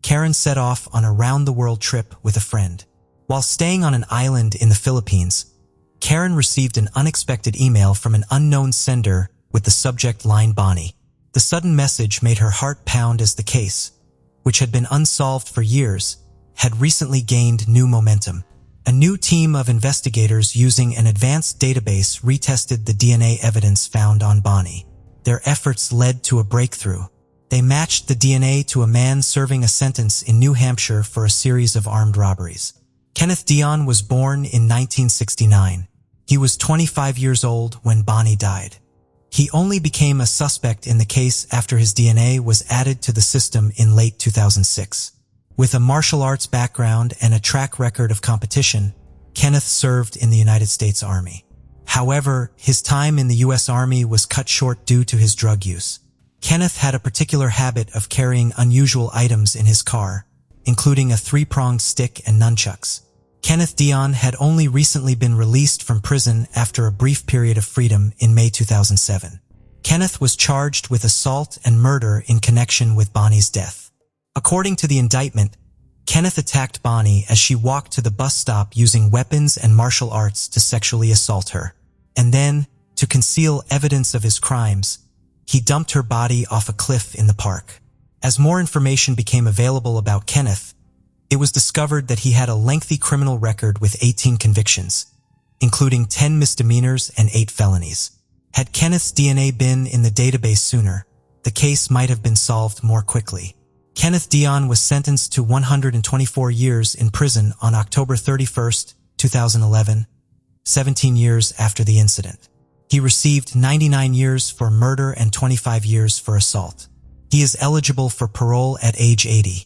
Karen set off on a round-the-world trip with a friend. While staying on an island in the Philippines, Karen received an unexpected email from an unknown sender with the subject line Bonnie. The sudden message made her heart pound as the case, which had been unsolved for years, had recently gained new momentum. A new team of investigators using an advanced database retested the DNA evidence found on Bonnie. Their efforts led to a breakthrough. They matched the DNA to a man serving a sentence in New Hampshire for a series of armed robberies. Kenneth Dion was born in 1969. He was 25 years old when Bonnie died. He only became a suspect in the case after his DNA was added to the system in late 2006. With a martial arts background and a track record of competition, Kenneth served in the United States Army. However, his time in the U.S. Army was cut short due to his drug use. Kenneth had a particular habit of carrying unusual items in his car, including a 3-pronged stick and nunchucks. Kenneth Dion had only recently been released from prison after a brief period of freedom in May 2007. Kenneth was charged with assault and murder in connection with Bonnie's death. According to the indictment, Kenneth attacked Bonnie as she walked to the bus stop using weapons and martial arts to sexually assault her. And then, to conceal evidence of his crimes, he dumped her body off a cliff in the park. As more information became available about Kenneth, it was discovered that he had a lengthy criminal record with 18 convictions, including 10 misdemeanors and 8 felonies. Had Kenneth's DNA been in the database sooner, the case might have been solved more quickly. Kenneth Dion was sentenced to 124 years in prison on October 31, 2011, 17 years after the incident. He received 99 years for murder and 25 years for assault. He is eligible for parole at age 80.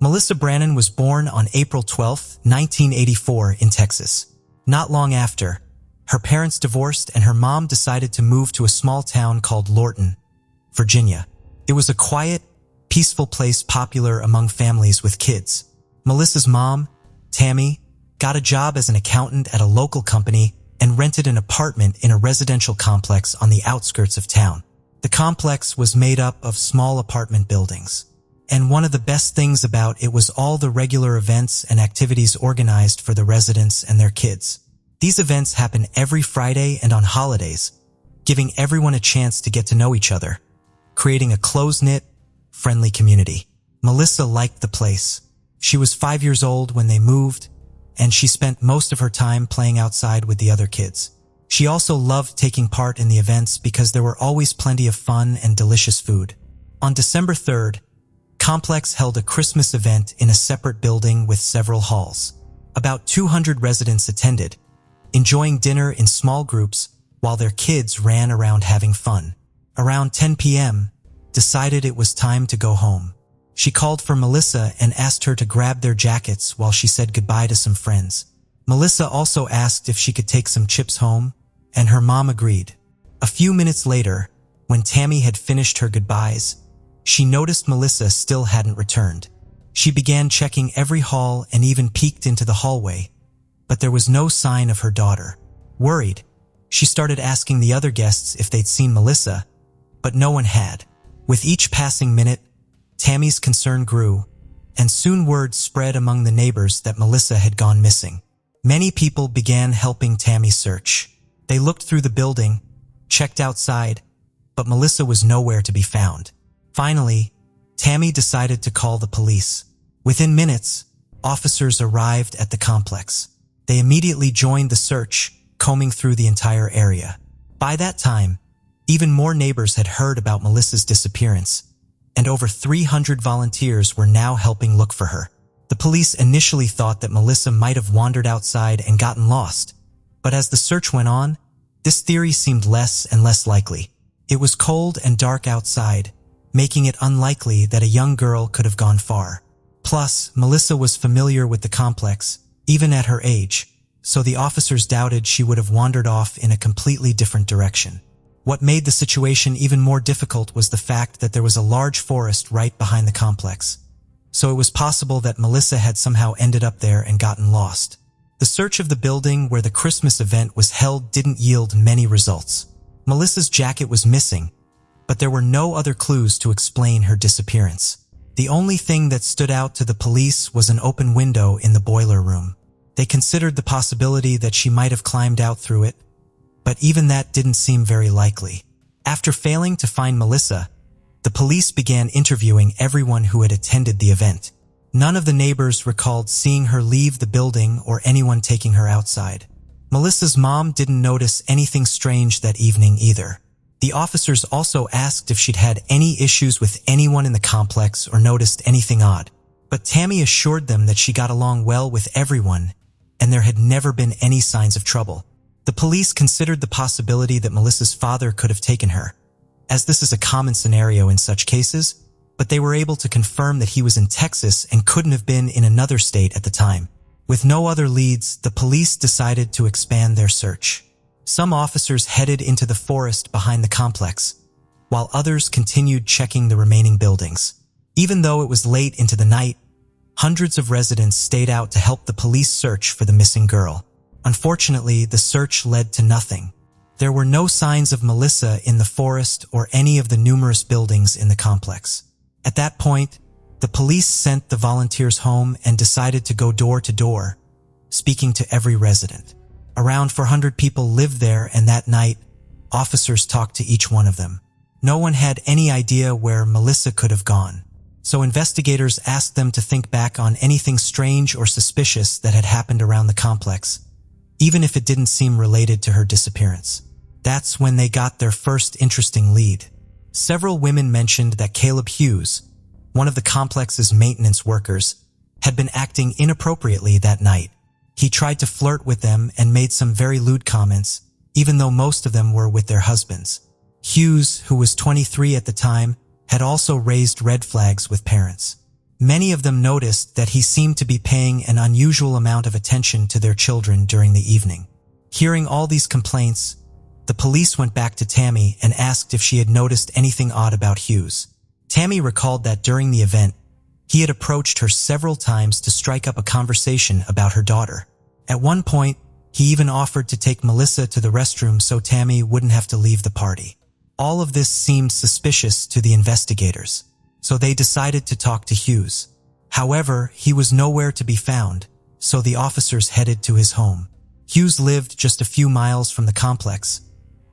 Melissa Brannon was born on April 12, 1984 in Texas. Not long after, her parents divorced and her mom decided to move to a small town called Lorton, Virginia. It was a quiet, peaceful place popular among families with kids. Melissa's mom, Tammy, got a job as an accountant at a local company and rented an apartment in a residential complex on the outskirts of town. The complex was made up of small apartment buildings. And one of the best things about it was all the regular events and activities organized for the residents and their kids. These events happen every Friday and on holidays, giving everyone a chance to get to know each other, creating a close-knit, friendly community. Melissa liked the place. She was 5 years old when they moved, and she spent most of her time playing outside with the other kids. She also loved taking part in the events because there were always plenty of fun and delicious food. On December 3rd, Complex held a Christmas event in a separate building with several halls. About 200 residents attended, enjoying dinner in small groups while their kids ran around having fun. Around 10 p.m., decided it was time to go home. She called for Melissa and asked her to grab their jackets while she said goodbye to some friends. Melissa also asked if she could take some chips home, and her mom agreed. A few minutes later, when Tammy had finished her goodbyes, she noticed Melissa still hadn't returned. She began checking every hall and even peeked into the hallway, but there was no sign of her daughter. Worried, she started asking the other guests if they'd seen Melissa, but no one had. With each passing minute, Tammy's concern grew, and soon word spread among the neighbors that Melissa had gone missing. Many people began helping Tammy search. They looked through the building, checked outside, but Melissa was nowhere to be found. Finally, Tammy decided to call the police. Within minutes, officers arrived at the complex. They immediately joined the search, combing through the entire area. By that time, even more neighbors had heard about Melissa's disappearance, and over 300 volunteers were now helping look for her. The police initially thought that Melissa might have wandered outside and gotten lost, but as the search went on, this theory seemed less and less likely. It was cold and dark outside, making it unlikely that a young girl could have gone far. Plus, Melissa was familiar with the complex, even at her age, so the officers doubted she would have wandered off in a completely different direction. What made the situation even more difficult was the fact that there was a large forest right behind the complex, so it was possible that Melissa had somehow ended up there and gotten lost. The search of the building where the Christmas event was held didn't yield many results. Melissa's jacket was missing, but there were no other clues to explain her disappearance. The only thing that stood out to the police was an open window in the boiler room. They considered the possibility that she might have climbed out through it, but even that didn't seem very likely. After failing to find Melissa, the police began interviewing everyone who had attended the event. None of the neighbors recalled seeing her leave the building or anyone taking her outside. Melissa's mom didn't notice anything strange that evening either. The officers also asked if she'd had any issues with anyone in the complex or noticed anything odd, but Tammy assured them that she got along well with everyone and there had never been any signs of trouble. The police considered the possibility that Melissa's father could have taken her, as this is a common scenario in such cases, but they were able to confirm that he was in Texas and couldn't have been in another state at the time. With no other leads, the police decided to expand their search. Some officers headed into the forest behind the complex, while others continued checking the remaining buildings. Even though it was late into the night, hundreds of residents stayed out to help the police search for the missing girl. Unfortunately, the search led to nothing. There were no signs of Melissa in the forest or any of the numerous buildings in the complex. At that point, the police sent the volunteers home and decided to go door to door, speaking to every resident. Around 400 people lived there, and that night, officers talked to each one of them. No one had any idea where Melissa could have gone, so investigators asked them to think back on anything strange or suspicious that had happened around the complex, even if it didn't seem related to her disappearance. That's when they got their first interesting lead. Several women mentioned that Caleb Hughes, one of the complex's maintenance workers, had been acting inappropriately that night. He tried to flirt with them and made some very lewd comments, even though most of them were with their husbands. Hughes, who was 23 at the time, had also raised red flags with parents. Many of them noticed that he seemed to be paying an unusual amount of attention to their children during the evening. Hearing all these complaints, the police went back to Tammy and asked if she had noticed anything odd about Hughes. Tammy recalled that during the event, he had approached her several times to strike up a conversation about her daughter. At one point, he even offered to take Melissa to the restroom so Tammy wouldn't have to leave the party. All of this seemed suspicious to the investigators, so they decided to talk to Hughes. However, he was nowhere to be found, so the officers headed to his home. Hughes lived just a few miles from the complex,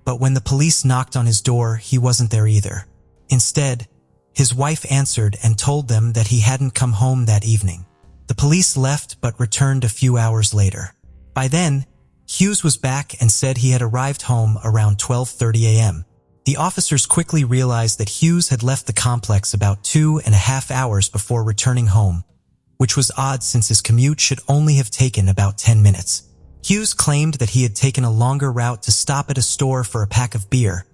but when the police knocked on his door, he wasn't there either. Instead, his wife answered and told them that he hadn't come home that evening. The police left but returned a few hours later. By then, Hughes was back and said he had arrived home around 12:30 a.m. The officers quickly realized that Hughes had left the complex about 2.5 hours before returning home, which was odd since his commute should only have taken about 10 minutes. Hughes claimed that he had taken a longer route to stop at a store for a pack of beer,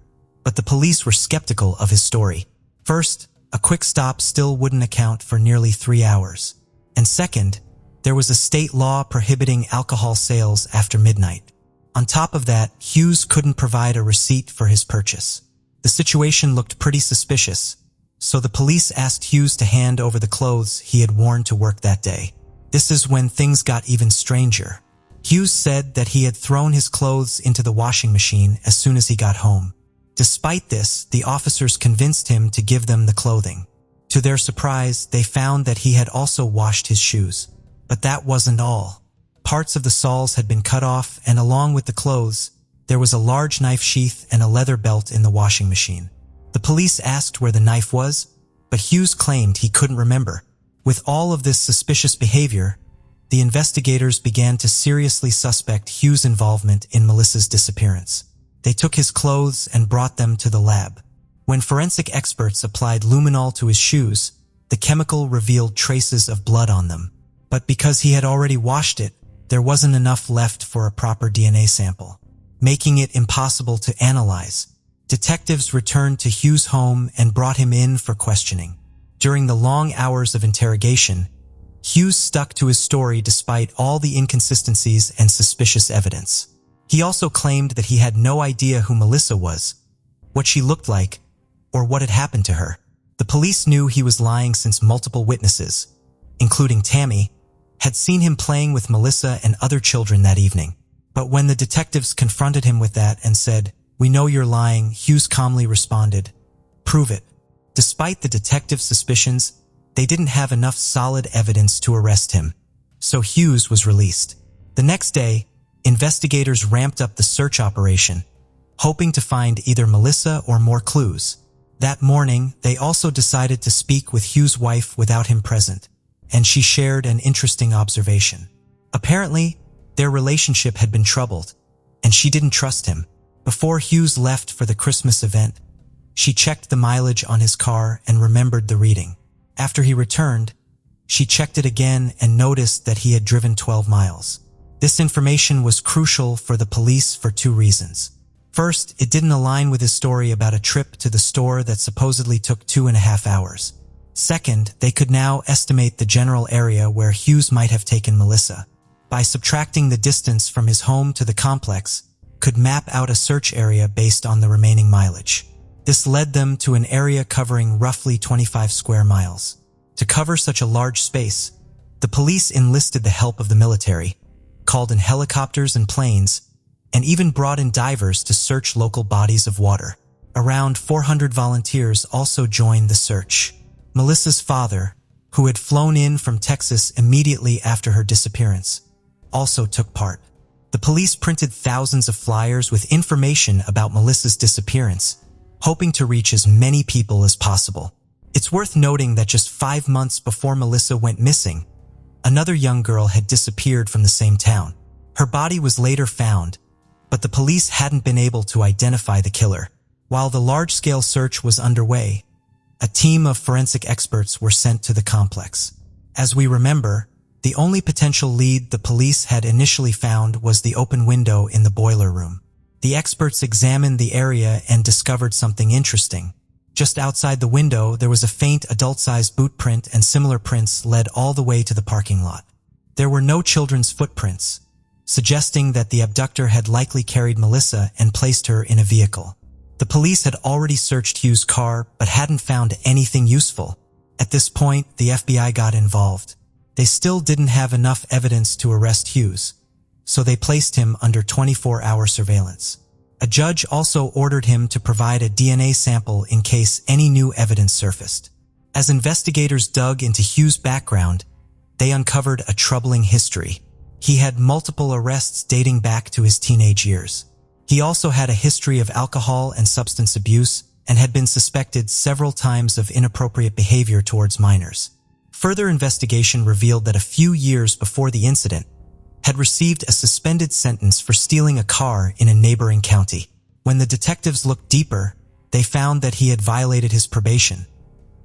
but the police were skeptical of his story. First, a quick stop still wouldn't account for nearly 3 hours. And second, there was a state law prohibiting alcohol sales after midnight. On top of that, Hughes couldn't provide a receipt for his purchase. The situation looked pretty suspicious, so the police asked Hughes to hand over the clothes he had worn to work that day. This is when things got even stranger. Hughes said that he had thrown his clothes into the washing machine as soon as he got home. Despite this, the officers convinced him to give them the clothing. To their surprise, they found that he had also washed his shoes. But that wasn't all. Parts of the soles had been cut off, and along with the clothes, there was a large knife sheath and a leather belt in the washing machine. The police asked where the knife was, but Hughes claimed he couldn't remember. With all of this suspicious behavior, the investigators began to seriously suspect Hughes' involvement in Melissa's disappearance. They took his clothes and brought them to the lab. When forensic experts applied luminol to his shoes, the chemical revealed traces of blood on them. But because he had already washed it, there wasn't enough left for a proper DNA sample, making it impossible to analyze. Detectives returned to Hughes' home and brought him in for questioning. During the long hours of interrogation, Hughes stuck to his story despite all the inconsistencies and suspicious evidence. He also claimed that he had no idea who Melissa was, what she looked like, or what had happened to her. The police knew he was lying since multiple witnesses, including Tammy, had seen him playing with Melissa and other children that evening. But when the detectives confronted him with that and said, "We know you're lying," Hughes calmly responded, "Prove it." Despite the detectives' suspicions, they didn't have enough solid evidence to arrest him, so Hughes was released. The next day, investigators ramped up the search operation, hoping to find either Melissa or more clues. That morning, they also decided to speak with Hughes' wife without him present, and she shared an interesting observation. Apparently, their relationship had been troubled, and she didn't trust him. Before Hughes left for the Christmas event, she checked the mileage on his car and remembered the reading. After he returned, she checked it again and noticed that he had driven 12 miles. This information was crucial for the police for two reasons. First, it didn't align with his story about a trip to the store that supposedly took 2.5 hours. Second, they could now estimate the general area where Hughes might have taken Melissa. By subtracting the distance from his home to the complex, could map out a search area based on the remaining mileage. This led them to an area covering roughly 25 square miles. To cover such a large space, the police enlisted the help of the military, called in helicopters and planes, and even brought in divers to search local bodies of water. Around 400 volunteers also joined the search. Melissa's father, who had flown in from Texas immediately after her disappearance, also took part. The police printed thousands of flyers with information about Melissa's disappearance, hoping to reach as many people as possible. It's worth noting that just 5 months before Melissa went missing, another young girl had disappeared from the same town. Her body was later found, but the police hadn't been able to identify the killer. While the large-scale search was underway, a team of forensic experts were sent to the complex. As we remember, the only potential lead the police had initially found was the open window in the boiler room. The experts examined the area and discovered something interesting. Just outside the window, there was a faint adult-sized boot print, and similar prints led all the way to the parking lot. There were no children's footprints, suggesting that the abductor had likely carried Melissa and placed her in a vehicle. The police had already searched Hughes' car but hadn't found anything useful. At this point, the FBI got involved. They still didn't have enough evidence to arrest Hughes, so they placed him under 24-hour surveillance. A judge also ordered him to provide a DNA sample in case any new evidence surfaced. As investigators dug into Hughes' background, they uncovered a troubling history. He had multiple arrests dating back to his teenage years. He also had a history of alcohol and substance abuse and had been suspected several times of inappropriate behavior towards minors. Further investigation revealed that a few years before the incident, had received a suspended sentence for stealing a car in a neighboring county. When the detectives looked deeper, they found that he had violated his probation,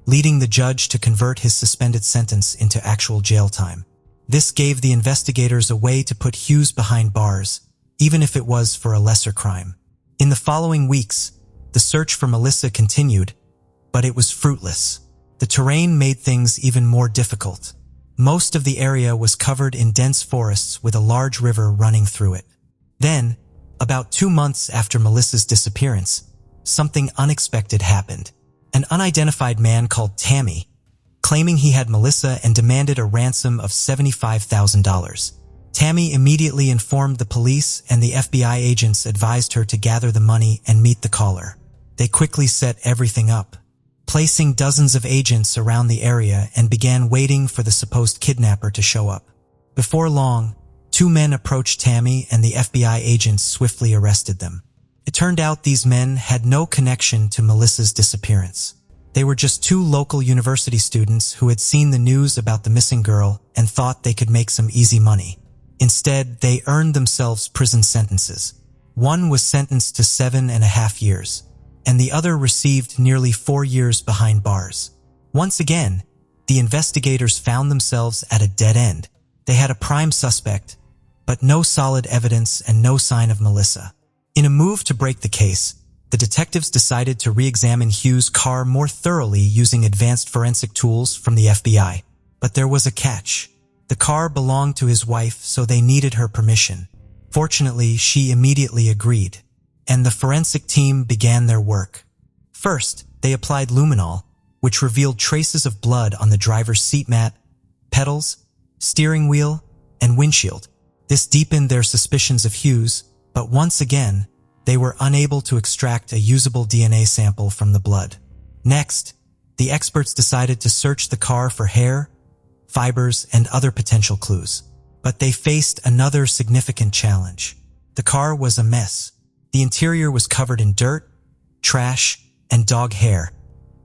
leading the judge to convert his suspended sentence into actual jail time. This gave the investigators a way to put Hughes behind bars, even if it was for a lesser crime. In the following weeks, the search for Melissa continued, but it was fruitless. The terrain made things even more difficult. Most of the area was covered in dense forests with a large river running through it. Then, about 2 months after Melissa's disappearance, something unexpected happened. An unidentified man called Tammy, claiming he had Melissa and demanded a ransom of $75,000. Tammy immediately informed the police, and the FBI agents advised her to gather the money and meet the caller. They quickly set everything up, placing dozens of agents around the area, and began waiting for the supposed kidnapper to show up. Before long, 2 men approached Tammy, and the FBI agents swiftly arrested them. It turned out these men had no connection to Melissa's disappearance. They were just 2 local university students who had seen the news about the missing girl and thought they could make some easy money. Instead, they earned themselves prison sentences. One was sentenced to 7.5 years. and the other received nearly 4 years behind bars. Once again, the investigators found themselves at a dead end. They had a prime suspect, but no solid evidence and no sign of Melissa. In a move to break the case, the detectives decided to re-examine Hughes' car more thoroughly using advanced forensic tools from the FBI. But there was a catch. The car belonged to his wife, so they needed her permission. Fortunately, she immediately agreed, and the forensic team began their work. First, they applied luminol, which revealed traces of blood on the driver's seat mat, pedals, steering wheel, and windshield. This deepened their suspicions of Hughes, but once again, they were unable to extract a usable DNA sample from the blood. Next, the experts decided to search the car for hair, fibers, and other potential clues. But they faced another significant challenge. The car was a mess. The interior was covered in dirt, trash, and dog hair,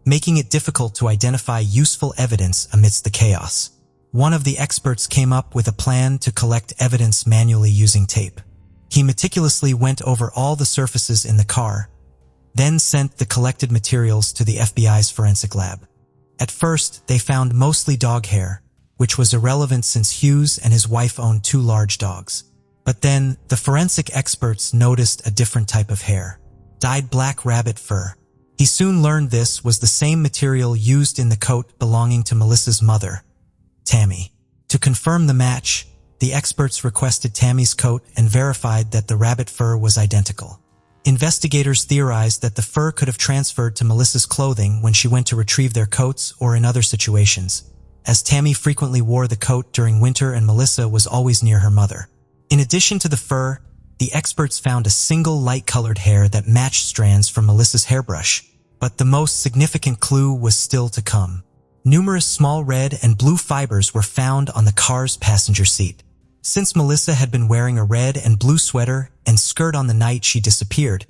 making it difficult to identify useful evidence amidst the chaos. One of the experts came up with a plan to collect evidence manually using tape. He meticulously went over all the surfaces in the car, then sent the collected materials to the FBI's forensic lab. At first, they found mostly dog hair, which was irrelevant since Hughes and his wife owned 2 large dogs. But then, the forensic experts noticed a different type of hair, dyed black rabbit fur. He soon learned this was the same material used in the coat belonging to Melissa's mother, Tammy. To confirm the match, the experts requested Tammy's coat and verified that the rabbit fur was identical. Investigators theorized that the fur could have transferred to Melissa's clothing when she went to retrieve their coats or in other situations, as Tammy frequently wore the coat during winter and Melissa was always near her mother. In addition to the fur, the experts found a single light-colored hair that matched strands from Melissa's hairbrush. But the most significant clue was still to come. Numerous small red and blue fibers were found on the car's passenger seat. Since Melissa had been wearing a red and blue sweater and skirt on the night she disappeared,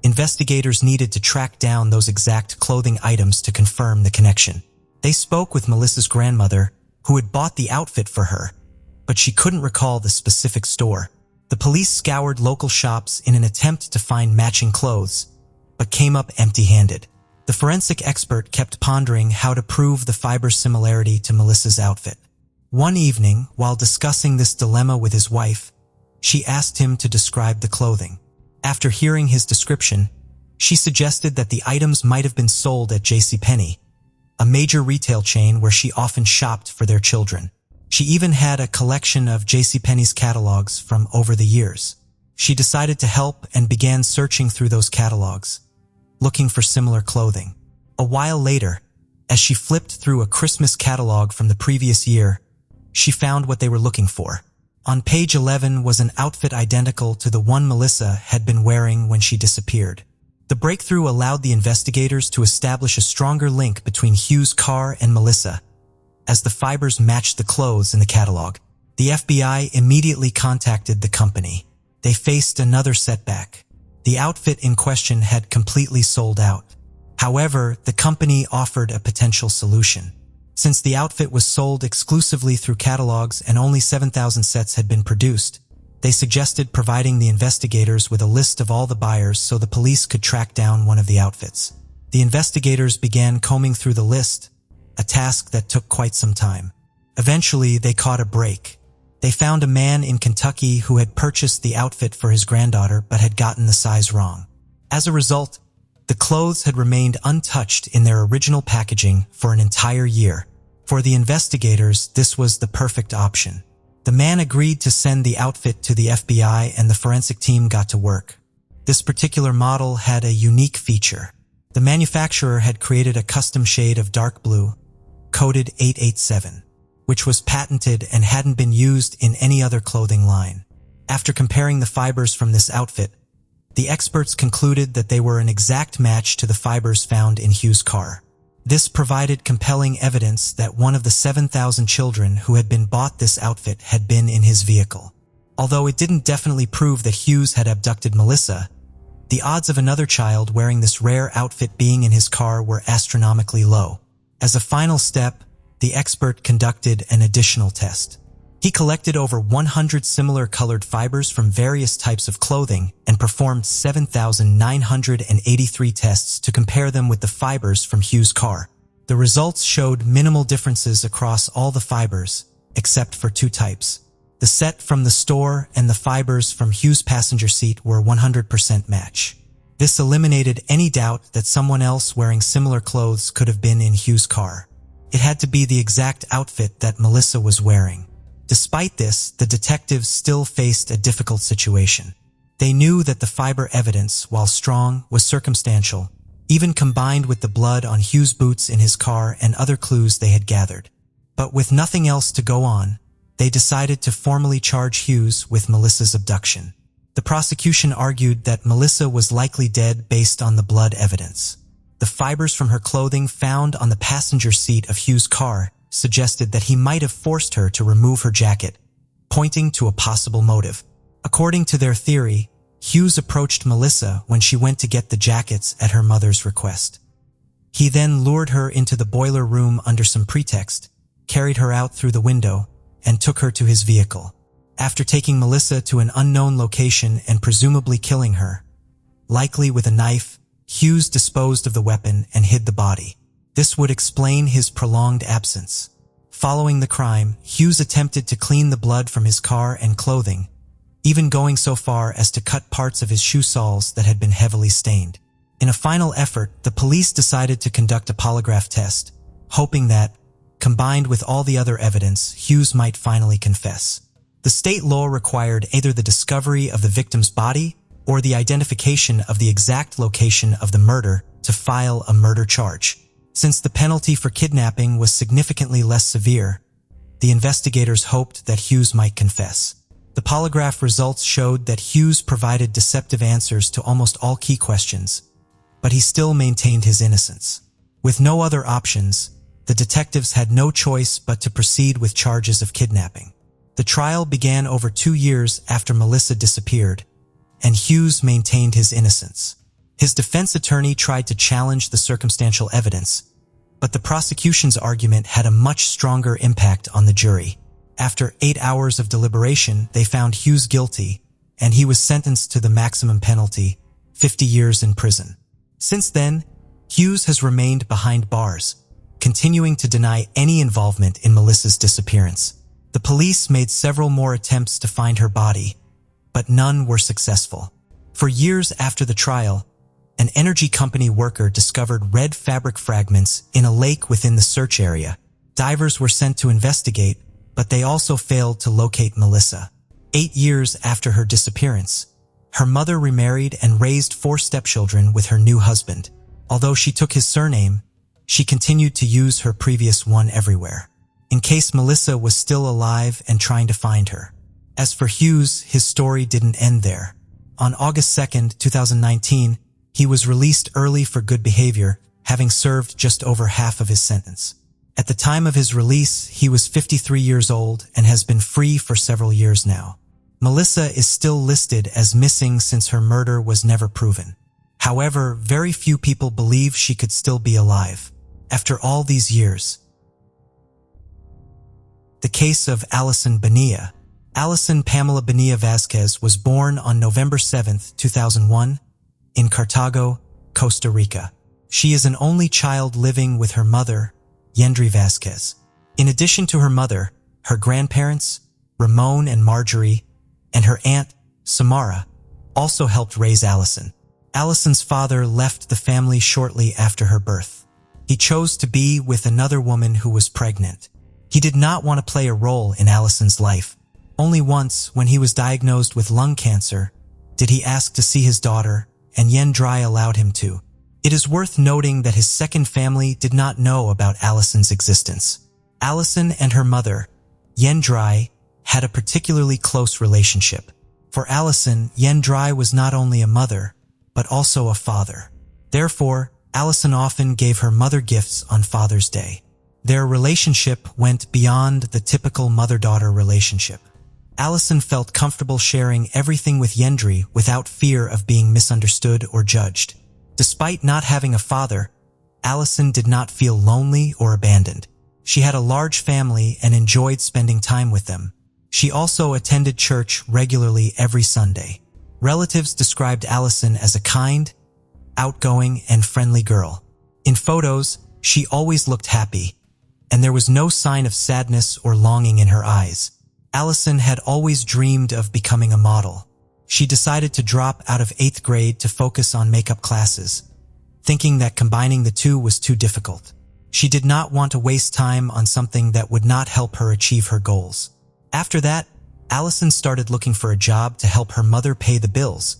investigators needed to track down those exact clothing items to confirm the connection. They spoke with Melissa's grandmother, who had bought the outfit for her, but she couldn't recall the specific store. The police scoured local shops in an attempt to find matching clothes, but came up empty-handed. The forensic expert kept pondering how to prove the fiber's similarity to Melissa's outfit. One evening, while discussing this dilemma with his wife, she asked him to describe the clothing. After hearing his description, she suggested that the items might have been sold at JCPenney, a major retail chain where she often shopped for their children. She even had a collection of JCPenney's catalogs from over the years. She decided to help and began searching through those catalogs, looking for similar clothing. A while later, as she flipped through a Christmas catalog from the previous year, she found what they were looking for. On page 11 was an outfit identical to the one Melissa had been wearing when she disappeared. The breakthrough allowed the investigators to establish a stronger link between Hughes' car and Melissa, as the fibers matched the clothes in the catalog. The FBI immediately contacted the company. They faced another setback. The outfit in question had completely sold out. However, the company offered a potential solution. Since the outfit was sold exclusively through catalogs and only 7,000 sets had been produced, they suggested providing the investigators with a list of all the buyers so the police could track down one of the outfits. The investigators began combing through the list, a task that took quite some time. Eventually, they caught a break. They found a man in Kentucky who had purchased the outfit for his granddaughter but had gotten the size wrong. As a result, the clothes had remained untouched in their original packaging for an entire year. For the investigators, this was the perfect option. The man agreed to send the outfit to the FBI and the forensic team got to work. This particular model had a unique feature. The manufacturer had created a custom shade of dark blue, coded 887, which was patented and hadn't been used in any other clothing line. After comparing the fibers from this outfit, the experts concluded that they were an exact match to the fibers found in Hughes' car. This provided compelling evidence that one of the 7,000 children who had been bought this outfit had been in his vehicle. Although it didn't definitely prove that Hughes had abducted Melissa, the odds of another child wearing this rare outfit being in his car were astronomically low. As a final step, the expert conducted an additional test. He collected over 100 similar colored fibers from various types of clothing and performed 7,983 tests to compare them with the fibers from Hughes' car. The results showed minimal differences across all the fibers, except for two types. The set from the store and the fibers from Hughes' passenger seat were 100% match. This eliminated any doubt that someone else wearing similar clothes could have been in Hughes' car. It had to be the exact outfit that Melissa was wearing. Despite this, the detectives still faced a difficult situation. They knew that the fiber evidence, while strong, was circumstantial, even combined with the blood on Hughes' boots in his car and other clues they had gathered. But with nothing else to go on, they decided to formally charge Hughes with Melissa's abduction. The prosecution argued that Melissa was likely dead based on the blood evidence. The fibers from her clothing found on the passenger seat of Hughes' car suggested that he might have forced her to remove her jacket, pointing to a possible motive. According to their theory, Hughes approached Melissa when she went to get the jackets at her mother's request. He then lured her into the boiler room under some pretext, carried her out through the window, and took her to his vehicle. After taking Melissa to an unknown location and presumably killing her, likely with a knife, Hughes disposed of the weapon and hid the body. This would explain his prolonged absence. Following the crime, Hughes attempted to clean the blood from his car and clothing, even going so far as to cut parts of his shoe soles that had been heavily stained. In a final effort, the police decided to conduct a polygraph test, hoping that, combined with all the other evidence, Hughes might finally confess. The state law required either the discovery of the victim's body or the identification of the exact location of the murder to file a murder charge. Since the penalty for kidnapping was significantly less severe, the investigators hoped that Hughes might confess. The polygraph results showed that Hughes provided deceptive answers to almost all key questions, but he still maintained his innocence. With no other options, the detectives had no choice but to proceed with charges of kidnapping. The trial began over 2 years after Melissa disappeared, and Hughes maintained his innocence. His defense attorney tried to challenge the circumstantial evidence, but the prosecution's argument had a much stronger impact on the jury. After 8 hours of deliberation, they found Hughes guilty, and he was sentenced to the maximum penalty, 50 years in prison. Since then, Hughes has remained behind bars, continuing to deny any involvement in Melissa's disappearance. The police made several more attempts to find her body, but none were successful. For years after the trial, an energy company worker discovered red fabric fragments in a lake within the search area. Divers were sent to investigate, but they also failed to locate Melissa. 8 years after her disappearance, her mother remarried and raised 4 stepchildren with her new husband. Although she took his surname, she continued to use her previous one everywhere, in case Melissa was still alive and trying to find her. As for Hughes, his story didn't end there. On August 2, 2019, he was released early for good behavior, having served just over half of his sentence. At the time of his release, he was 53 years old and has been free for several years now. Melissa is still listed as missing since her murder was never proven. However, very few people believe she could still be alive. After all these years. The case of Alison Bonilla. Alison Pamela Bonilla Vasquez was born on November 7, 2001, in Cartago, Costa Rica. She is an only child living with her mother, Yendri Vasquez. In addition to her mother, her grandparents, Ramon and Marjorie, and her aunt, Samara, also helped raise Alison. Alison's father left the family shortly after her birth. He chose to be with another woman who was pregnant. He did not want to play a role in Alison's life. Only once, when he was diagnosed with lung cancer, did he ask to see his daughter, and Yendri allowed him to. It is worth noting that his second family did not know about Alison's existence. Alison and her mother, Yendri, had a particularly close relationship. For Alison, Yendri was not only a mother, but also a father. Therefore, Alison often gave her mother gifts on Father's Day. Their relationship went beyond the typical mother-daughter relationship. Alison felt comfortable sharing everything with Yendri without fear of being misunderstood or judged. Despite not having a father, Alison did not feel lonely or abandoned. She had a large family and enjoyed spending time with them, She also attended church regularly every Sunday. Relatives described Allison as a kind, outgoing, and friendly girl. In photos, she always looked happy, and there was no sign of sadness or longing in her eyes. Allison had always dreamed of becoming a model. She decided to drop out of 8th grade to focus on makeup classes, thinking that combining the two was too difficult. She did not want to waste time on something that would not help her achieve her goals. After that, Allison started looking for a job to help her mother pay the bills,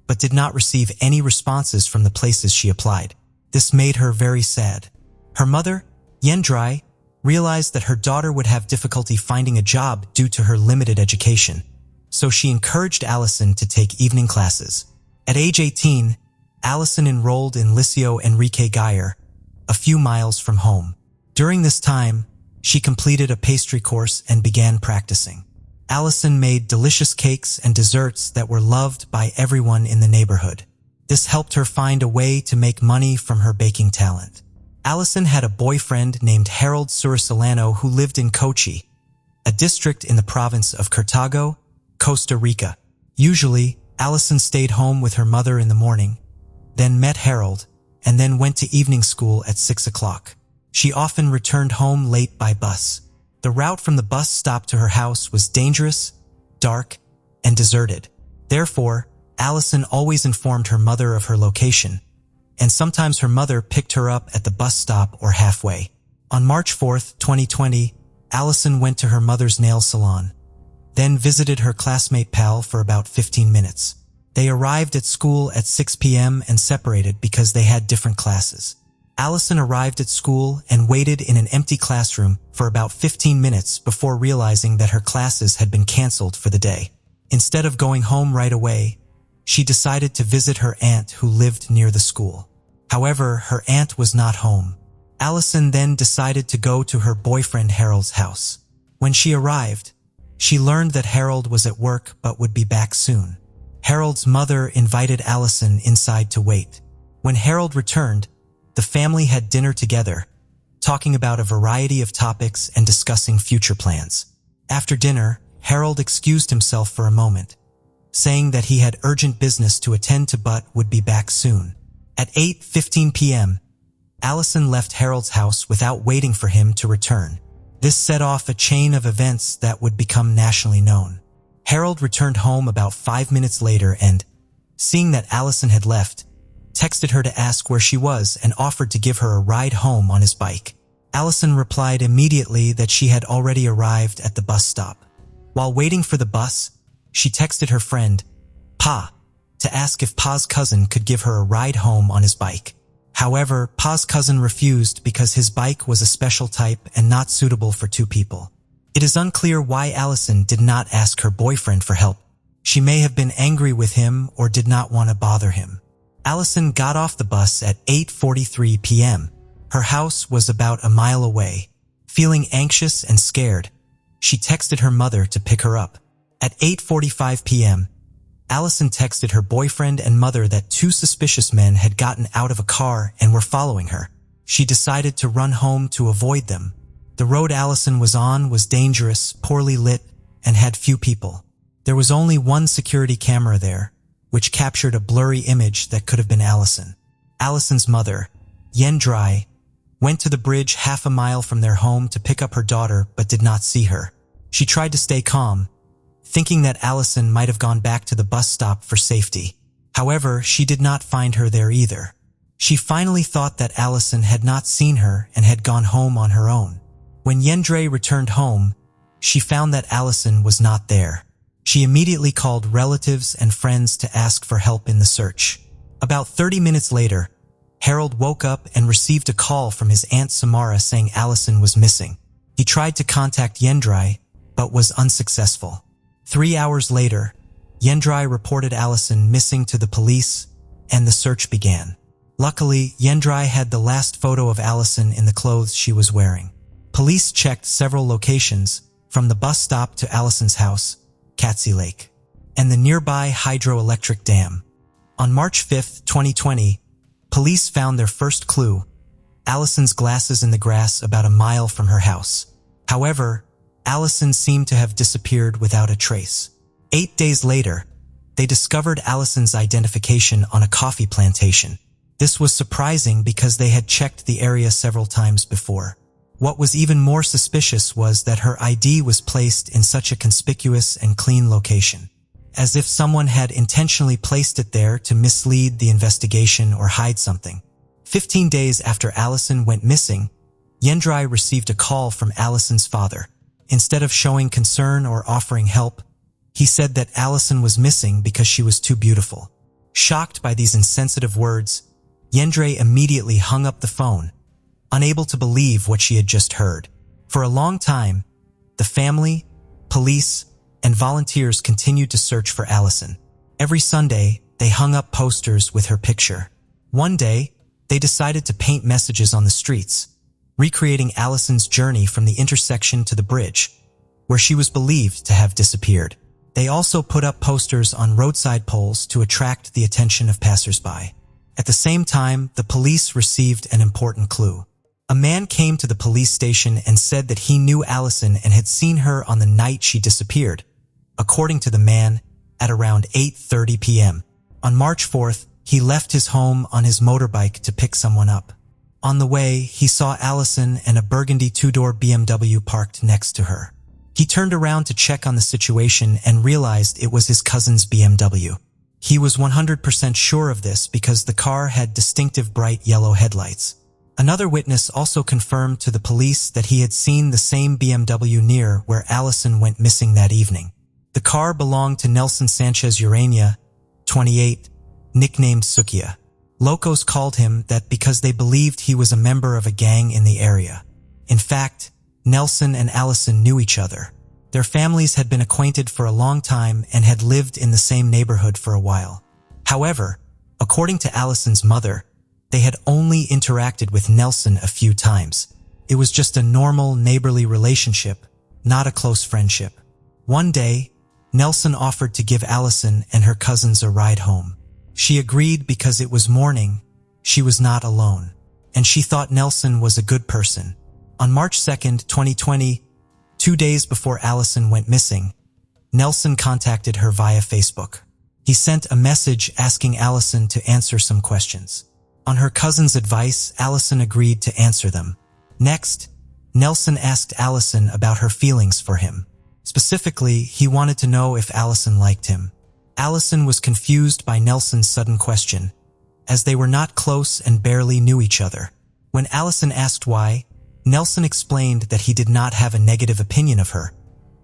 but did not receive any responses from the places she applied. This made her very sad. Her mother, Yendrai, realized that her daughter would have difficulty finding a job due to her limited education, so she encouraged Allison to take evening classes. At age 18, Allison enrolled in Liceo Enrique Geyer, a few miles from home. During this time, she completed a pastry course and began practicing. Allison made delicious cakes and desserts that were loved by everyone in the neighborhood. This helped her find a way to make money from her baking talent. Allison had a boyfriend named Harold Surisolano who lived in Cochi, a district in the province of Cartago, Costa Rica. Usually, Allison stayed home with her mother in the morning, then met Harold, and then went to evening school at 6 o'clock. She often returned home late by bus. The route from the bus stop to her house was dangerous, dark, and deserted. Therefore, Allison always informed her mother of her location, and sometimes her mother picked her up at the bus stop or halfway. On March 4, 2020, Allison went to her mother's nail salon, then visited her classmate pal for about 15 minutes. They arrived at school at 6 p.m. and separated because they had different classes. Allison arrived at school and waited in an empty classroom for about 15 minutes before realizing that her classes had been canceled for the day. Instead of going home right away, she decided to visit her aunt who lived near the school. However, her aunt was not home. Allison then decided to go to her boyfriend Harold's house. When she arrived, she learned that Harold was at work but would be back soon. Harold's mother invited Allison inside to wait. When Harold returned, the family had dinner together, talking about a variety of topics and discussing future plans. After dinner, Harold excused himself for a moment, saying that he had urgent business to attend to but would be back soon. At 8:15 p.m., Allison left Harold's house without waiting for him to return. This set off a chain of events that would become nationally known. Harold returned home about 5 minutes later and, seeing that Allison had left, texted her to ask where she was and offered to give her a ride home on his bike. Allison replied immediately that she had already arrived at the bus stop. While waiting for the bus, she texted her friend, Pa, to ask if Pa's cousin could give her a ride home on his bike. However, Pa's cousin refused because his bike was a special type and not suitable for two people. It is unclear why Allison did not ask her boyfriend for help. She may have been angry with him or did not want to bother him. Allison got off the bus at 8:43 p.m. Her house was about a mile away. Feeling anxious and scared, she texted her mother to pick her up. At 8:45 p.m., Allison texted her boyfriend and mother that two suspicious men had gotten out of a car and were following her. She decided to run home to avoid them. The road Allison was on was dangerous, poorly lit, and had few people. There was only one security camera there, which captured a blurry image that could have been Allison. Allison's mother, Yendrai, went to the bridge half a mile from their home to pick up her daughter but did not see her. She tried to stay calm, thinking that Allison might have gone back to the bus stop for safety. However, she did not find her there either. She finally thought that Allison had not seen her and had gone home on her own. When Yendrai returned home, she found that Allison was not there. She immediately called relatives and friends to ask for help in the search. About 30 minutes later, Harold woke up and received a call from his Aunt Samara saying Allison was missing. He tried to contact Yendrai, but was unsuccessful. 3 hours later, Yendrai reported Allison missing to the police, and the search began. Luckily, Yendrai had the last photo of Allison in the clothes she was wearing. Police checked several locations, from the bus stop to Allison's house, Catsi Lake, and the nearby hydroelectric dam. On March 5, 2020, police found their first clue, Allison's glasses in the grass about a mile from her house. However, Allison seemed to have disappeared without a trace. 8 days later, they discovered Allison's identification on a coffee plantation. This was surprising because they had checked the area several times before. What was even more suspicious was that her ID was placed in such a conspicuous and clean location, as if someone had intentionally placed it there to mislead the investigation or hide something. 15 days after Allison went missing, Yendrai received a call from Allison's father. Instead of showing concern or offering help, he said that Allison was missing because she was too beautiful. Shocked by these insensitive words, Yendrai immediately hung up the phone, unable to believe what she had just heard. For a long time, the family, police, and volunteers continued to search for Allison. Every Sunday, they hung up posters with her picture. One day, they decided to paint messages on the streets, recreating Allison's journey from the intersection to the bridge, where she was believed to have disappeared. They also put up posters on roadside poles to attract the attention of passersby. At the same time, the police received an important clue. A man came to the police station and said that he knew Allison and had seen her on the night she disappeared. According to the man, at around 8:30 p.m. On March 4th, he left his home on his motorbike to pick someone up. On the way, he saw Allison and a burgundy two-door BMW parked next to her. He turned around to check on the situation and realized it was his cousin's BMW. He was 100% sure of this because the car had distinctive bright yellow headlights. Another witness also confirmed to the police that he had seen the same BMW near where Allison went missing that evening. The car belonged to Nelson Sanchez Urania, 28, nicknamed Sukia. Locals called him that because they believed he was a member of a gang in the area. In fact, Nelson and Allison knew each other. Their families had been acquainted for a long time and had lived in the same neighborhood for a while. However, according to Allison's mother, they had only interacted with Nelson a few times. It was just a normal neighborly relationship, not a close friendship. One day, Nelson offered to give Allison and her cousins a ride home. She agreed because it was morning, she was not alone, and she thought Nelson was a good person. On March 2nd, 2020, 2 days before Allison went missing, Nelson contacted her via Facebook. He sent a message asking Allison to answer some questions. On her cousin's advice, Allison agreed to answer them. Next, Nelson asked Allison about her feelings for him. Specifically, he wanted to know if Allison liked him. Allison was confused by Nelson's sudden question, as they were not close and barely knew each other. When Allison asked why, Nelson explained that he did not have a negative opinion of her,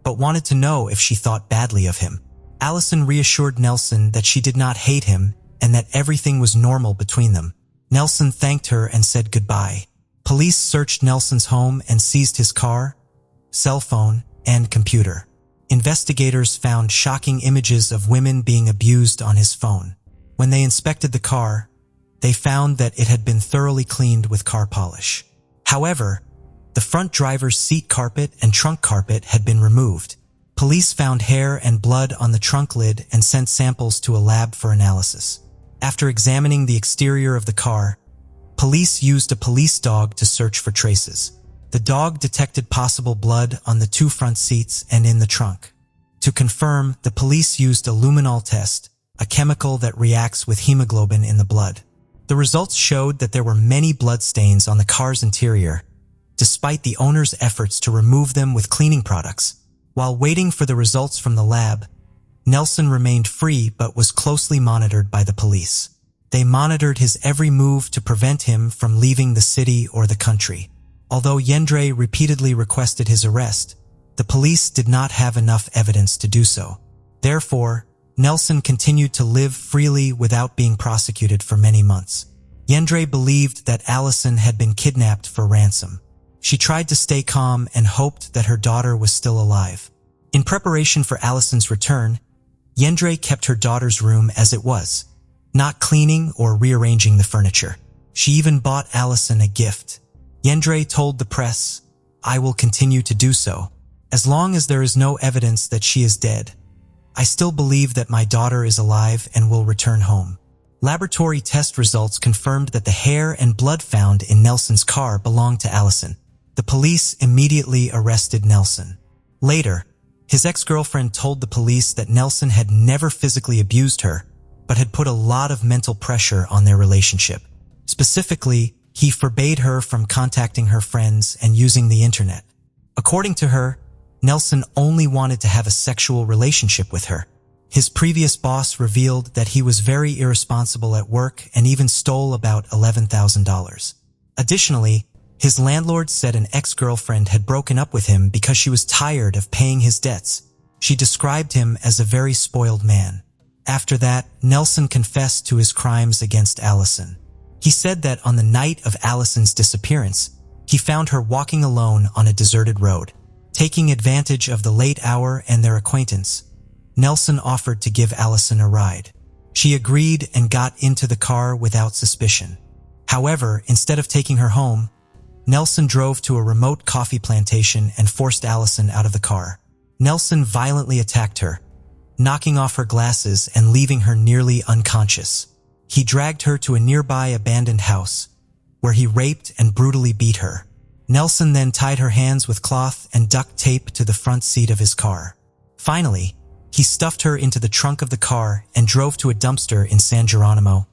but wanted to know if she thought badly of him. Allison reassured Nelson that she did not hate him and that everything was normal between them. Nelson thanked her and said goodbye. Police searched Nelson's home and seized his car, cell phone, and computer. Investigators found shocking images of women being abused on his phone. When they inspected the car, they found that it had been thoroughly cleaned with car polish. However, the front driver's seat carpet and trunk carpet had been removed. Police found hair and blood on the trunk lid and sent samples to a lab for analysis. After examining the exterior of the car, police used a police dog to search for traces. The dog detected possible blood on the 2 front seats and in the trunk. To confirm, the police used a luminol test, a chemical that reacts with hemoglobin in the blood. The results showed that there were many blood stains on the car's interior, despite the owner's efforts to remove them with cleaning products. While waiting for the results from the lab, Nelson remained free but was closely monitored by the police. They monitored his every move to prevent him from leaving the city or the country. Although Yendrai repeatedly requested his arrest, the police did not have enough evidence to do so. Therefore, Nelson continued to live freely without being prosecuted for many months. Yendrai believed that Allison had been kidnapped for ransom. She tried to stay calm and hoped that her daughter was still alive. In preparation for Allison's return, Yendrai kept her daughter's room as it was, not cleaning or rearranging the furniture. She even bought Allison a gift. Yendrai told the press, "I will continue to do so. As long as there is no evidence that she is dead, I still believe that my daughter is alive and will return home." Laboratory test results confirmed that the hair and blood found in Nelson's car belonged to Allison. The police immediately arrested Nelson. Later, his ex-girlfriend told the police that Nelson had never physically abused her, but had put a lot of mental pressure on their relationship. Specifically, he forbade her from contacting her friends and using the internet. According to her, Nelson only wanted to have a sexual relationship with her. His previous boss revealed that he was very irresponsible at work and even stole about $11,000. Additionally, his landlord said an ex-girlfriend had broken up with him because she was tired of paying his debts. She described him as a very spoiled man. After that, Nelson confessed to his crimes against Allison. He said that on the night of Allison's disappearance, he found her walking alone on a deserted road. Taking advantage of the late hour and their acquaintance, Nelson offered to give Allison a ride. She agreed and got into the car without suspicion. However, instead of taking her home, Nelson drove to a remote coffee plantation and forced Allison out of the car. Nelson violently attacked her, knocking off her glasses and leaving her nearly unconscious. He dragged her to a nearby abandoned house, where he raped and brutally beat her. Nelson then tied her hands with cloth and duct tape to the front seat of his car. Finally, he stuffed her into the trunk of the car and drove to a dumpster in San Geronimo,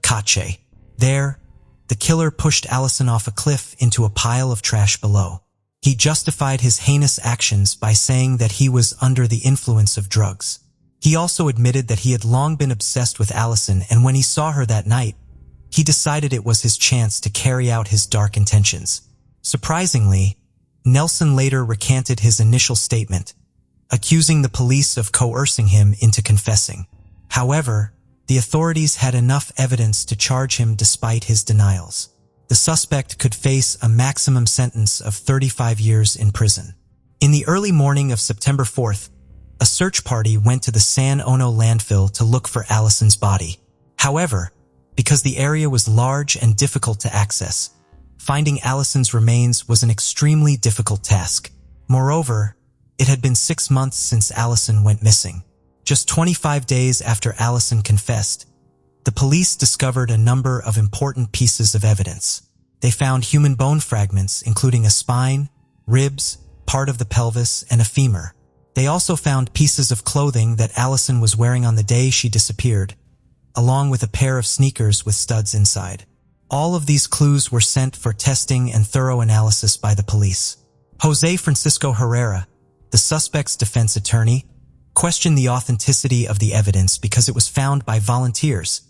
Cache. There, the killer pushed Allison off a cliff into a pile of trash below. He justified his heinous actions by saying that he was under the influence of drugs. He also admitted that he had long been obsessed with Allison, and when he saw her that night, he decided it was his chance to carry out his dark intentions. Surprisingly, Nelson later recanted his initial statement, accusing the police of coercing him into confessing. However, the authorities had enough evidence to charge him despite his denials. The suspect could face a maximum sentence of 35 years in prison. In the early morning of September 4th, a search party went to the San Ono landfill to look for Allison's body. However, because the area was large and difficult to access, finding Allison's remains was an extremely difficult task. Moreover, it had been 6 months since Allison went missing. Just 25 days after Allison confessed, the police discovered a number of important pieces of evidence. They found human bone fragments, including a spine, ribs, part of the pelvis, and a femur. They also found pieces of clothing that Allison was wearing on the day she disappeared, along with a pair of sneakers with studs inside. All of these clues were sent for testing and thorough analysis by the police. Jose Francisco Herrera, the suspect's defense attorney, questioned the authenticity of the evidence because it was found by volunteers,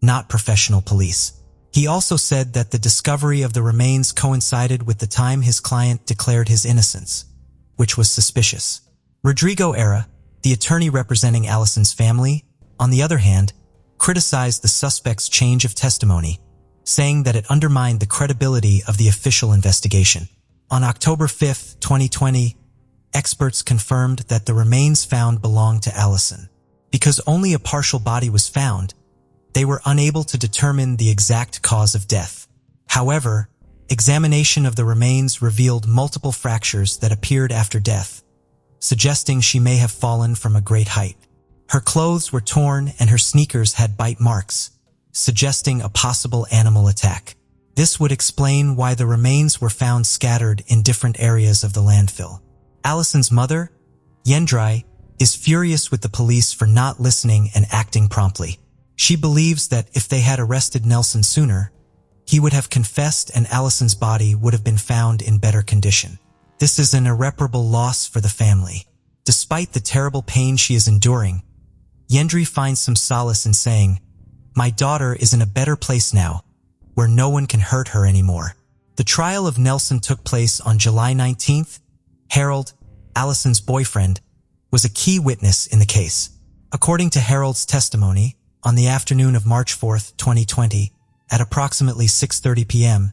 not professional police. He also said that the discovery of the remains coincided with the time his client declared his innocence, which was suspicious. Rodrigo Era, the attorney representing Allison's family, on the other hand, criticized the suspect's change of testimony, saying that it undermined the credibility of the official investigation. On October 5, 2020, experts confirmed that the remains found belonged to Allison. Because only a partial body was found, they were unable to determine the exact cause of death. However, examination of the remains revealed multiple fractures that appeared after death, suggesting she may have fallen from a great height. Her clothes were torn and her sneakers had bite marks, suggesting a possible animal attack. This would explain why the remains were found scattered in different areas of the landfill. Allison's mother, Yendrai, is furious with the police for not listening and acting promptly. She believes that if they had arrested Nelson sooner, he would have confessed and Allison's body would have been found in better condition. This is an irreparable loss for the family. Despite the terrible pain she is enduring, Yendri finds some solace in saying, "My daughter is in a better place now, where no one can hurt her anymore." The trial of Nelson took place on July 19th. Harold, Allison's boyfriend, was a key witness in the case. According to Harold's testimony, on the afternoon of March 4th, 2020, at approximately 6:30 p.m.,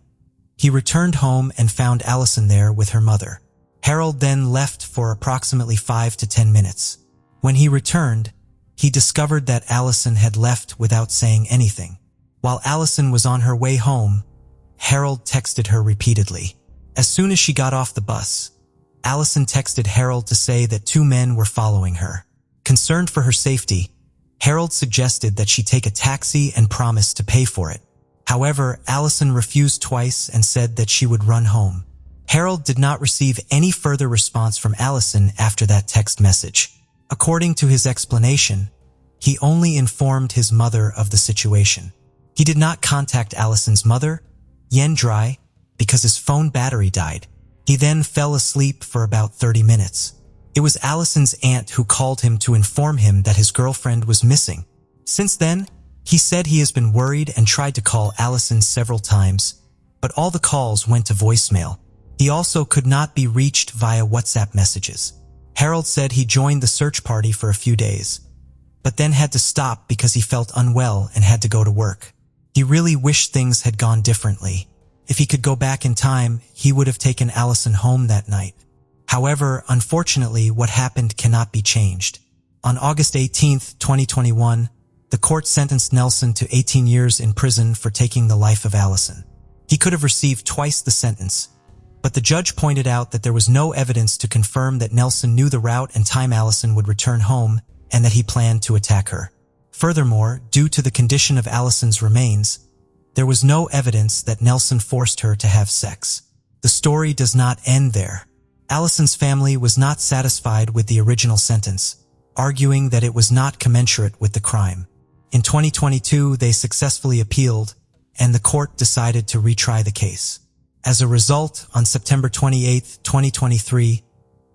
he returned home and found Allison there with her mother. Harold then left for approximately 5 to 10 minutes. When he returned, he discovered that Allison had left without saying anything. While Allison was on her way home, Harold texted her repeatedly. As soon as she got off the bus, Allison texted Harold to say that 2 men were following her. Concerned for her safety, Harold suggested that she take a taxi and promised to pay for it. However, Allison refused twice and said that she would run home. Harold did not receive any further response from Allison after that text message. According to his explanation, he only informed his mother of the situation. He did not contact Allison's mother, Yen Dry, because his phone battery died. He then fell asleep for about 30 minutes. It was Allison's aunt who called him to inform him that his girlfriend was missing. Since then, he said he has been worried and tried to call Allison several times, but all the calls went to voicemail. He also could not be reached via WhatsApp messages. Harold said he joined the search party for a few days, but then had to stop because he felt unwell and had to go to work. He really wished things had gone differently. If he could go back in time, he would have taken Allison home that night. However, unfortunately, what happened cannot be changed. On August 18, 2021, the court sentenced Nelson to 18 years in prison for taking the life of Allison. He could have received twice the sentence, but the judge pointed out that there was no evidence to confirm that Nelson knew the route and time Allison would return home and that he planned to attack her. Furthermore, due to the condition of Allison's remains, there was no evidence that Nelson forced her to have sex. The story does not end there. Allison's family was not satisfied with the original sentence, arguing that it was not commensurate with the crime. In 2022, they successfully appealed, and the court decided to retry the case. As a result, on September 28, 2023,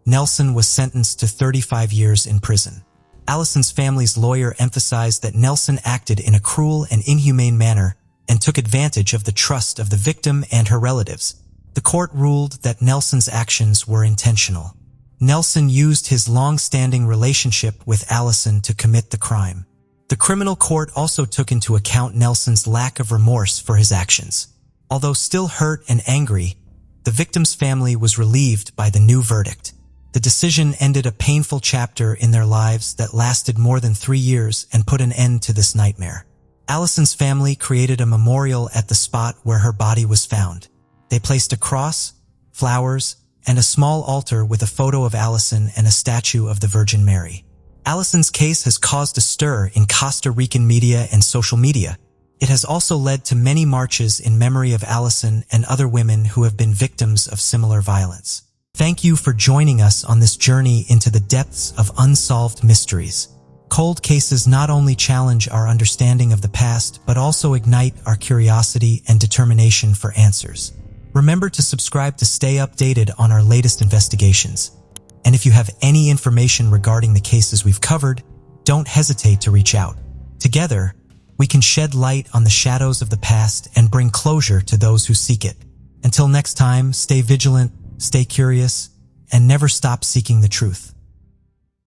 Nelson was sentenced to 35 years in prison. Allison's family's lawyer emphasized that Nelson acted in a cruel and inhumane manner and took advantage of the trust of the victim and her relatives. The court ruled that Nelson's actions were intentional. Nelson used his long-standing relationship with Allison to commit the crime. The criminal court also took into account Nelson's lack of remorse for his actions. Although still hurt and angry, the victim's family was relieved by the new verdict. The decision ended a painful chapter in their lives that lasted more than 3 years and put an end to this nightmare. Allison's family created a memorial at the spot where her body was found. They placed a cross, flowers, and a small altar with a photo of Allison and a statue of the Virgin Mary. Allison's case has caused a stir in Costa Rican media and social media. It has also led to many marches in memory of Allison and other women who have been victims of similar violence. Thank you for joining us on this journey into the depths of unsolved mysteries. Cold cases not only challenge our understanding of the past, but also ignite our curiosity and determination for answers. Remember to subscribe to stay updated on our latest investigations. And if you have any information regarding the cases we've covered, don't hesitate to reach out. Together, we can shed light on the shadows of the past and bring closure to those who seek it. Until next time, stay vigilant, stay curious, and never stop seeking the truth.